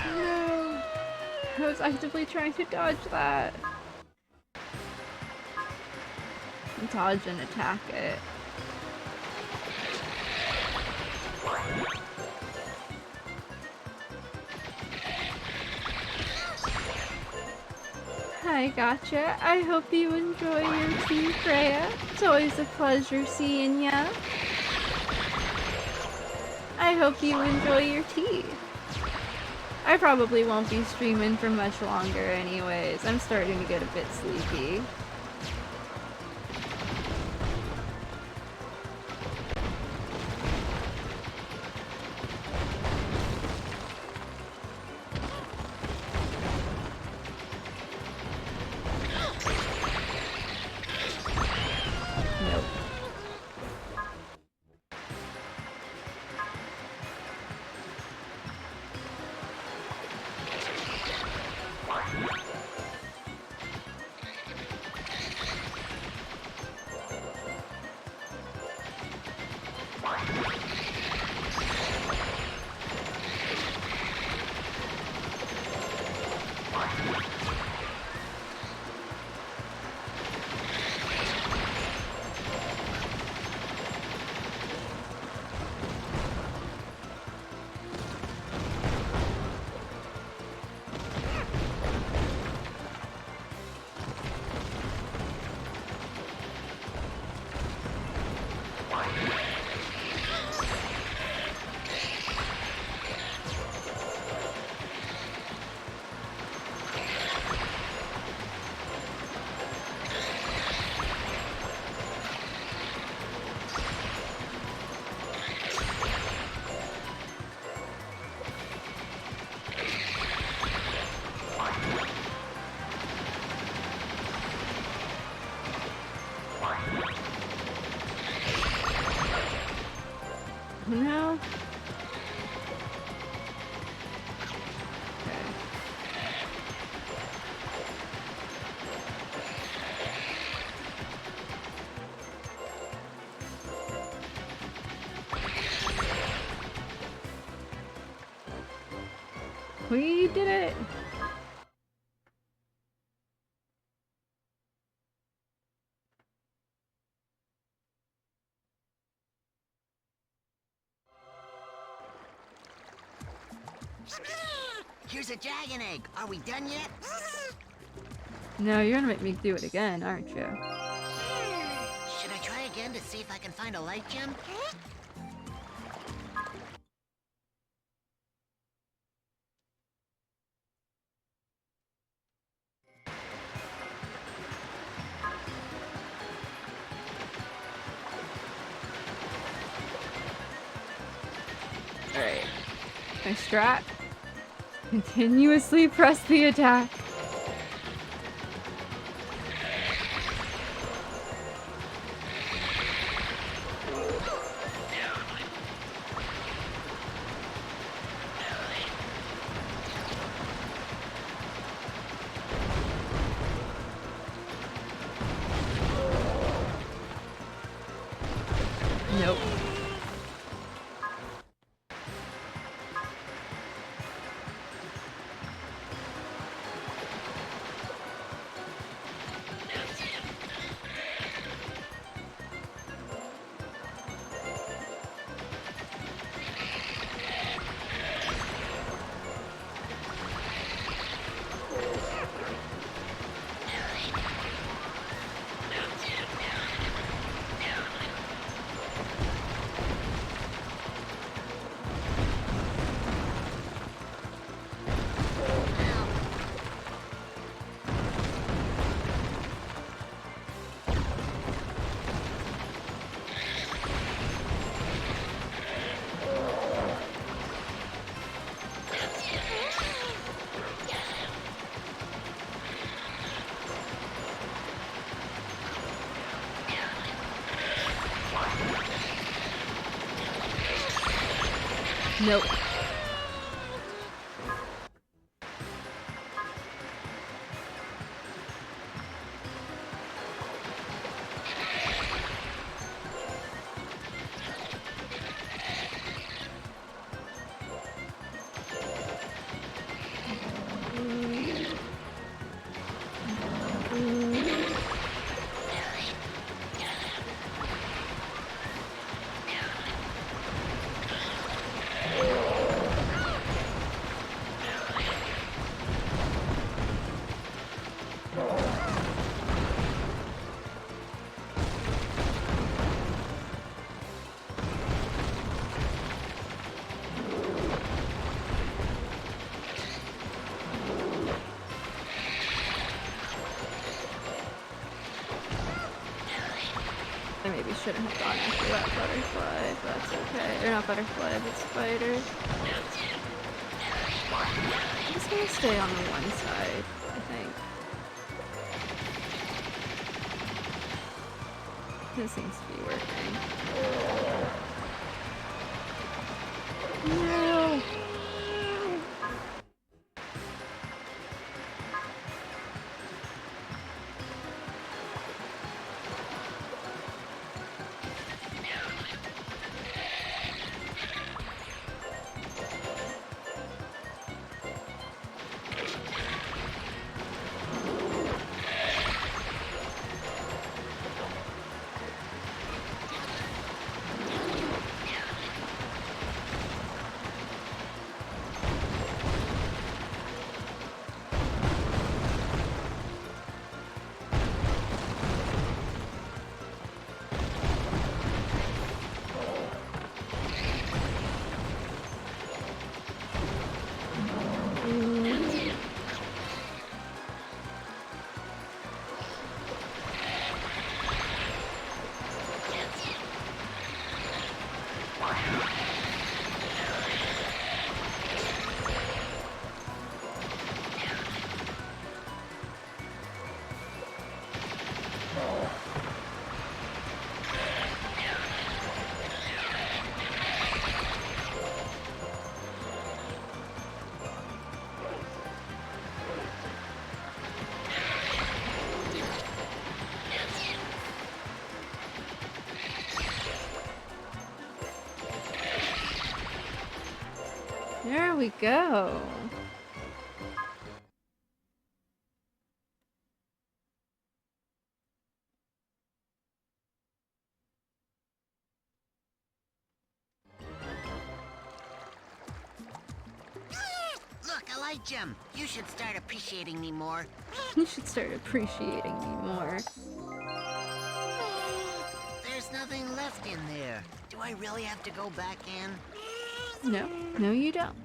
No! I was actively trying to dodge that. Dodge and attack it. Hi, gotcha. I hope you enjoy your tea, Freya. It's always a pleasure seeing ya. I hope you enjoy your tea. I probably won't be streaming for much longer anyways. I'm starting to get a bit sleepy. We did it!
Here's a dragon egg. Are we done yet?
No, you're gonna make me do it again, aren't you?
Should I try again to see if I can find a light gem?
Alright. My strat. Continuously press the attack. Nope. Nope. I maybe shouldn't have gone after that butterfly, but that's okay. Or not butterfly, but spider. I'm just gonna stay on the one side, I think. This seems to be working. No! There we go.
Why, Jem, you should start appreciating me more.
You should start appreciating me more.
There's nothing left in there. Do I really have to go back in?
No, no you don't.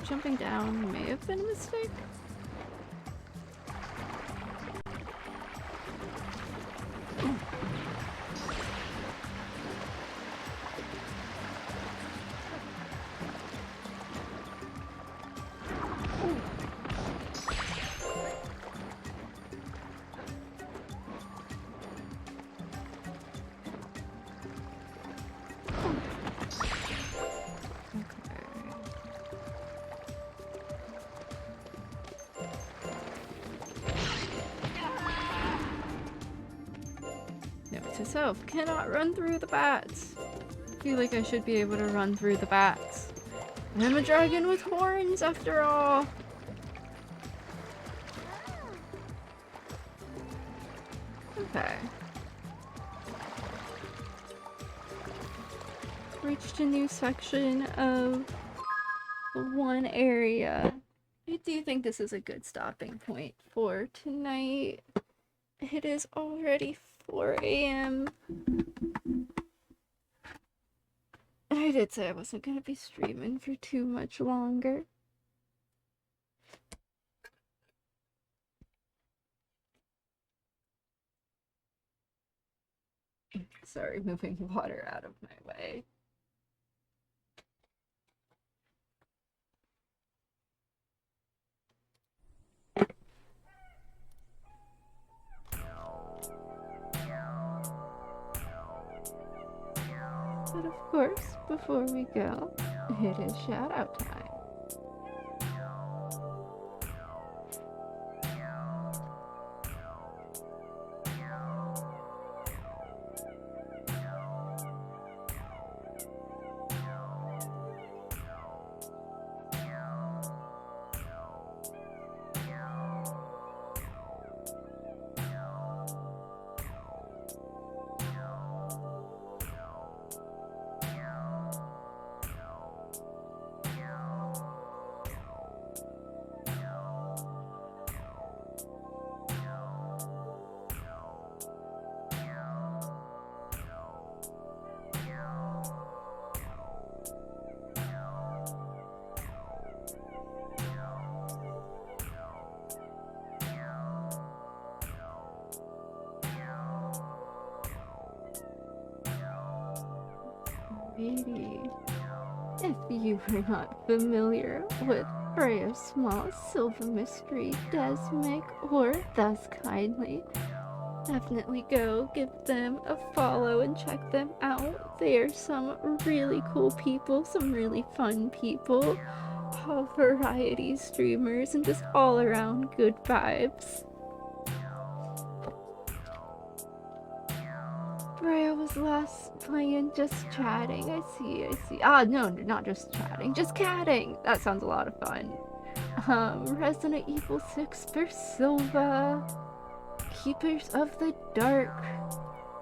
Jumping down may have been a mistake. Note to self, cannot run through the bats. I feel like I should be able to run through the bats. I'm a dragon with horns after all. Okay. Reached a new section of one area. I do think this is a good stopping point for tonight. It is already 4 a.m. I did say I wasn't going to be streaming for too much longer. Sorry, moving water out of my way. But of course, before we go, it is shout out time. Maybe if you were not familiar with Freya's small silver mystery does make or thus kindly, definitely go give them a follow and check them out. They are some really cool people, some really fun people, all variety streamers, and just all around good vibes. Freya was last playing just chatting. I see. Ah, no, not just chatting, just catting. That sounds a lot of fun. Resident Evil 6 for Silva. Keepers of the Dark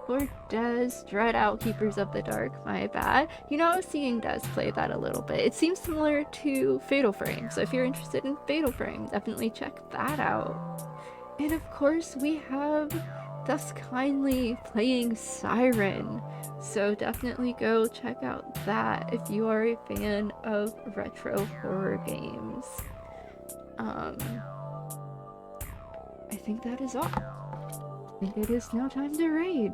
for Des. Dread out Keepers of the Dark, my bad. You know, I was seeing Des play that a little bit. It seems similar to Fatal Frame, so if you're interested in Fatal Frame, definitely check that out. And of course, we have Thus Kindly playing Siren, so definitely go check out that if you are a fan of retro horror games. I think that is all. I think it is now time to raid.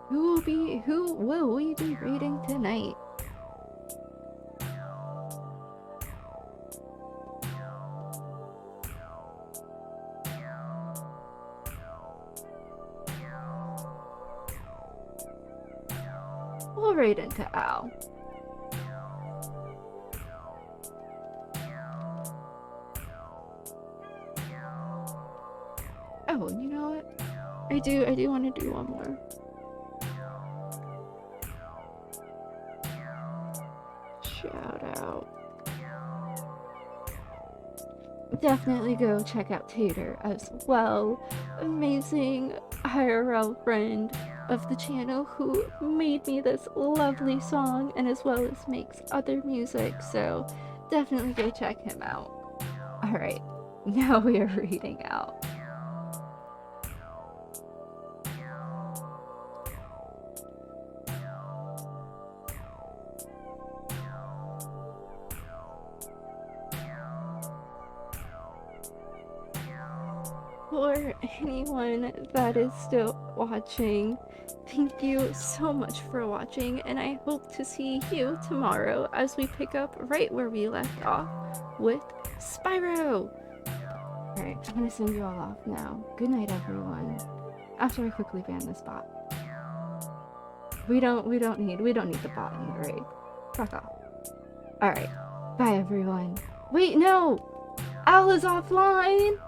Who will we be raiding tonight? We'll raid into Al. Oh, you know what? I do want to do one more. Shout out. definitely go check out Tater as well. Amazing IRL friend of the channel who made me this lovely song and as well as makes other music, so definitely go check him out. Alright, now we are reading out. For anyone that is still watching, thank you so much for watching, and I hope to see you tomorrow as we pick up right where we left off with Spyro! Alright, I'm gonna send you all off now. Good night, everyone. After I quickly ban this bot. We don't need the bot in the raid. Fuck off. Alright, bye everyone. Wait, no! Al is offline!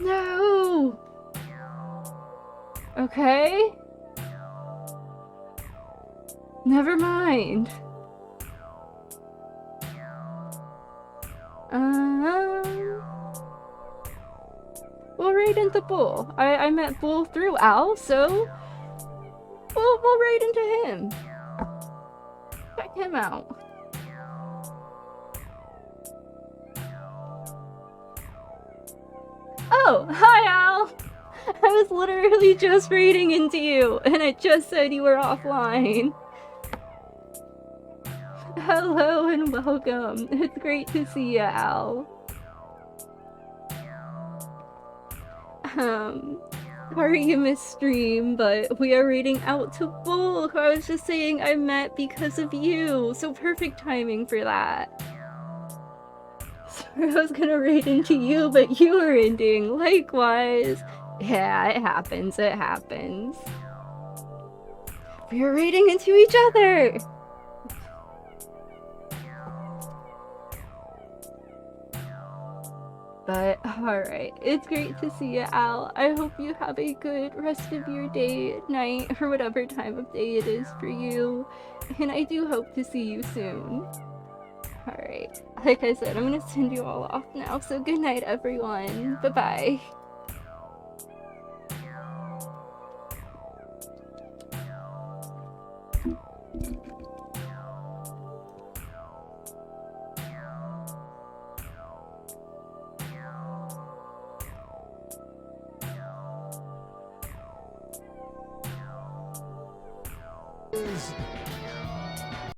No! Okay. Never mind. We'll raid into Bull. I met Bull through Al, so we'll raid into him. Check him out. Oh, hi Al! I was literally just raiding into you, and it just said you were offline. Hello and welcome. It's great to see ya, Al. Sorry you missed stream, but we are raiding out to Bull, who I was just saying I met because of you, so perfect timing for that. Sorry, I was gonna raid into you, but you were ending. Likewise. Yeah, it happens, it happens. We are raiding into each other! But, alright, it's great to see you, Al. I hope you have a good rest of your day, night, or whatever time of day it is for you. And I do hope to see you soon. Alright, like I said, I'm gonna send you all off now, so good night, everyone. Bye-bye.